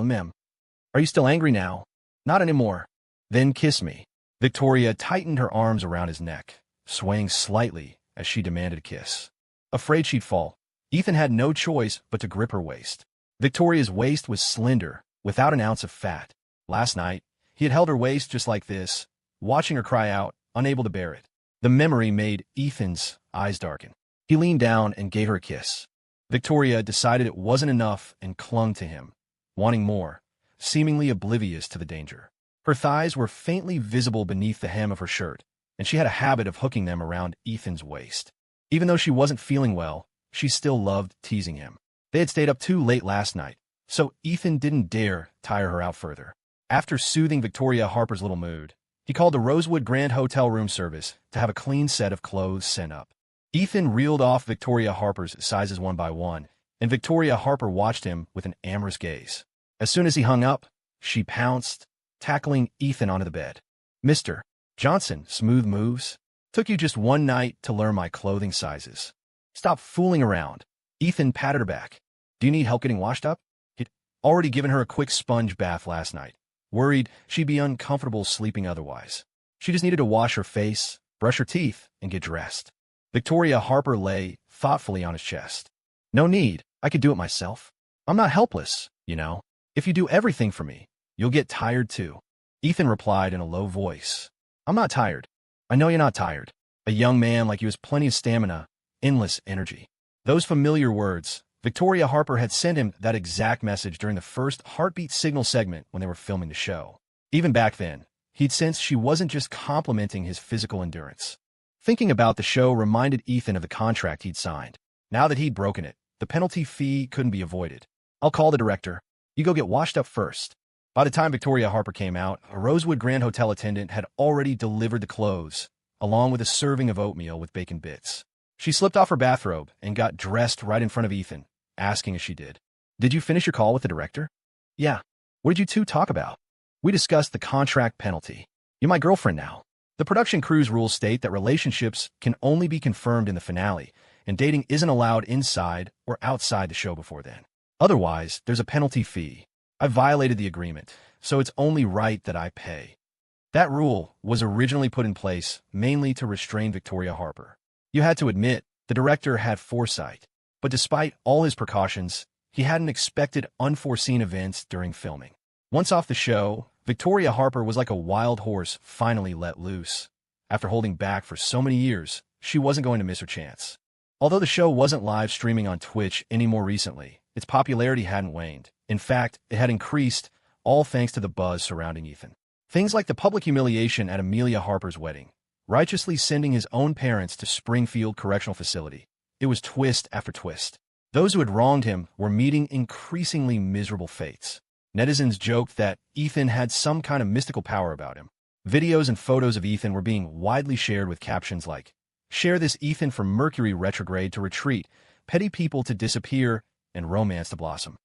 Speaker 1: Are you still angry now? Not anymore. Then kiss me. Victoria tightened her arms around his neck, swaying slightly as she demanded a kiss. Afraid she'd fall, Ethan had no choice but to grip her waist. Victoria's waist was slender, without an ounce of fat. Last night, he had held her waist just like this, watching her cry out, unable to bear it. The memory made Ethan's eyes darken. He leaned down and gave her a kiss. Victoria decided it wasn't enough and clung to him, wanting more, seemingly oblivious to the danger. Her thighs were faintly visible beneath the hem of her shirt, and she had a habit of hooking them around Ethan's waist. Even though she wasn't feeling well, she still loved teasing him. They had stayed up too late last night, so Ethan didn't dare tire her out further. After soothing Victoria Harper's little mood, he called the Rosewood Grand Hotel room service to have a clean set of clothes sent up. Ethan reeled off Victoria Harper's sizes one by one, and Victoria Harper watched him with an amorous gaze. As soon as he hung up, she pounced, tackling Ethan onto the bed. "Mr. Johnson, smooth moves. Took you just one night to learn my clothing sizes. Stop fooling around." Ethan patted her back. "Do you need help getting washed up?" He'd already given her a quick sponge bath last night, worried she'd be uncomfortable sleeping otherwise. She just needed to wash her face, brush her teeth, and get dressed. Victoria Harper lay thoughtfully on his chest. "No need. I could do it myself. I'm not helpless, you know. If you do everything for me, you'll get tired too." Ethan replied in a low voice. "I'm not tired. I know you're not tired. A young man like you has plenty of stamina, endless energy." Those familiar words, Victoria Harper had sent him that exact message during the first heartbeat signal segment when they were filming the show. Even back then, he'd sensed she wasn't just complimenting his physical endurance. Thinking about the show reminded Ethan of the contract he'd signed. Now that he'd broken it, the penalty fee couldn't be avoided. "I'll call the director. You go get washed up first." By the time Victoria Harper came out, a Rosewood Grand Hotel attendant had already delivered the clothes, along with a serving of oatmeal with bacon bits. She slipped off her bathrobe and got dressed right in front of Ethan, asking as she did, "Did you finish your call with the director?" "Yeah." "What did you two talk about?" "We discussed the contract penalty. You're my girlfriend now. The production crew's rules state that relationships can only be confirmed in the finale, and dating isn't allowed inside or outside the show before then. Otherwise, there's a penalty fee. I violated the agreement, so it's only right that I pay." That rule was originally put in place mainly to restrain Victoria Harper. You had to admit, the director had foresight. But despite all his precautions, he hadn't expected unforeseen events during filming. Once off the show, Victoria Harper was like a wild horse finally let loose. After holding back for so many years, she wasn't going to miss her chance. Although the show wasn't live streaming on Twitch any more recently, its popularity hadn't waned. In fact, it had increased, all thanks to the buzz surrounding Ethan. Things like the public humiliation at Amelia Harper's wedding, righteously sending his own parents to Springfield Correctional Facility. It was twist after twist. Those who had wronged him were meeting increasingly miserable fates. Netizens joked that Ethan had some kind of mystical power about him. Videos and photos of Ethan were being widely shared with captions like, "Share this Ethan from Mercury retrograde to retreat, petty people to disappear, and romance to blossom."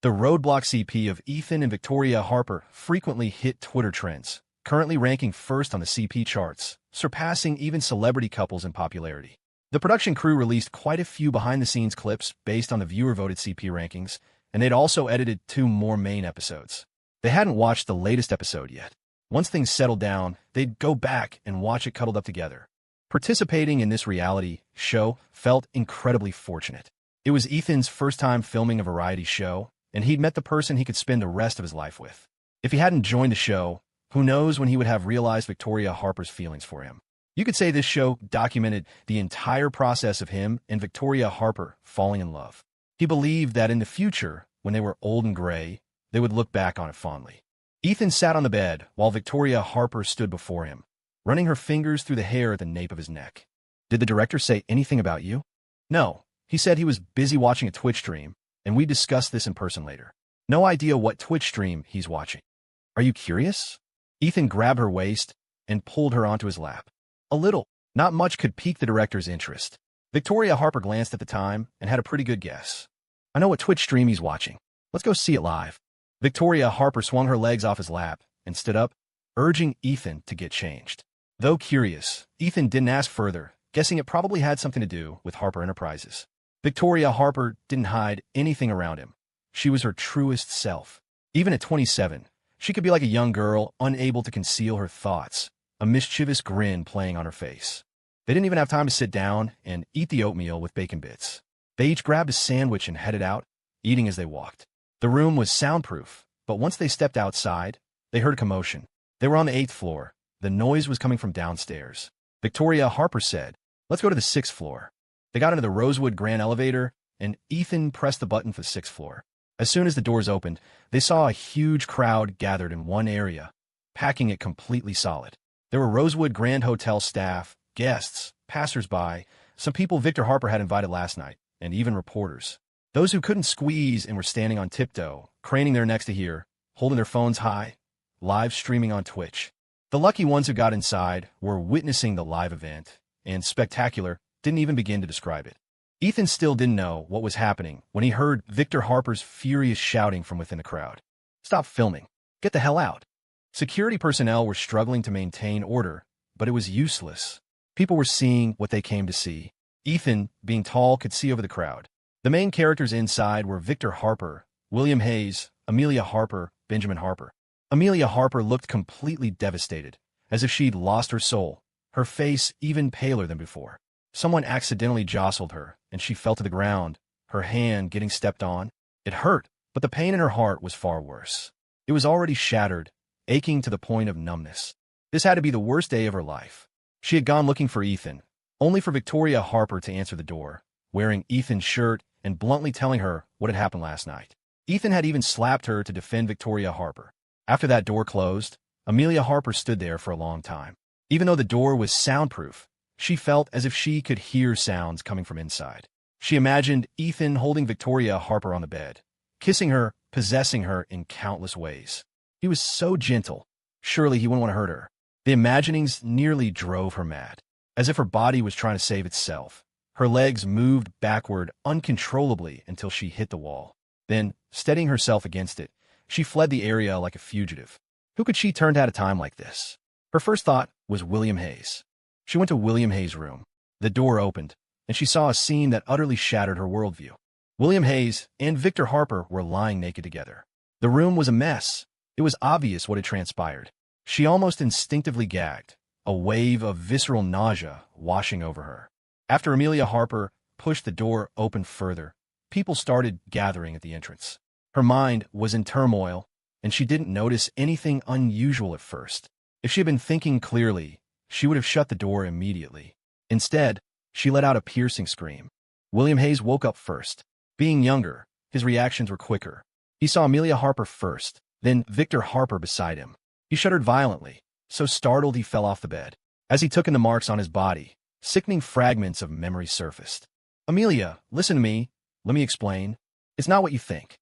Speaker 1: The roadblock CP of Ethan and Victoria Harper frequently hit Twitter trends, currently ranking first on the CP charts, surpassing even celebrity couples in popularity. The production crew released quite a few behind-the-scenes clips based on the viewer-voted CP rankings, and they'd also edited 2 more main episodes. They hadn't watched the latest episode yet. Once things settled down, they'd go back and watch it cuddled up together. Participating in this reality show felt incredibly fortunate. It was Ethan's first time filming a variety show, and he'd met the person he could spend the rest of his life with. If he hadn't joined the show, who knows when he would have realized Victoria Harper's feelings for him. You could say this show documented the entire process of him and Victoria Harper falling in love. He believed that in the future, when they were old and gray, they would look back on it fondly. Ethan sat on the bed while Victoria Harper stood before him, running her fingers through the hair at the nape of his neck. "Did the director say anything about you?" "No. He said he was busy watching a Twitch stream, and we discussed this in person later. No idea what Twitch stream he's watching." "Are you curious?" Ethan grabbed her waist and pulled her onto his lap. "A little." Not much could pique the director's interest. Victoria Harper glanced at the time and had a pretty good guess. "I know what Twitch stream he's watching. Let's go see it live." Victoria Harper swung her legs off his lap and stood up, urging Ethan to get changed. Though curious, Ethan didn't ask further, guessing it probably had something to do with Harper Enterprises. Victoria Harper didn't hide anything around him. She was her truest self. Even at 27, she could be like a young girl, unable to conceal her thoughts, a mischievous grin playing on her face. They didn't even have time to sit down and eat the oatmeal with bacon bits. They each grabbed a sandwich and headed out, eating as they walked. The room was soundproof, but once they stepped outside, they heard a commotion. They were on the 8th floor. The noise was coming from downstairs. Victoria Harper said, "Let's go to the 6th floor." They got into the Rosewood Grand elevator, and Ethan pressed the button for the 6th floor. As soon as the doors opened, they saw a huge crowd gathered in one area, packing it completely solid. There were Rosewood Grand Hotel staff, guests, passers-by, some people Victor Harper had invited last night, and even reporters. Those who couldn't squeeze and were standing on tiptoe, craning their necks to hear, holding their phones high, live streaming on Twitch. The lucky ones who got inside were witnessing the live event, and spectacular didn't even begin to describe it. Ethan still didn't know what was happening when he heard Victor Harper's furious shouting from within the crowd. "Stop filming. Get the hell out." Security personnel were struggling to maintain order, but it was useless. People were seeing what they came to see. Ethan, being tall, could see over the crowd. The main characters inside were Victor Harper, William Hayes, Amelia Harper, Benjamin Harper. Amelia Harper looked completely devastated, as if she'd lost her soul, her face even paler than before. Someone accidentally jostled her, and she fell to the ground, her hand getting stepped on. It hurt, but the pain in her heart was far worse. It was already shattered, aching to the point of numbness. This had to be the worst day of her life. She had gone looking for Ethan, only for Victoria Harper to answer the door, wearing Ethan's shirt and bluntly telling her what had happened last night. Ethan had even slapped her to defend Victoria Harper. After that door closed, Amelia Harper stood there for a long time. Even though the door was soundproof, she felt as if she could hear sounds coming from inside. She imagined Ethan holding Victoria Harper on the bed, kissing her, possessing her in countless ways. He was so gentle. Surely he wouldn't want to hurt her. The imaginings nearly drove her mad. As if her body was trying to save itself, her legs moved backward uncontrollably until she hit the wall. Then, steadying herself against it, she fled the area like a fugitive. Who could she turn to at a time like this? Her first thought was William Hayes. She went to William Hayes' room. The door opened, and she saw a scene that utterly shattered her worldview. William Hayes and Victor Harper were lying naked together. The room was a mess. It was obvious what had transpired. She almost instinctively gagged, a wave of visceral nausea washing over her. After Amelia Harper pushed the door open further, people started gathering at the entrance. Her mind was in turmoil, and she didn't notice anything unusual at first. If she had been thinking clearly, she would have shut the door immediately. Instead, she let out a piercing scream. William Hayes woke up first. Being younger, his reactions were quicker. He saw Amelia Harper first, then Victor Harper beside him. He shuddered violently, so startled he fell off the bed. As he took in the marks on his body, sickening fragments of memory surfaced. "Amelia, listen to me. Let me explain. It's not what you think."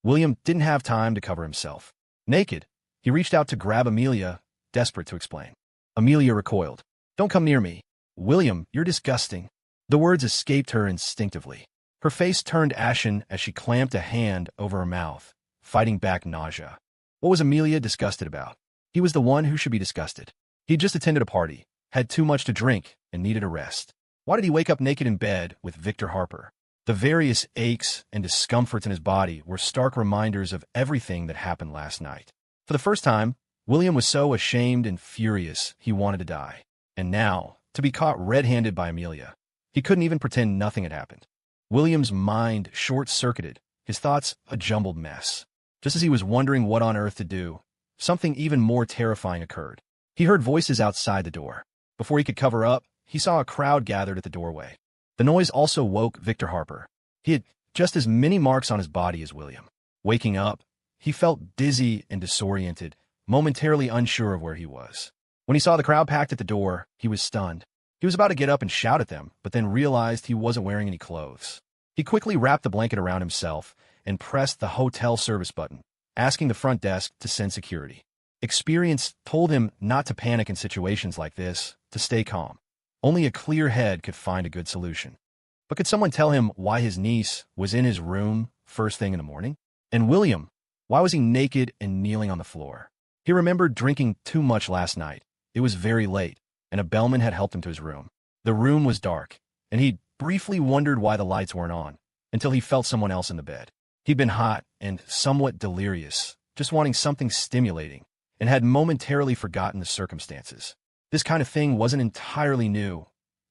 Speaker 1: William didn't have time to cover himself. Naked, he reached out to grab Amelia, desperate to explain. Amelia recoiled. "Don't come near me. William, you're disgusting." The words escaped her instinctively. Her face turned ashen as she clamped a hand over her mouth, fighting back nausea. What was Amelia disgusted about? He was the one who should be disgusted. He'd just attended a party, had too much to drink, and needed a rest. Why did he wake up naked in bed with Victor Harper? The various aches and discomforts in his body were stark reminders of everything that happened last night. For the first time, William was so ashamed and furious he wanted to die. And now, to be caught red-handed by Amelia, he couldn't even pretend nothing had happened. William's mind short-circuited, his thoughts a jumbled mess. Just as he was wondering what on earth to do, something even more terrifying occurred. He heard voices outside the door. Before he could cover up, he saw a crowd gathered at the doorway. The noise also woke Victor Harper. He had just as many marks on his body as William. Waking up, he felt dizzy and disoriented, momentarily unsure of where he was. When he saw the crowd packed at the door, he was stunned. He was about to get up and shout at them, but then realized he wasn't wearing any clothes. He quickly wrapped the blanket around himself and pressed the hotel service button, asking the front desk to send security. Experience told him not to panic in situations like this, to stay calm. Only a clear head could find a good solution. But could someone tell him why his niece was in his room first thing in the morning? And William, why was he naked and kneeling on the floor? He remembered drinking too much last night. It was very late, and a bellman had helped him to his room. The room was dark, and he briefly wondered why the lights weren't on, until he felt someone else in the bed. He'd been hot and somewhat delirious, just wanting something stimulating, and had momentarily forgotten the circumstances. This kind of thing wasn't entirely new.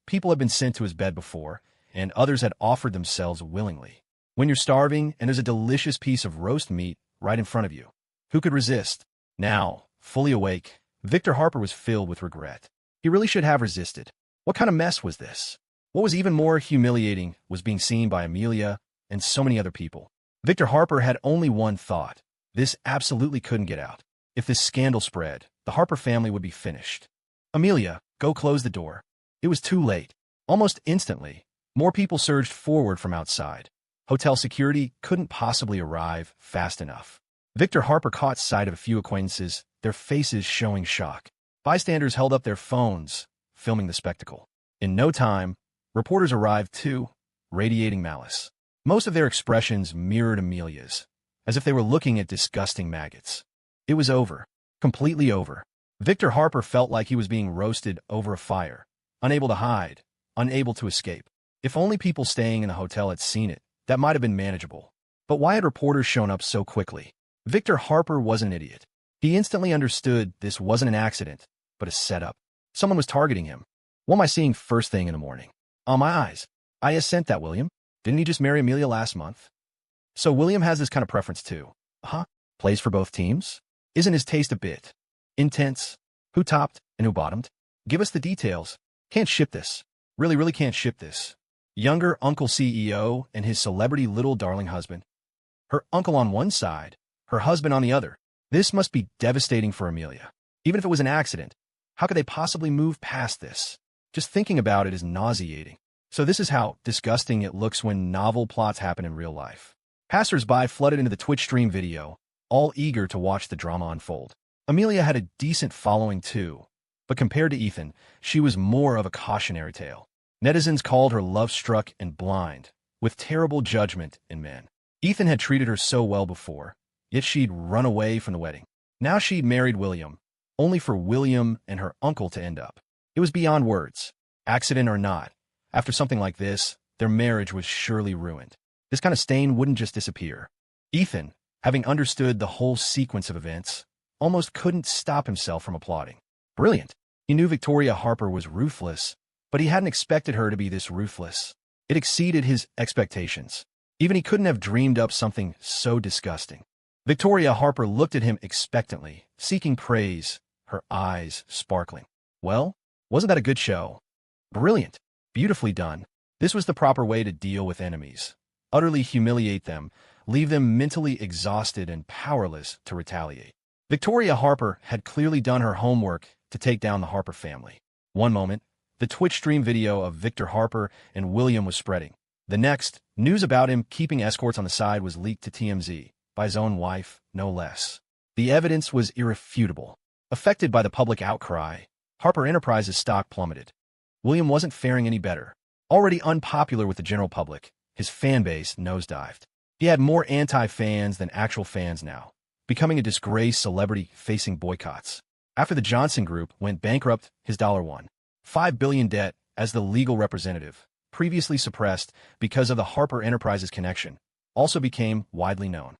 Speaker 1: People had been sent to his bed before, and others had offered themselves willingly. When you're starving and there's a delicious piece of roast meat right in front of you, who could resist? Now, fully awake, Victor Harper was filled with regret. He really should have resisted. What kind of mess was this? What was even more humiliating was being seen by Amelia and so many other people. Victor Harper had only one thought. This absolutely couldn't get out. If this scandal spread, the Harper family would be finished. Amelia, go close the door. It was too late. Almost instantly, more people surged forward from outside. Hotel security couldn't possibly arrive fast enough. Victor Harper caught sight of a few acquaintances, their faces showing shock. Bystanders held up their phones, filming the spectacle. In no time, reporters arrived too, radiating malice. Most of their expressions mirrored Amelia's, as if they were looking at disgusting maggots. It was over. Completely over. Victor Harper felt like he was being roasted over a fire, unable to hide, unable to escape. If only people staying in the hotel had seen it, that might have been manageable. But why had reporters shown up so quickly? Victor Harper was an idiot. He instantly understood this wasn't an accident, but a setup. Someone was targeting him. What am I seeing first thing in the morning? On my eyes. I sent that, William. Didn't he just marry Amelia last month? So William has this kind of preference too. Huh? Plays for both teams? Isn't his taste a bit intense? Who topped and who bottomed? Give us the details. Can't ship this. Really can't ship this. Younger Uncle CEO and his celebrity little darling husband. Her uncle on one side, her husband on the other. This must be devastating for Amelia. Even if it was an accident, how could they possibly move past this? Just thinking about it is nauseating. So this is how disgusting it looks when novel plots happen in real life. Passers-by flooded into the Twitch stream video, all eager to watch the drama unfold. Amelia had a decent following too, but compared to Ethan, she was more of a cautionary tale. Netizens called her love-struck and blind, with terrible judgment in men. Ethan had treated her so well before, yet she'd run away from the wedding. Now she'd married William, only for William and her uncle to end up. It was beyond words. Accident or not, after something like this, their marriage was surely ruined. This kind of stain wouldn't just disappear. Ethan, having understood the whole sequence of events, almost couldn't stop himself from applauding. Brilliant. He knew Victoria Harper was ruthless, but he hadn't expected her to be this ruthless. It exceeded his expectations. Even he couldn't have dreamed up something so disgusting. Victoria Harper looked at him expectantly, seeking praise, her eyes sparkling. Well, wasn't that a good show? Brilliant. Beautifully done. This was the proper way to deal with enemies. Utterly humiliate them, leave them mentally exhausted and powerless to retaliate. Victoria Harper had clearly done her homework to take down the Harper family. One moment, the Twitch stream video of Victor Harper and William was spreading. The next, news about him keeping escorts on the side was leaked to TMZ, by his own wife, no less. The evidence was irrefutable. Affected by the public outcry, Harper Enterprises' stock plummeted. William wasn't faring any better. Already unpopular with the general public, his fan base nosedived. He had more anti-fans than actual fans now, becoming a disgraced celebrity facing boycotts. After the Johnson Group went bankrupt, his $1.5 billion debt as the legal representative, previously suppressed because of the Harper Enterprises connection, also became widely known.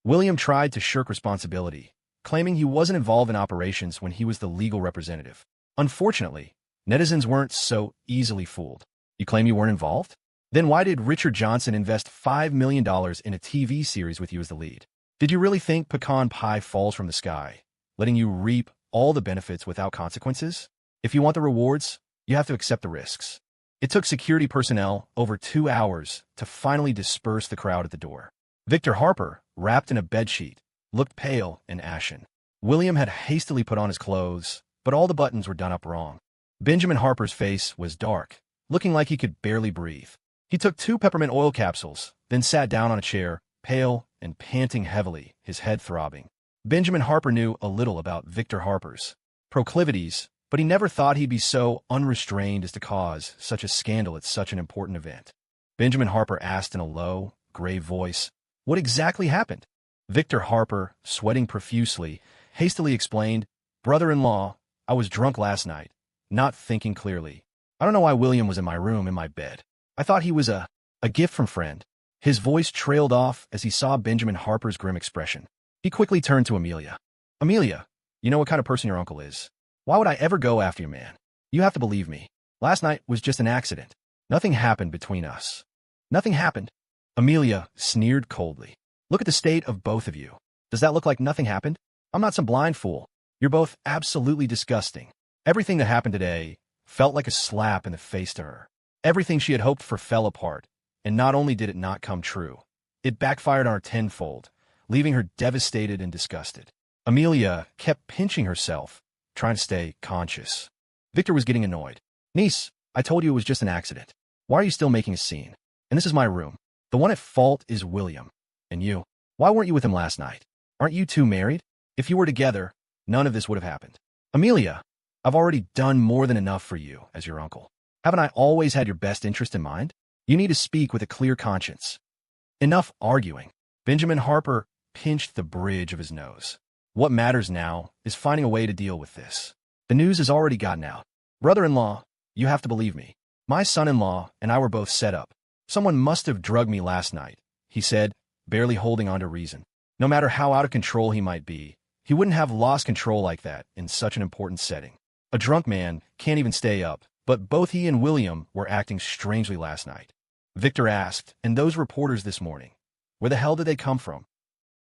Speaker 1: William tried to shirk responsibility, claiming he wasn't involved in operations when he was the legal representative. Unfortunately, netizens weren't so easily fooled. You claim you weren't involved? Then why did Richard Johnson invest $5 million in a TV series with you as the lead? Did you really think pecan pie falls from the sky, letting you reap all the benefits without consequences? If you want the rewards, you have to accept the risks. It took security personnel over 2 hours to finally disperse the crowd at the door. Victor Harper, wrapped in a bedsheet, looked pale and ashen. William had hastily put on his clothes, but all the buttons were done up wrong. Benjamin Harper's face was dark, looking like he could barely breathe. He took 2 peppermint oil capsules, then sat down on a chair, pale and panting heavily, his head throbbing. Benjamin Harper knew a little about Victor Harper's proclivities, but he never thought he'd be so unrestrained as to cause such a scandal at such an important event. Benjamin Harper asked in a low, grave voice, "What exactly happened?" Victor Harper, sweating profusely, hastily explained, "Brother-in-law, I was drunk last night, not thinking clearly. I don't know why William was in my room in my bed. I thought he was a gift from friend." His voice trailed off as he saw Benjamin Harper's grim expression. He quickly turned to Amelia. "Amelia, you know what kind of person your uncle is. Why would I ever go after your man? You have to believe me. Last night was just an accident." Nothing happened between us. Nothing happened. Amelia sneered coldly. Look at the state of both of you. Does that look like nothing happened? I'm not some blind fool. You're both absolutely disgusting. Everything that happened today felt like a slap in the face to her. Everything she had hoped for fell apart, and not only did it not come true, it backfired on her tenfold, leaving her devastated and disgusted. Amelia kept pinching herself, trying to stay conscious. Victor was getting annoyed. Niece, I told you it was just an accident. Why are you still making a scene? And this is my room. The one at fault is William. And you? Why weren't you with him last night? Aren't you two married? If you were together, none of this would have happened. Amelia, I've already done more than enough for you as your uncle. Haven't I always had your best interest in mind? You need to speak with a clear conscience. Enough arguing. Benjamin Harper pinched the bridge of his nose. What matters now is finding a way to deal with this. The news has already gotten out. Brother-in-law, you have to believe me. My son-in-law and I were both set up. Someone must have drugged me last night, he said, barely holding on to reason. No matter how out of control he might be, he wouldn't have lost control like that in such an important setting. A drunk man can't even stay up, but both he and William were acting strangely last night. Victor asked, and those reporters this morning, where the hell did they come from?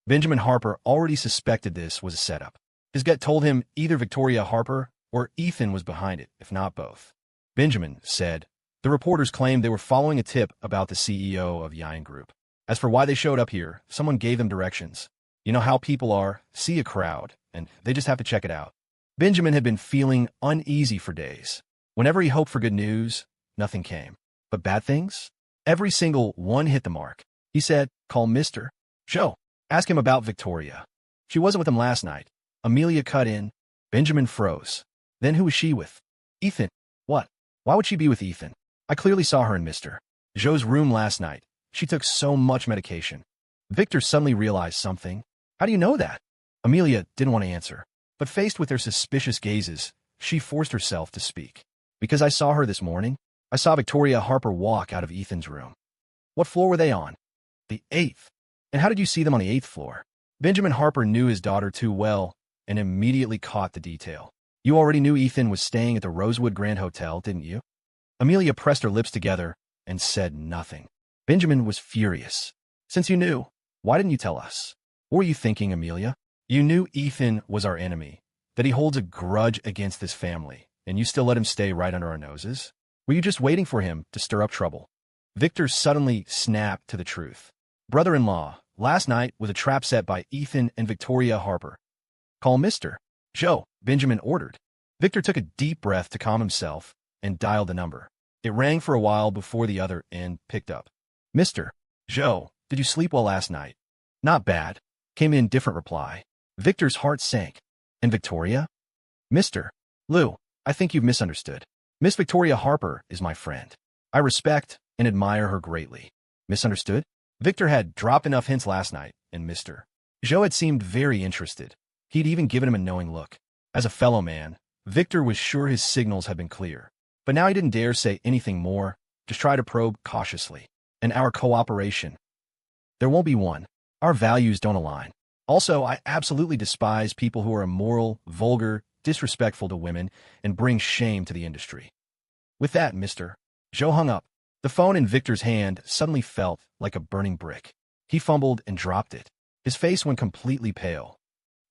Speaker 1: Benjamin Harper already suspected this was a setup. His gut told him either Victoria Harper or Ethan was behind it, if not both. Benjamin said, the reporters claimed they were following a tip about the CEO of Yang Group. As for why they showed up here, someone gave them directions. You know how people are, see a crowd, and they just have to check it out. Benjamin had been feeling uneasy for days. Whenever he hoped for good news, nothing came. But bad things? Every single one hit the mark. He said, call Mr. Joe. Ask him about Victoria. She wasn't with him last night. Amelia cut in. Benjamin froze. Then who was she with? Ethan. What? Why would she be with Ethan? I clearly saw her in Mr. Joe's room last night. She took so much medication. Victor suddenly realized something. How do you know that? Amelia didn't want to answer, but faced with their suspicious gazes, she forced herself to speak. Because I saw her this morning. I saw Victoria Harper walk out of Ethan's room. What floor were they on? The 8th. And how did you see them on the 8th floor? Benjamin Harper knew his daughter too well and immediately caught the detail. You already knew Ethan was staying at the Rosewood Grand Hotel, didn't you? Amelia pressed her lips together and said nothing. Benjamin was furious. Since you knew, why didn't you tell us? What were you thinking, Amelia? You knew Ethan was our enemy, that he holds a grudge against this family, and you still let him stay right under our noses? Were you just waiting for him to stir up trouble? Victor suddenly snapped to the truth. Brother-in-law, last night was a trap set by Ethan and Victoria Harper. Call Mr. Joe, Benjamin ordered. Victor took a deep breath to calm himself and dialed the number. It rang for a while before the other end picked up. Mr. Joe, did you sleep well last night? Not bad. Came in different reply. Victor's heart sank. And Victoria? Mr. Lou, I think you've misunderstood. Miss Victoria Harper is my friend. I respect and admire her greatly. Misunderstood? Victor had dropped enough hints last night, and Mr. Joe had seemed very interested. He'd even given him a knowing look. As a fellow man, Victor was sure his signals had been clear. But now he didn't dare say anything more, just try to probe cautiously. And our cooperation. There won't be one. Our values don't align. Also, I absolutely despise people who are immoral, vulgar, disrespectful to women, and bring shame to the industry. With that, Mr. Joe hung up. The phone in Victor's hand suddenly felt like a burning brick. He fumbled and dropped it. His face went completely pale.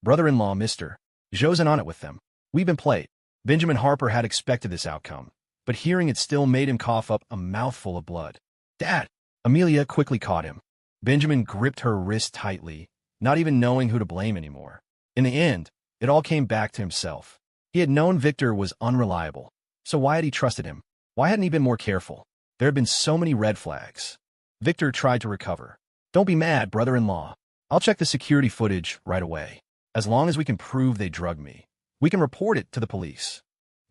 Speaker 1: Brother-in-law, Mr. Joe's in on it with them. We've been played. Benjamin Harper had expected this outcome, but hearing it still made him cough up a mouthful of blood. Dad! Amelia quickly caught him. Benjamin gripped her wrist tightly, not even knowing who to blame anymore. In the end, it all came back to himself. He had known Victor was unreliable, so why had he trusted him? Why hadn't he been more careful? There had been so many red flags. Victor tried to recover. Don't be mad, brother-in-law. I'll check the security footage right away. As long as we can prove they drugged me, we can report it to the police.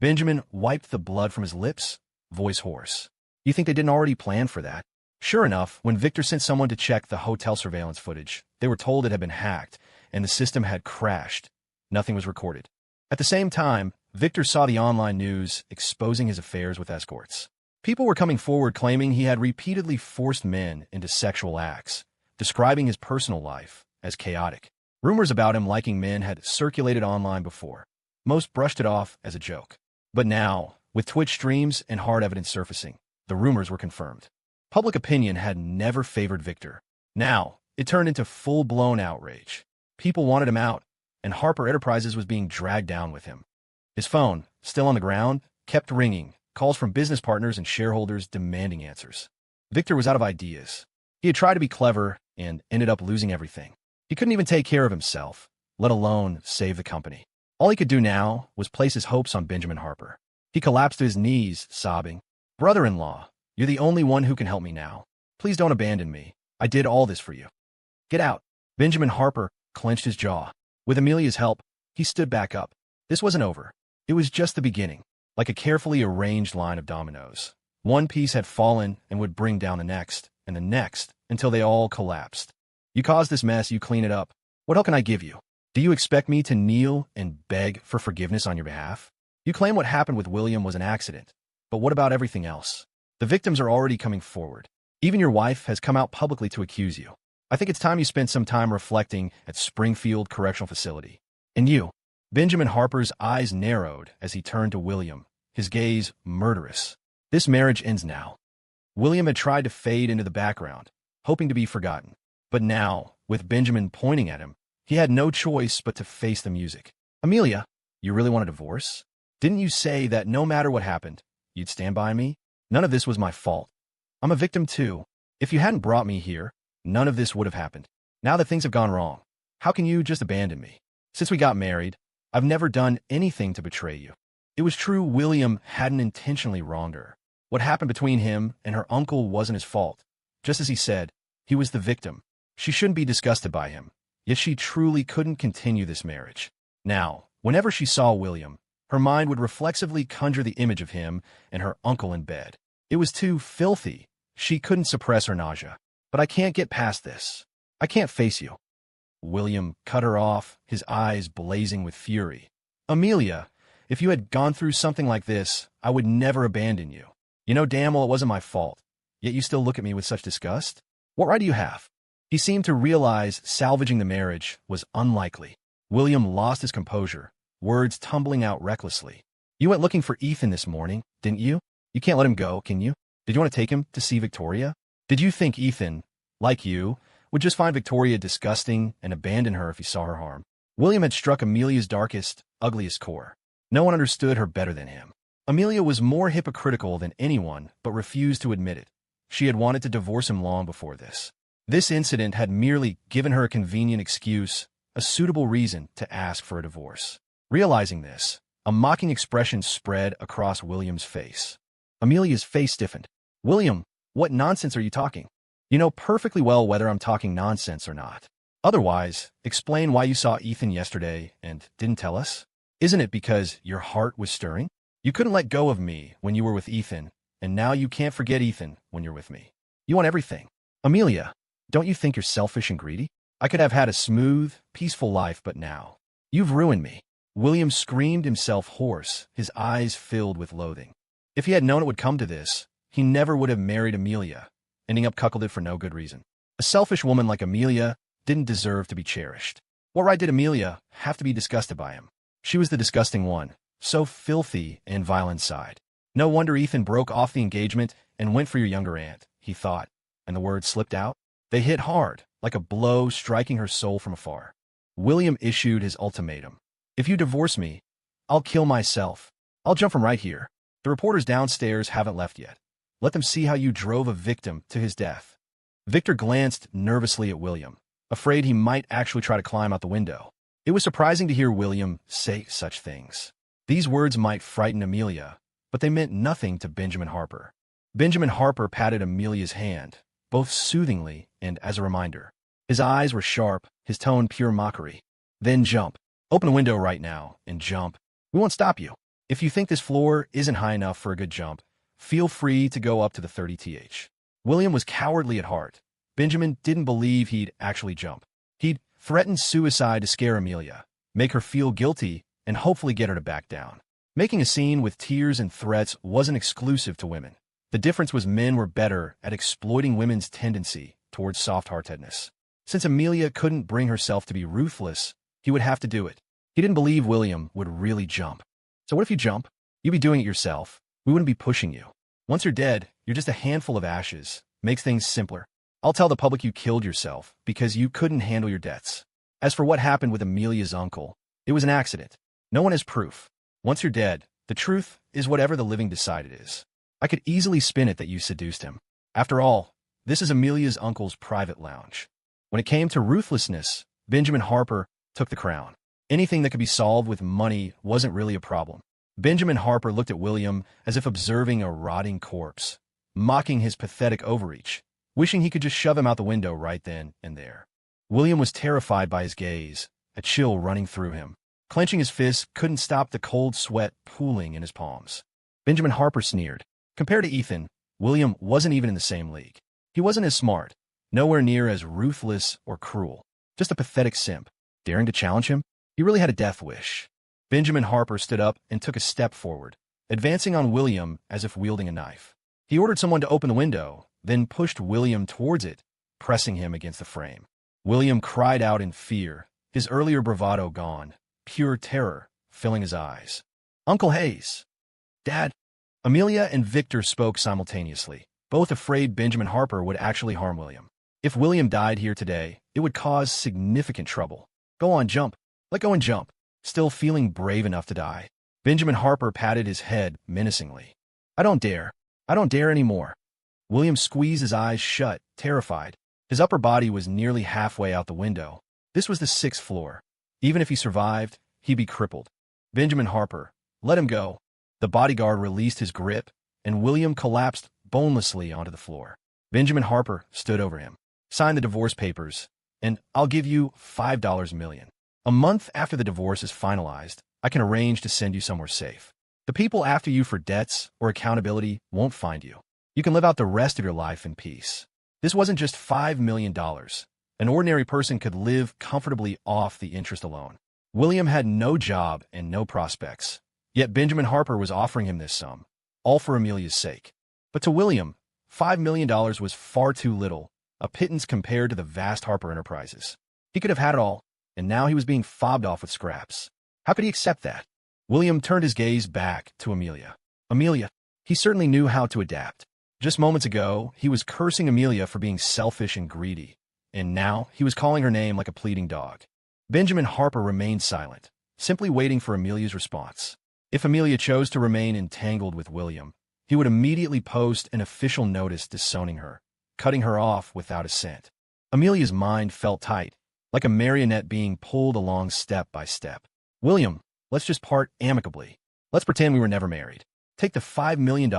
Speaker 1: Benjamin wiped the blood from his lips, voice hoarse. You think they didn't already plan for that? Sure enough, when Victor sent someone to check the hotel surveillance footage, they were told it had been hacked, and the system had crashed. Nothing was recorded. At the same time, Victor saw the online news exposing his affairs with escorts. People were coming forward claiming he had repeatedly forced men into sexual acts, describing his personal life as chaotic. Rumors about him liking men had circulated online before. Most brushed it off as a joke. But now, with Twitch streams and hard evidence surfacing, The rumors were confirmed. Public opinion had never favored Victor. Now, it turned into full-blown outrage. People wanted him out, and Harper Enterprises was being dragged down with him. His phone, still on the ground, kept ringing, calls from business partners and shareholders demanding answers. Victor was out of ideas. He had tried to be clever and ended up losing everything. He couldn't even take care of himself, let alone save the company. All he could do now was place his hopes on Benjamin Harper. He collapsed to his knees, sobbing, "Brother-in-law, you're the only one who can help me now. Please don't abandon me. I did all this for you. Get out." Benjamin Harper clenched his jaw. With Amelia's help, he stood back up. This wasn't over. It was just the beginning, like a carefully arranged line of dominoes. One piece had fallen and would bring down and the next, until they all collapsed. "You caused this mess, you clean it up. What help can I give you? Do you expect me to kneel and beg for forgiveness on your behalf? You claim what happened with William was an accident, but what about everything else? The victims are already coming forward. Even your wife has come out publicly to accuse you. I think it's time you spent some time reflecting at Springfield Correctional Facility. And you." Benjamin Harper's eyes narrowed as he turned to William, his gaze murderous. "This marriage ends now." William had tried to fade into the background, hoping to be forgotten. But now, with Benjamin pointing at him, he had no choice but to face the music. "Amelia, you really want a divorce? Didn't you say that no matter what happened, you'd stand by me? None of this was my fault. I'm a victim too. If you hadn't brought me here, none of this would have happened. Now that things have gone wrong, how can you just abandon me? Since we got married, I've never done anything to betray you." It was true William hadn't intentionally wronged her. What happened between him and her uncle wasn't his fault. Just as he said, he was the victim. She shouldn't be disgusted by him, yet she truly couldn't continue this marriage. Now, whenever she saw William, her mind would reflexively conjure the image of him and her uncle in bed. It was too filthy. She couldn't suppress her nausea. "But I can't get past this. I can't face you." William cut her off, his eyes blazing with fury. "Amelia, if you had gone through something like this, I would never abandon you. You know damn well it wasn't my fault, yet you still look at me with such disgust? What right do you have?" He seemed to realize salvaging the marriage was unlikely. William lost his composure, words tumbling out recklessly. "You went looking for Ethan this morning, didn't you? You can't let him go, can you? Did you want to take him to see Victoria? Did you think Ethan, like you, would just find Victoria disgusting and abandon her if he saw her harm?" William had struck Amelia's darkest, ugliest core. No one understood her better than him. Amelia was more hypocritical than anyone, but refused to admit it. She had wanted to divorce him long before this. This incident had merely given her a convenient excuse, a suitable reason to ask for a divorce. Realizing this, a mocking expression spread across William's face. Amelia's face stiffened. "William, what nonsense are you talking? You know perfectly well whether I'm talking nonsense or not. Otherwise, explain why you saw Ethan yesterday and didn't tell us. Isn't it because your heart was stirring? You couldn't let go of me when you were with Ethan, and now you can't forget Ethan when you're with me. You want everything. Amelia, don't you think you're selfish and greedy? I could have had a smooth, peaceful life, but now you've ruined me." William screamed himself hoarse, his eyes filled with loathing. If he had known it would come to this, he never would have married Amelia, ending up cuckolded for no good reason. A selfish woman like Amelia didn't deserve to be cherished. What right did Amelia have to be disgusted by him? She was the disgusting one, so filthy and vile inside. No wonder Ethan broke off the engagement and went for your younger aunt, he thought, and the words slipped out. They hit hard, like a blow striking her soul from afar. William issued his ultimatum. "If you divorce me, I'll kill myself. I'll jump from right here. The reporters downstairs haven't left yet. Let them see how you drove a victim to his death." Victor glanced nervously at William, afraid he might actually try to climb out the window. It was surprising to hear William say such things. These words might frighten Amelia, but they meant nothing to Benjamin Harper. Benjamin Harper patted Amelia's hand, both soothingly and as a reminder. His eyes were sharp, his tone pure mockery. "Then jump. Open a window right now and jump. We won't stop you. If you think this floor isn't high enough for a good jump, feel free to go up to the 30th. William was cowardly at heart. Benjamin didn't believe he'd actually jump. He'd threatened suicide to scare Amelia, make her feel guilty, and hopefully get her to back down. Making a scene with tears and threats wasn't exclusive to women. The difference was men were better at exploiting women's tendency towards soft-heartedness. Since Amelia couldn't bring herself to be ruthless, he would have to do it. He didn't believe William would really jump. "So what if you jump? You'd be doing it yourself. We wouldn't be pushing you. Once you're dead, You're just a handful of ashes. Makes things simpler. I'll tell the public you killed yourself because you couldn't handle your debts. As for what happened with Amelia's uncle, it was an accident. No one has proof. Once you're dead, the truth is whatever the living decide it is. I could easily spin it that you seduced him. After all, this is Amelia's uncle's private lounge. When it came to ruthlessness, Benjamin Harper took the crown. Anything that could be solved with money wasn't really a problem. Benjamin Harper looked at William as if observing a rotting corpse, mocking his pathetic overreach, wishing he could just shove him out the window right then and there. William was terrified by his gaze, a chill running through him. Clenching his fists, couldn't stop the cold sweat pooling in his palms. Benjamin Harper sneered. Compared to Ethan, William wasn't even in the same league. He wasn't as smart, nowhere near as ruthless or cruel. Just a pathetic simp. Daring to challenge him? He really had a death wish. Benjamin Harper stood up and took a step forward, advancing on William as if wielding a knife. He ordered someone to open the window, then pushed William towards it, pressing him against the frame. William cried out in fear, his earlier bravado gone, pure terror filling his eyes. Uncle Hayes! Dad! Amelia and Victor spoke simultaneously, both afraid Benjamin Harper would actually harm William. If William died here today, it would cause significant trouble. Go on, jump. Let go and jump. Still feeling brave enough to die. Benjamin Harper patted his head menacingly. I don't dare. I don't dare anymore. William squeezed his eyes shut, terrified. His upper body was nearly halfway out the window. This was the 6th floor. Even if he survived, he'd be crippled. Benjamin Harper, let him go. The bodyguard released his grip, and William collapsed bonelessly onto the floor. Benjamin Harper stood over him. Sign the divorce papers, and I'll give you $5 million. A month after the divorce is finalized, I can arrange to send you somewhere safe. The people after you for debts or accountability won't find you. You can live out the rest of your life in peace. This wasn't just $5 million. An ordinary person could live comfortably off the interest alone. William had no job and no prospects, yet Benjamin Harper was offering him this sum, all for Amelia's sake. But to William, $5 million was far too little, a pittance compared to the vast Harper enterprises. He could have had it all, and now he was being fobbed off with scraps. How could he accept that? William turned his gaze back to Amelia. Amelia, he certainly knew how to adapt. Just moments ago, he was cursing Amelia for being selfish and greedy, and now he was calling her name like a pleading dog. Benjamin Harper remained silent, simply waiting for Amelia's response. If Amelia chose to remain entangled with William, he would immediately post an official notice disowning her, cutting her off without a cent. Amelia's mind felt tight, like a marionette being pulled along step by step. William, let's just part amicably. Let's pretend we were never married. Take the $5 million.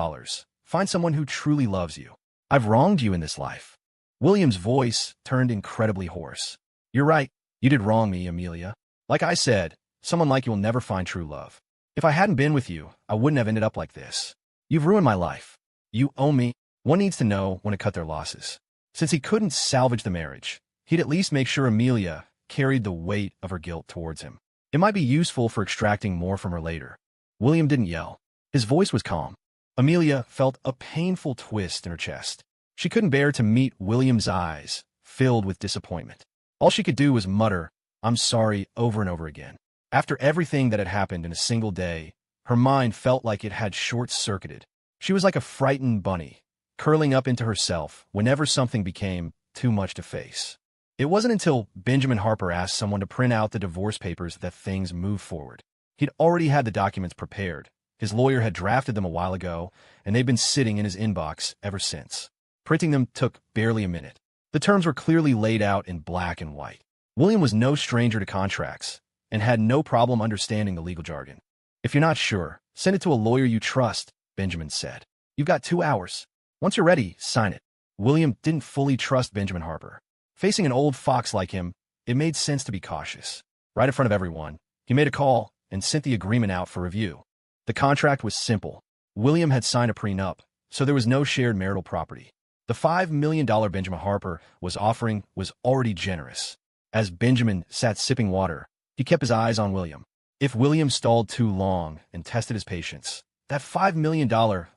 Speaker 1: Find someone who truly loves you. I've wronged you in this life. William's voice turned incredibly hoarse. You're right. You did wrong me, Amelia. Like I said, someone like you will never find true love. If I hadn't been with you, I wouldn't have ended up like this. You've ruined my life. You owe me. One needs to know when to cut their losses. Since he couldn't salvage the marriage, he'd at least make sure Amelia carried the weight of her guilt towards him. It might be useful for extracting more from her later. William didn't yell. His voice was calm. Amelia felt a painful twist in her chest. She couldn't bear to meet William's eyes, filled with disappointment. All she could do was mutter, I'm sorry, over and over again. After everything that had happened in a single day, her mind felt like it had short-circuited. She was like a frightened bunny, curling up into herself whenever something became too much to face. It wasn't until Benjamin Harper asked someone to print out the divorce papers that things moved forward. He'd already had the documents prepared. His lawyer had drafted them a while ago, and they'd been sitting in his inbox ever since. Printing them took barely a minute. The terms were clearly laid out in black and white. William was no stranger to contracts, and had no problem understanding the legal jargon. If you're not sure, send it to a lawyer you trust, Benjamin said. You've got 2 hours. Once you're ready, sign it. William didn't fully trust Benjamin Harper. Facing an old fox like him, it made sense to be cautious. Right in front of everyone, he made a call and sent the agreement out for review. The contract was simple. William had signed a prenup, so there was no shared marital property. The $5 million Benjamin Harper was offering was already generous. As Benjamin sat sipping water, he kept his eyes on William. If William stalled too long and tested his patience, that $5 million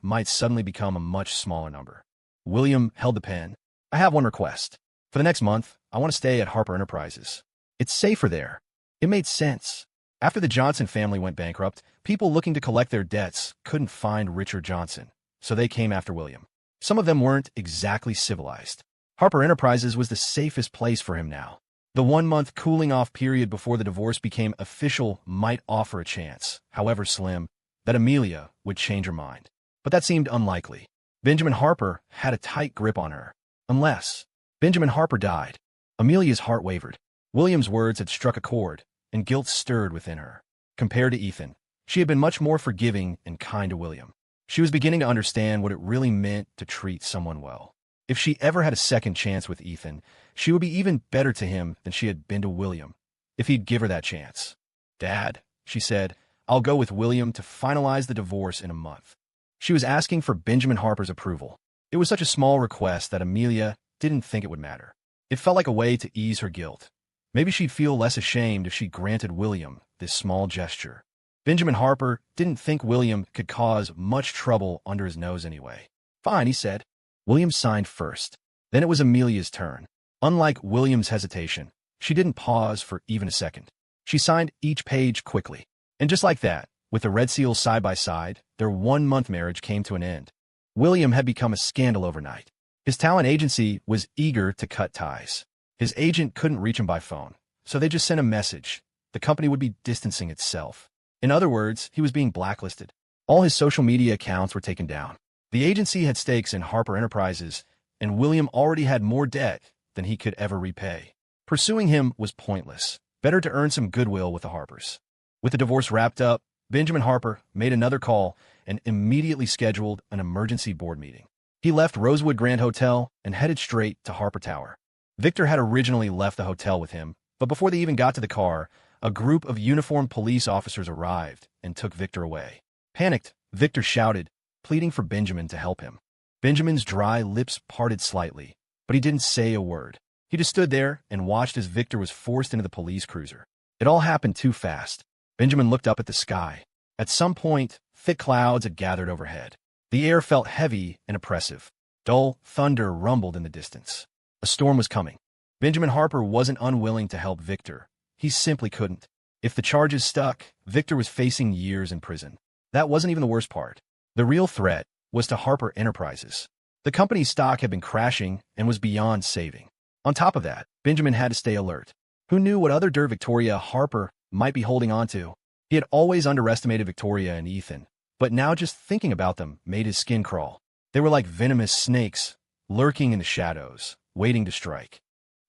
Speaker 1: might suddenly become a much smaller number. William held the pen. I have one request. For the next month, I want to stay at Harper Enterprises. It's safer there. It made sense. After the Johnson family went bankrupt, people looking to collect their debts couldn't find Richard Johnson, so they came after William. Some of them weren't exactly civilized. Harper Enterprises was the safest place for him now. The 1-month cooling-off period before the divorce became official might offer a chance, however slim, that Amelia would change her mind. But that seemed unlikely. Benjamin Harper had a tight grip on her. Unless Benjamin Harper died. Amelia's heart wavered. William's words had struck a chord, and guilt stirred within her. Compared to Ethan, she had been much more forgiving and kind to William. She was beginning to understand what it really meant to treat someone well. If she ever had a second chance with Ethan, she would be even better to him than she had been to William, if he'd give her that chance. "Dad," she said, "I'll go with William to finalize the divorce in a month." She was asking for Benjamin Harper's approval. It was such a small request that Amelia didn't think it would matter. It felt like a way to ease her guilt. Maybe she'd feel less ashamed if she granted William this small gesture. Benjamin Harper didn't think William could cause much trouble under his nose anyway. "Fine," he said. William signed first. Then it was Amelia's turn. Unlike William's hesitation, she didn't pause for even a second. She signed each page quickly. And just like that, with the red seals side by side, their 1-month marriage came to an end. William had become a scandal overnight. His talent agency was eager to cut ties. His agent couldn't reach him by phone, so they just sent a message. The company would be distancing itself. In other words, he was being blacklisted. All his social media accounts were taken down. The agency had stakes in Harper Enterprises, and William already had more debt than he could ever repay. Pursuing him was pointless. Better to earn some goodwill with the Harpers. With the divorce wrapped up, Benjamin Harper made another call and immediately scheduled an emergency board meeting. He left Rosewood Grand Hotel and headed straight to Harper Tower. Victor had originally left the hotel with him, but before they even got to the car, a group of uniformed police officers arrived and took Victor away. Panicked, Victor shouted, pleading for Benjamin to help him. Benjamin's dry lips parted slightly, but he didn't say a word. He just stood there and watched as Victor was forced into the police cruiser. It all happened too fast. Benjamin looked up at the sky. At some point, thick clouds had gathered overhead. The air felt heavy and oppressive. Dull thunder rumbled in the distance. A storm was coming. Benjamin Harper wasn't unwilling to help Victor. He simply couldn't. If the charges stuck, Victor was facing years in prison. That wasn't even the worst part. The real threat was to Harper Enterprises. The company's stock had been crashing and was beyond saving. On top of that, Benjamin had to stay alert. Who knew what other dirt Victoria Harper might be holding on to? He had always underestimated Victoria and Ethan, but now just thinking about them made his skin crawl. They were like venomous snakes, lurking in the shadows, waiting to strike.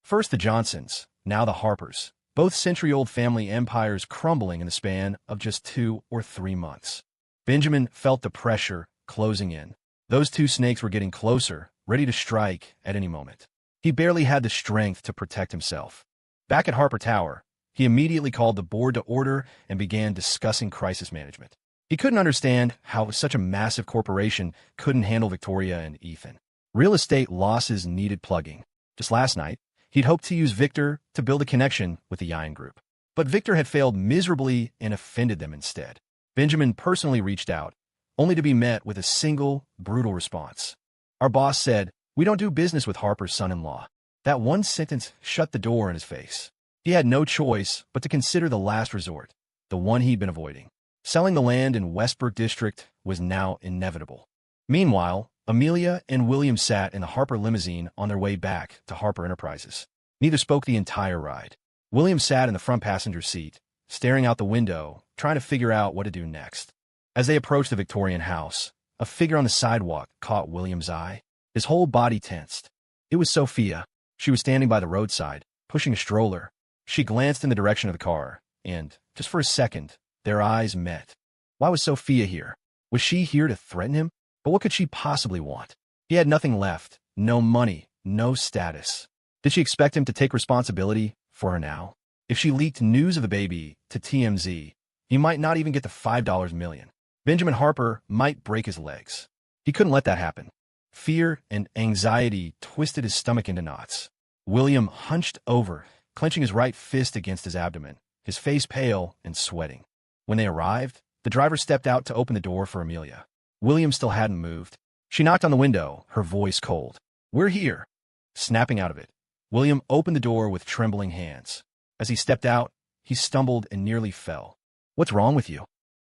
Speaker 1: First the Johnsons, now the Harpers, both century-old family empires crumbling in the span of just 2 or 3 months. Benjamin felt the pressure closing in. Those two snakes were getting closer, ready to strike at any moment. He barely had the strength to protect himself. Back at Harper Tower, he immediately called the board to order and began discussing crisis management. He couldn't understand how such a massive corporation couldn't handle Victoria and Ethan. Real estate losses needed plugging. Just last night, he'd hoped to use Victor to build a connection with the Yan Group. But Victor had failed miserably and offended them instead. Benjamin personally reached out, only to be met with a single, brutal response. Our boss said, "We don't do business with Harper's son-in-law." That one sentence shut the door in his face. He had no choice but to consider the last resort, the one he'd been avoiding. Selling the land in Westburg District was now inevitable. Meanwhile, Amelia and William sat in the Harper limousine on their way back to Harper Enterprises. Neither spoke the entire ride. William sat in the front passenger seat, staring out the window, trying to figure out what to do next. As they approached the Victorian house, a figure on the sidewalk caught William's eye. His whole body tensed. It was Sophia. She was standing by the roadside, pushing a stroller. She glanced in the direction of the car, and, just for a second, their eyes met. Why was Sophia here? Was she here to threaten him? But what could she possibly want? He had nothing left, no money, no status. Did she expect him to take responsibility for her now? If she leaked news of the baby to TMZ, he might not even get the $5 million. Benjamin Harper might break his legs. He couldn't let that happen. Fear and anxiety twisted his stomach into knots. William hunched over, clenching his right fist against his abdomen, his face pale and sweating. When they arrived, the driver stepped out to open the door for Amelia. William still hadn't moved. She knocked on the window, her voice cold. "We're here." Snapping out of it, William opened the door with trembling hands. As he stepped out, he stumbled and nearly fell. "What's wrong with you?"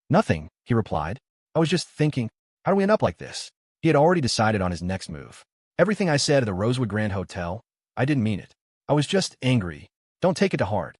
Speaker 1: "Nothing," he replied. "I was just thinking, how do we end up like this?" He had already decided on his next move. Everything I said at the Rosewood Grand Hotel, I didn't mean it. I was just angry. Don't take it to heart.